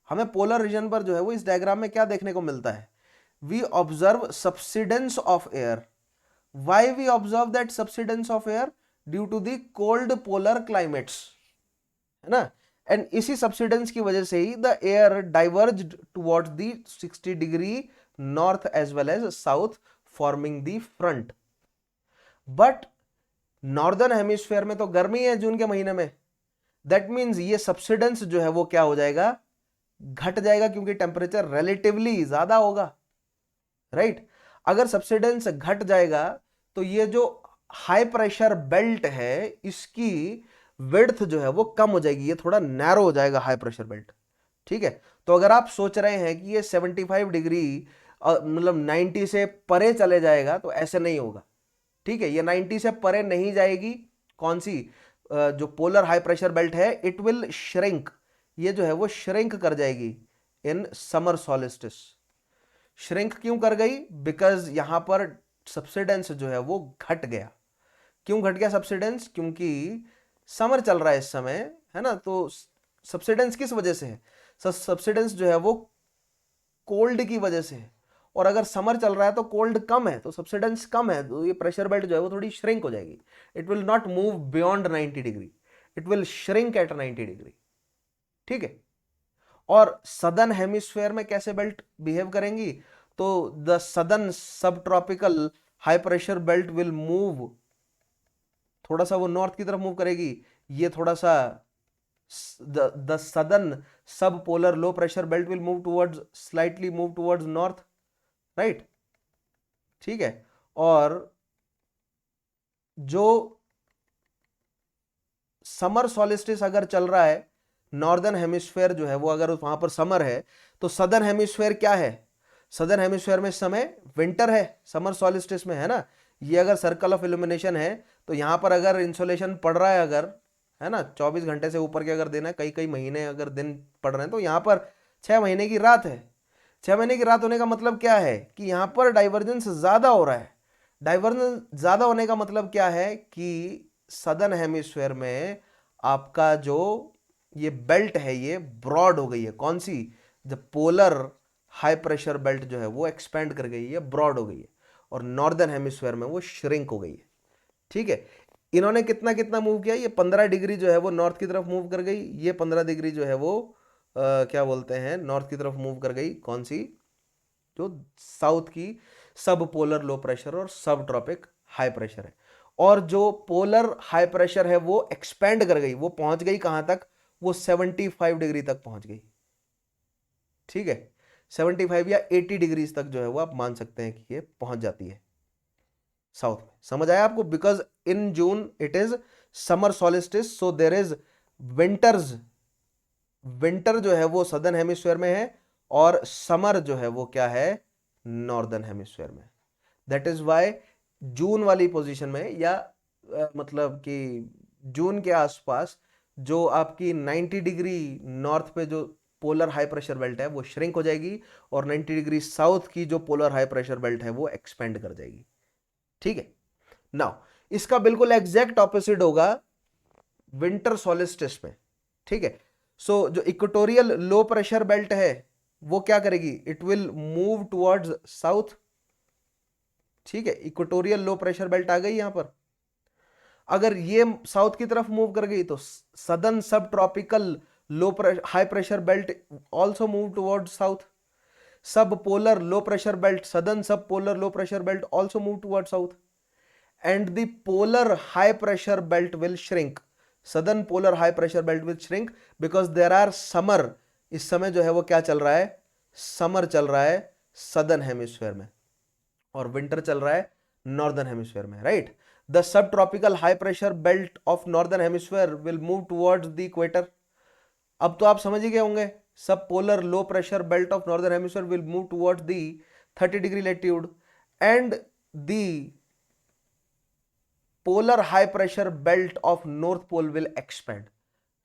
हमें पोलर रीजन पर जो है वो इस डायग्राम में क्या देखने को मिलता है, we observe subsidence of air. Why we observe that subsidence of air? Due to the cold polar climates, है ना। एंड इसी सबसिडेंस की वजह से ही the air diverged towards the 60 degree north as well as south, forming the front. But northern hemisphere में तो गर्मी है जून के महीने में, दैट मीन्स ये सबसिडेंस जो है वो क्या हो जाएगा, घट जाएगा, क्योंकि टेम्परेचर रिलेटिवली ज्यादा होगा, राइट। अगर सबसिडेंस घट जाएगा तो ये जो हाई प्रेशर बेल्ट है इसकी विड्थ जो है वो कम हो जाएगी, ये थोड़ा नैरो हो जाएगा हाई प्रेशर बेल्ट, ठीक है। तो अगर आप सोच रहे हैं कि ये 75 डिग्री मतलब 90 से परे चले जाएगा, तो ऐसे नहीं होगा, ठीक है। ये 90 से परे नहीं जाएगी, कौन सी जो पोलर हाई प्रेशर बेल्ट है, इट विल श्रिंक, ये जो है वो श्रिंक कर जाएगी इन समर सॉलिस्टिस। श्रिंक क्यों कर गई? बिकॉज यहां पर सबसिडेंस जो है वो घट गया। क्यों घट गया सबसिडेंस? क्योंकि समर चल रहा है इस समय, है ना। तो सबसिडेंस किस वजह से है? सबसिडेंस जो है वो कोल्ड की वजह से है, और अगर समर चल रहा है तो कोल्ड कम है, तो सबसिडेंस कम है, तो ये प्रेशर बेल्ट जो है वो थोड़ी श्रिंक हो जाएगी। It will not move beyond 90 degree, it will shrink at 90 degree, ठीक है। और सदर्न हेमिस्फेयर में कैसे बेल्ट बिहेव करेंगी? तो the southern sub tropical high pressure belt will move, थोड़ा सा वो नॉर्थ की तरफ मूव करेगी, ये थोड़ा सा the southern sub polar low pressure belt will move towards, slightly move towards north, right, ठीक है। और जो समर सॉलिस्टिस अगर चल रहा है, नॉर्दर्न हेमिस्फेयर जो है वो अगर वहां पर समर है, तो सदर्न हेमिस्फेयर क्या है? सदर्न हेमिस्फेयर में इस समय विंटर है, समर सॉलिस्टिस में, है ना। ये अगर सर्कल ऑफ इल्यूमिनेशन है, तो यहां पर अगर इंसोलेशन पड़ रहा है, अगर, है ना, 24 घंटे से ऊपर के अगर दिन है, कई कई महीने अगर दिन पड़ रहे हैं, तो यहां पर 6 महीने की रात है। 6 महीने की रात होने का मतलब क्या है कि यहां पर डाइवर्जेंस ज्यादा हो रहा है। डाइवर्जेंस ज्यादा होने का मतलब क्या है कि सदर्न हेमिस्फेयर में आपका जो ये बेल्ट है ये ब्रॉड हो गई है। कौन सी? जब पोलर हाई प्रेशर बेल्ट जो है वो एक्सपेंड कर गई है, ब्रॉड हो गई है, और नॉर्दर्न हेमिस्फेयर में वो श्रिंक हो गई है, ठीक है। इन्होंने कितना कितना मूव किया? ये 15 डिग्री जो है वो नॉर्थ की तरफ मूव कर गई, ये 15 डिग्री जो है वो क्या बोलते हैं, नॉर्थ की तरफ मूव कर गई। कौन सी? जो साउथ की सब पोलर लो प्रेशर और सब ट्रॉपिक हाई प्रेशर है। और जो पोलर हाई प्रेशर है वो एक्सपेंड कर गई, वो पहुंच गई कहां तक? वो 75 डिग्री तक पहुंच गई, ठीक है। 75 या 80 डिग्री तक जो है वो आप मान सकते हैं कि ये पहुंच जाती है साउथ में। समझ आया आपको? Because in June it is summer solstice, so there is winters, winter जो है वो सदर्न हेमिस्फेयर में है, और समर जो है वो क्या है? नॉर्दर्न हेमिस्फेयर में। दैट इज वाई जून वाली पोजीशन में, या मतलब कि जून के आसपास जो आपकी 90 डिग्री नॉर्थ पे जो पोलर हाई प्रेशर बेल्ट है वो श्रिंक हो जाएगी, और 90 डिग्री साउथ की जो पोलर हाई प्रेशर बेल्ट है वो एक्सपेंड कर जाएगी, ठीक है। नाउ इसका बिल्कुल एग्जैक्ट ऑपोजिट होगा विंटर सॉलिस्टिस में, ठीक है। सो जो इक्वेटोरियल लो प्रेशर बेल्ट है वो क्या करेगी? It will move towards south, ठीक है। इक्वेटोरियल लो प्रेशर बेल्ट आ गई यहां पर। अगर ये साउथ की तरफ मूव कर गई तो southern sub tropical low high pressure belt also move towards south. Sub polar low pressure belt, southern sub polar low pressure belt also move towards south, and the polar high pressure belt will shrink. Southern polar high pressure belt will shrink because there are summer, इस समय जो है वो क्या चल रहा है? समर चल रहा है सदर्न हेमिस्फेयर में, और विंटर चल रहा है नॉर्दर्न हेमिस्फेयर में, राइट। द सब tropical high pressure belt of northern hemisphere will move towards the equator. अब तो आप समझ ही गए होंगे, sub polar low pressure belt of northern hemisphere will move towards the 30 degree latitude, and the polar high pressure belt of north pole will expand,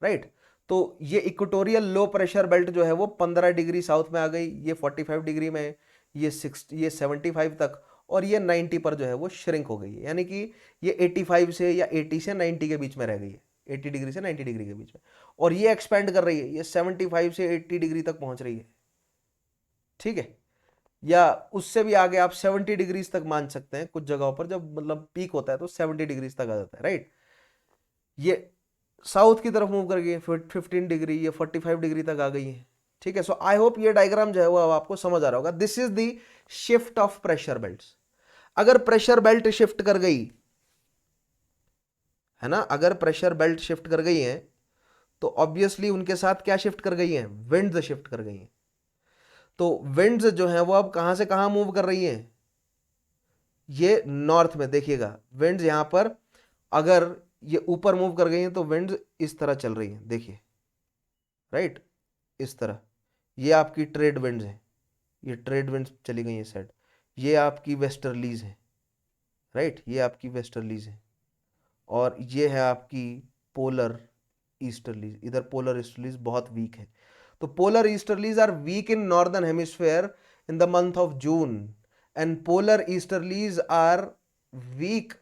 right. तो ये इक्वेटोरियल लो प्रेशर बेल्ट जो है वो 15 डिग्री साउथ में आ गई, ये 45 डिग्री में, ये 75 तक, और ये 90 पर जो है वो श्रिंक हो गई है, यानी कि ये 85 से या 80 से 90 के बीच में रह गई है, 80 डिग्री से 90 डिग्री के बीच में। और ये एक्सपेंड कर रही है, ये 75 से 80 डिग्री तक पहुंच रही है, ठीक है, या उससे भी आगे आप 70 डिग्रीज तक मान सकते हैं। कुछ जगहों पर जब मतलब पीक होता है तो 70 डिग्रीज तक आ जाता है, राइट। ये साउथ की तरफ मूव कर गई है, 15 डिग्री, ये 45 डिग्री तक आ गई है, ठीक है। सो आई होप ये डायग्राम जो है वो अब आपको समझ आ रहा होगा। This is the shift of pressure belts. अगर प्रेशर बेल्ट शिफ्ट कर गई है ना, अगर प्रेशर बेल्ट शिफ्ट कर गई है तो ऑब्वियसली उनके साथ क्या शिफ्ट कर गई है, विंड्स शिफ्ट कर गई है। तो विंड्स जो है वो अब कहां से कहां मूव कर रही है, ये नॉर्थ में। देखिएगा विंड्स यहां पर अगर ये ऊपर मूव कर गई हैं तो विंड्स इस तरह चल रही है, देखिए, राइट, इस तरह। ये आपकी ट्रेड विंड्स है, ये ट्रेड विंड्स चली गई है साइड। ये आपकी वेस्टर्लीज है, राइट, ये आपकी वेस्टर्लीज है। और ये है आपकी पोलर ईस्टर्लीज। इधर पोलर ईस्टर्लीज बहुत वीक है। तो polar easterlies are weak in northern hemisphere in the month of June and polar easterlies are weak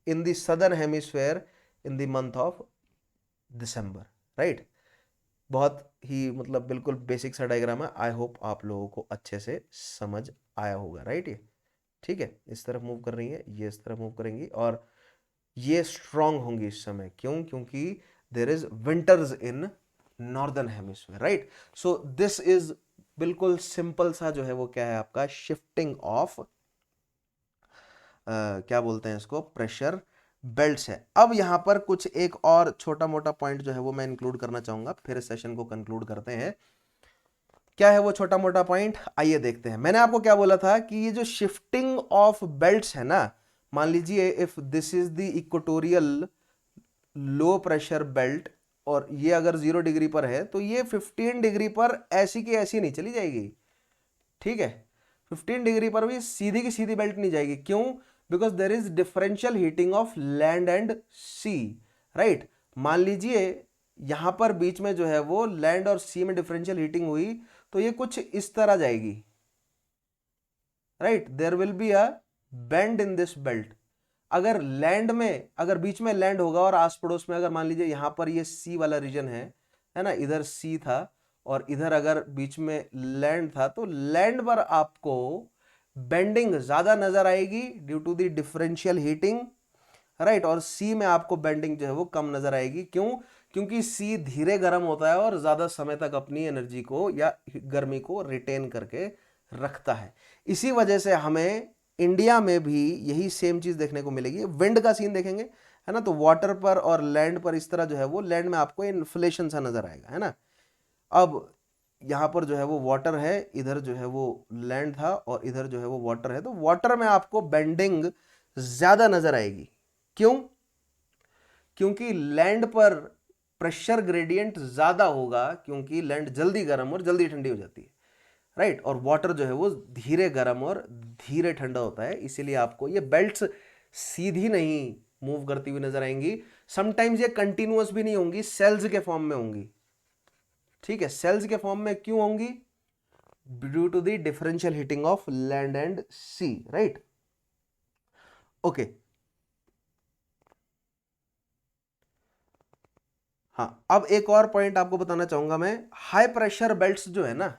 in the southern hemisphere in the month of December, right। बहुत ही मतलब बिल्कुल बेसिक सा डायग्राम है। आई होप आप लोगों को अच्छे से समझ आया होगा, राइट। ये ठीक है, इस तरफ मूव कर रही है, ये इस तरफ मूव करेंगी और ये स्ट्रांग होंगी इस समय। क्यों? क्योंकि there is winters in northern hemisphere, right. So this is बिल्कुल सिंपल सा जो है वो क्या है आपका शिफ्टिंग ऑफ क्या बोलते हैं इसको, प्रेशर बेल्ट्स है। अब यहां पर कुछ एक और छोटा मोटा पॉइंट जो है वो मैं इंक्लूड करना चाहूंगा, फिर सेशन को कंक्लूड करते हैं। क्या है वो छोटा मोटा पॉइंट, आइए देखते हैं। मैंने आपको क्या बोला था कि ये जो शिफ्टिंग ऑफ बेल्ट्स है ना, मान लीजिए if this is the equatorial low pressure belt और ये अगर 0 डिग्री पर है तो ये 15 डिग्री पर ऐसी की ऐसी नहीं चली जाएगी, ठीक है। 15 डिग्री पर भी सीधी की सीधी बेल्ट नहीं जाएगी। क्यों? Because there is differential heating of land and sea, right. मान लीजिए यहां पर बीच में जो है वो लैंड और सी में डिफरेंशियल हीटिंग हुई तो ये कुछ इस तरह जाएगी, right. There will be a bend in this belt. अगर लैंड में, अगर बीच में लैंड होगा और आस पड़ोस में अगर मान लीजिए यहां पर ये सी वाला रीजन है ना, इधर सी था और इधर अगर बीच में लैंड था तो लैंड पर आपको बेंडिंग ज्यादा नजर आएगी due to the differential heating, right. और सी में आपको बेंडिंग जो है वो कम नजर आएगी। क्यों? क्योंकि सी धीरे गर्म होता है और ज्यादा समय तक अपनी एनर्जी को या गर्मी को रिटेन करके रखता है। इसी वजह से हमें इंडिया में भी यही सेम चीज देखने को मिलेगी। विंड का सीन देखेंगे, है ना, तो वाटर पर और लैंड पर इस तरह जो है वो लैंड में आपको इन्फ्लेशन सा नजर आएगा, है ना। अब यहां पर जो है वो वाटर है, इधर जो है वो लैंड था और इधर जो है वो वाटर है, तो वाटर में आपको बेंडिंग ज्यादा नजर आएगी। क्यों? क्योंकि लैंड पर प्रेशर ग्रेडियंट ज्यादा होगा, क्योंकि लैंड जल्दी गर्म और जल्दी ठंडी हो जाती है, राइट। और वाटर जो है वो धीरे गर्म और धीरे ठंडा होता है, इसीलिए आपको ये बेल्ट्स सीधी नहीं मूव करती हुई नजर आएंगी। समटाइम्स ये कंटिन्यूअस भी नहीं होंगी, सेल्स के फॉर्म में होंगी, ठीक है। सेल्स के फॉर्म में क्यों होंगी? Due to the differential heating of land and sea, right. Okay, हाँ, अब एक और पॉइंट आपको बताना चाहूंगा मैं। हाई प्रेशर बेल्ट्स जो है ना,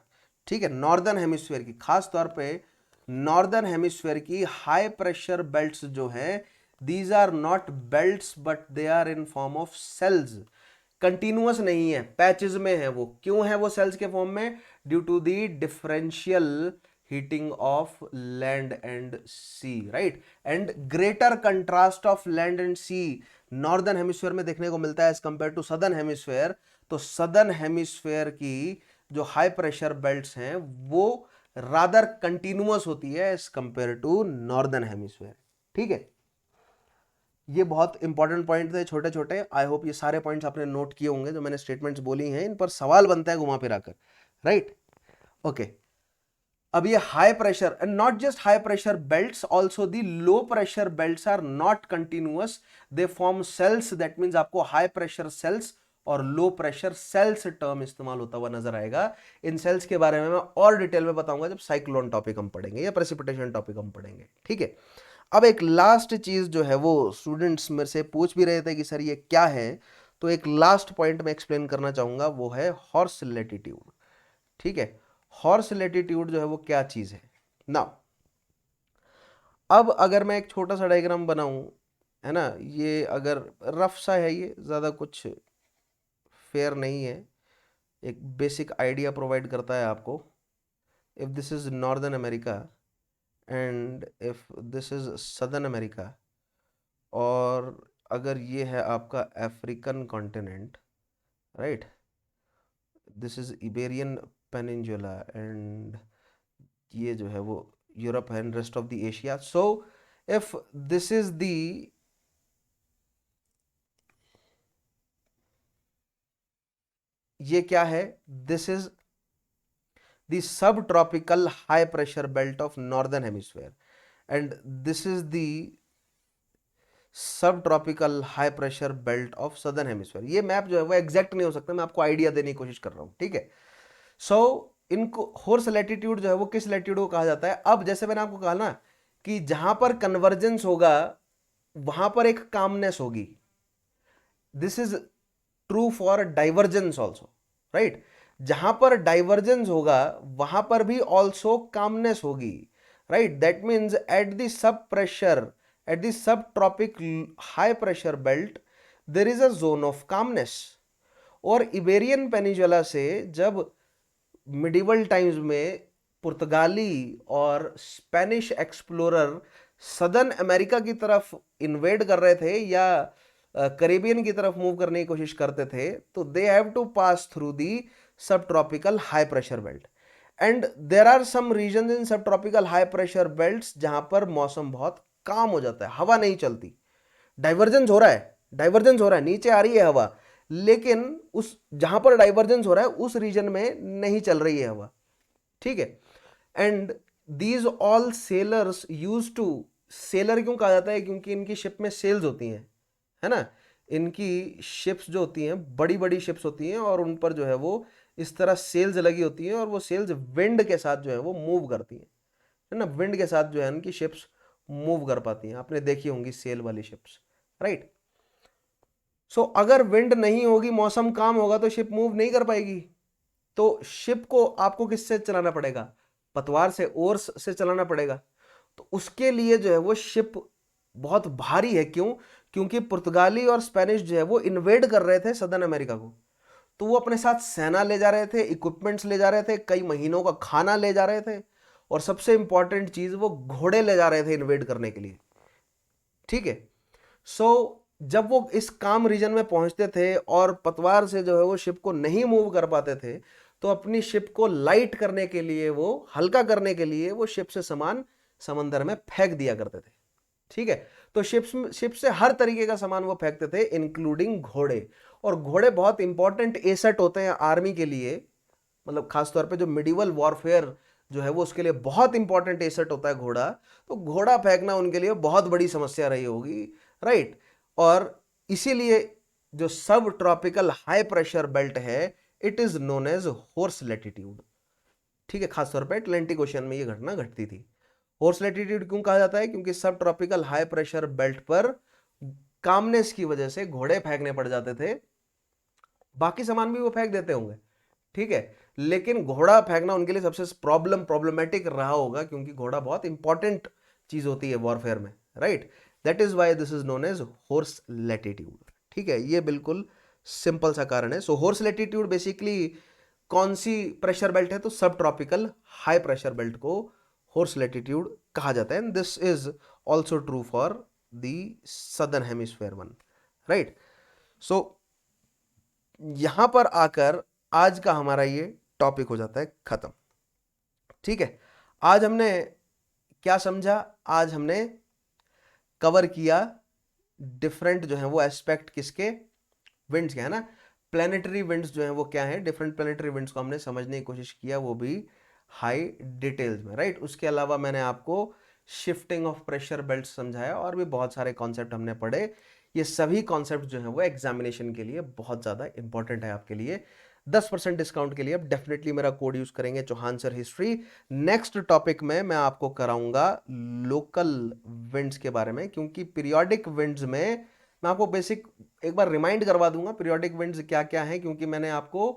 ठीक है, नॉर्दर्न हेमिस्फीयर की, खास तौर पे नॉर्दर्न हेमिस्फीयर की हाई प्रेशर बेल्ट्स जो है, these are not belts but they are in form of cells. Continuous नहीं है, पैचेस में है वो। क्यों है वो सेल्स के फॉर्म में? Due to the differential heating of land and sea, right. And greater contrast of land and sea northern hemisphere में देखने को मिलता है as compare to southern hemisphere. तो सदर्न हेमिस्फीयर की जो हाई प्रेशर बेल्ट्स हैं वो रादर कंटिन्यूअस होती है as compare to northern hemisphere, ठीक है। ये बहुत इंपॉर्टेंट पॉइंट थे छोटे छोटे। आई होप ये सारे पॉइंट्स आपने नोट किए होंगे जो मैंने स्टेटमेंट्स बोली हैं, इन पर सवाल बनता है घुमा फिरा कर, राइट। ओके, अब ये high pressure and not just high pressure belts, also the low pressure belts are not continuous, they form cells. That means आपको हाई प्रेशर सेल्स और लो प्रेशर सेल्स टर्म इस्तेमाल होता हुआ नजर आएगा। इन सेल्स के बारे में मैं और डिटेल में बताऊंगा जब साइक्लोन टॉपिक हम पढ़ेंगे या प्रेसिपिटेशन टॉपिक हम पढ़ेंगे, ठीक है। अब एक लास्ट चीज जो है वो स्टूडेंट्स मेरे से पूछ भी रहे थे कि सर ये क्या है, तो एक लास्ट पॉइंट में एक्सप्लेन करना चाहूंगा, वो है हॉर्स लैटिट्यूड, ठीक है। हॉर्स लैटिट्यूड जो है वो क्या चीज है ना। अब अगर मैं एक छोटा सा डायग्राम बनाऊं, है ना, ये अगर रफ सा है, ये ज़्यादा कुछ फेयर नहीं है, एक बेसिक आइडिया प्रोवाइड करता है आपको। If this is northern America and if this is southern America, और अगर ये है आपका African continent, right, this is Iberian peninsula, and ये जो है वो यूरोप है and rest of the Asia. So if this is the, ये क्या है, दिस इज द सब tropical high pressure belt of northern hemisphere and this is the सब tropical high pressure belt of southern hemisphere. ये मैप जो है वो एग्जैक्ट नहीं हो सकता, मैं आपको आइडिया देने की कोशिश कर रहा हूं, ठीक है। सो इनको हॉर्स लैटिट्यूड जो है वो किस लैटिट्यूड को कहा जाता है। अब जैसे मैंने आपको कहा ना कि जहां पर कन्वर्जेंस होगा वहां पर एक कामनेस होगी, this is true for divergence also, right. जहां पर डाइवर्जेंस होगा वहां पर भी ऑल्सो कामनेस होगी, right. That means at the sub pressure, at the sub tropic high pressure belt there is a zone of calmness. और इबेरियन पेनिजुला से जब मिडिवल टाइम्स में पुर्तगाली और स्पेनिश एक्सप्लोरर सदर्न अमेरिका की तरफ इन्वेड कर रहे थे या करेबियन की तरफ मूव करने की कोशिश करते थे, तो they have to pass through the sub tropical high pressure belt and there are some region in sub tropical high pressure belt जहां पर मौसम बहुत काम हो जाता है, हवा नहीं चलती, डाइवर्जेंस हो रहा है, डाइवर्जेंस हो रहा है, नीचे आ रही है हवा, लेकिन उस जहां पर डाइवर्जेंस हो रहा है उस रीजन में नहीं चल रही है हवा, ठीक है। And these all sailors use to, sailor क्यों कहा जाता है, क्योंकि इनकी शिप में सेल्स होती हैं, है ना। इनकी शिप्स जो होती हैं बड़ी बड़ी शिप्स होती हैं और उन पर जो है वो इस तरह सेल्स लगी होती हैं और वो सेल्स विंड के साथ जो है वो मूव करती हैं, है ना। विंड के साथ जो है उनकी शिप्स मूव कर पाती हैं, आपने देखी होंगी सेल वाली शिप्स, राइट। सो अगर विंड नहीं होगी, मौसम काम होगा तो शिप मूव नहीं कर पाएगी। तो शिप को आपको किससे चलाना पड़ेगा, पतवार से, ओर्स से चलाना पड़ेगा। तो उसके लिए जो है वो शिप बहुत भारी है, क्यों, क्योंकि पुर्तगाली और स्पेनिश जो है वो इन्वेड कर रहे थे सदर्न अमेरिका को, तो वो अपने साथ सेना ले जा रहे थे, इक्विपमेंट्स ले जा रहे थे, कई महीनों का खाना ले जा रहे थे, और सबसे इंपॉर्टेंट चीज वो घोड़े ले जा रहे थे इन्वेड करने के लिए, ठीक है। सो जब वो इस काम रीजन में पहुंचते थे और पतवार से जो है वो शिप को नहीं मूव कर पाते थे, तो अपनी शिप को लाइट करने के लिए, वो हल्का करने के लिए वो शिप से सामान समंदर में फेंक दिया करते थे, ठीक है। तो शिप से हर तरीके का सामान वो फेंकते थे इंक्लूडिंग घोड़े। और घोड़े बहुत इंपॉर्टेंट एसेट होते हैं आर्मी के लिए, मतलब खासतौर पे जो मिडिवल वॉरफेयर जो है वो उसके लिए बहुत इंपॉर्टेंट एसेट होता है घोड़ा। तो घोड़ा फेंकना उनके लिए बहुत बड़ी समस्या रही होगी, राइट। और इसीलिए जो sub tropical high pressure belt है it is known as horse latitude, ठीक है। खासतौर पर अटलांटिक ओशन में ये घटना घटती थी। हॉर्स लैटिट्यूड क्यों कहा जाता है, क्योंकि सब ट्रॉपिकल हाई प्रेशर बेल्ट पर कामनेस की वजह से घोड़े फेंकने पड़ जाते थे, बाकी सामान भी वो फेंक देते होंगे, ठीक है, लेकिन घोड़ा फेंकना उनके लिए सबसे प्रॉब्लमेटिक रहा होगा, क्योंकि घोड़ा बहुत इंपॉर्टेंट चीज होती है वॉरफेयर में, right. That is why this is known as horse latitude, ठीक है। ये बिल्कुल सिंपल सा कारण है। सो हॉर्स लैटिट्यूड बेसिकली कौन सी प्रेशर बेल्ट है, तो sub tropical high pressure belt को हॉर्स लैटिट्यूड कहा जाता है। This is also true for the southern hemisphere one, right. So यहां पर आकर आज का हमारा ये टॉपिक हो जाता है खत्म, ठीक है। आज हमने क्या समझा, आज हमने कवर किया डिफरेंट जो है वो एस्पेक्ट किसके, विंड्स के, है ना। प्लेनेटरी विंड्स जो है वो क्या है, डिफरेंट प्लेनेटरी विंड्स को हमने समझने की कोशिश किया, वो भी हाई डिटेल्स में, राइट। उसके अलावा मैंने आपको शिफ्टिंग ऑफ प्रेशर बेल्ट समझाया और भी बहुत सारे कॉन्सेप्ट हमने पढ़े। ये सभी कॉन्सेप्ट जो है वो एग्जामिनेशन के लिए बहुत ज़्यादा इंपॉर्टेंट है आपके लिए। 10% डिस्काउंट के लिए आप डेफिनेटली मेरा कोड यूज करेंगे, Chauhan sir history. Next topic में मैं आपको कराऊंगा लोकल विंड्स के बारे में, क्योंकि पीरियोडिक विंड्स में मैं आपको बेसिक एक बार रिमाइंड करवा दूंगा पीरियोडिक विंड्स क्या क्या है, क्योंकि मैंने आपको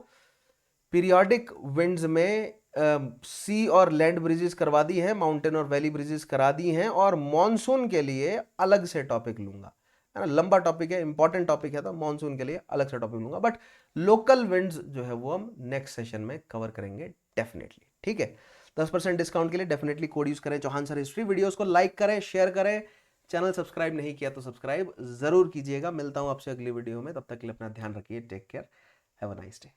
पीरियोडिक विंड्स में सी और लैंड ब्रिजेस करवा दी है, माउंटेन और वैली ब्रिजेस करा दी हैं, और मॉनसून के लिए अलग से टॉपिक लूंगा, है ना। लंबा टॉपिक है, इंपॉर्टेंट टॉपिक है, तो मॉनसून के लिए अलग से टॉपिक लूंगा, बट लोकल विंड्स जो है वो हम नेक्स्ट सेशन में कवर करेंगे डेफिनेटली, ठीक है। 10% डिस्काउंट के लिए डेफिनेटली कोड यूज करें, चौहान सर हिस्ट्री। वीडियोस को लाइक करें, शेयर करें, चैनल सब्सक्राइब नहीं किया तो सब्सक्राइब जरूर कीजिएगा। मिलता हूं आपसे अगली वीडियो में, तब तक के लिए अपना ध्यान रखिए। Take care, have a nice day.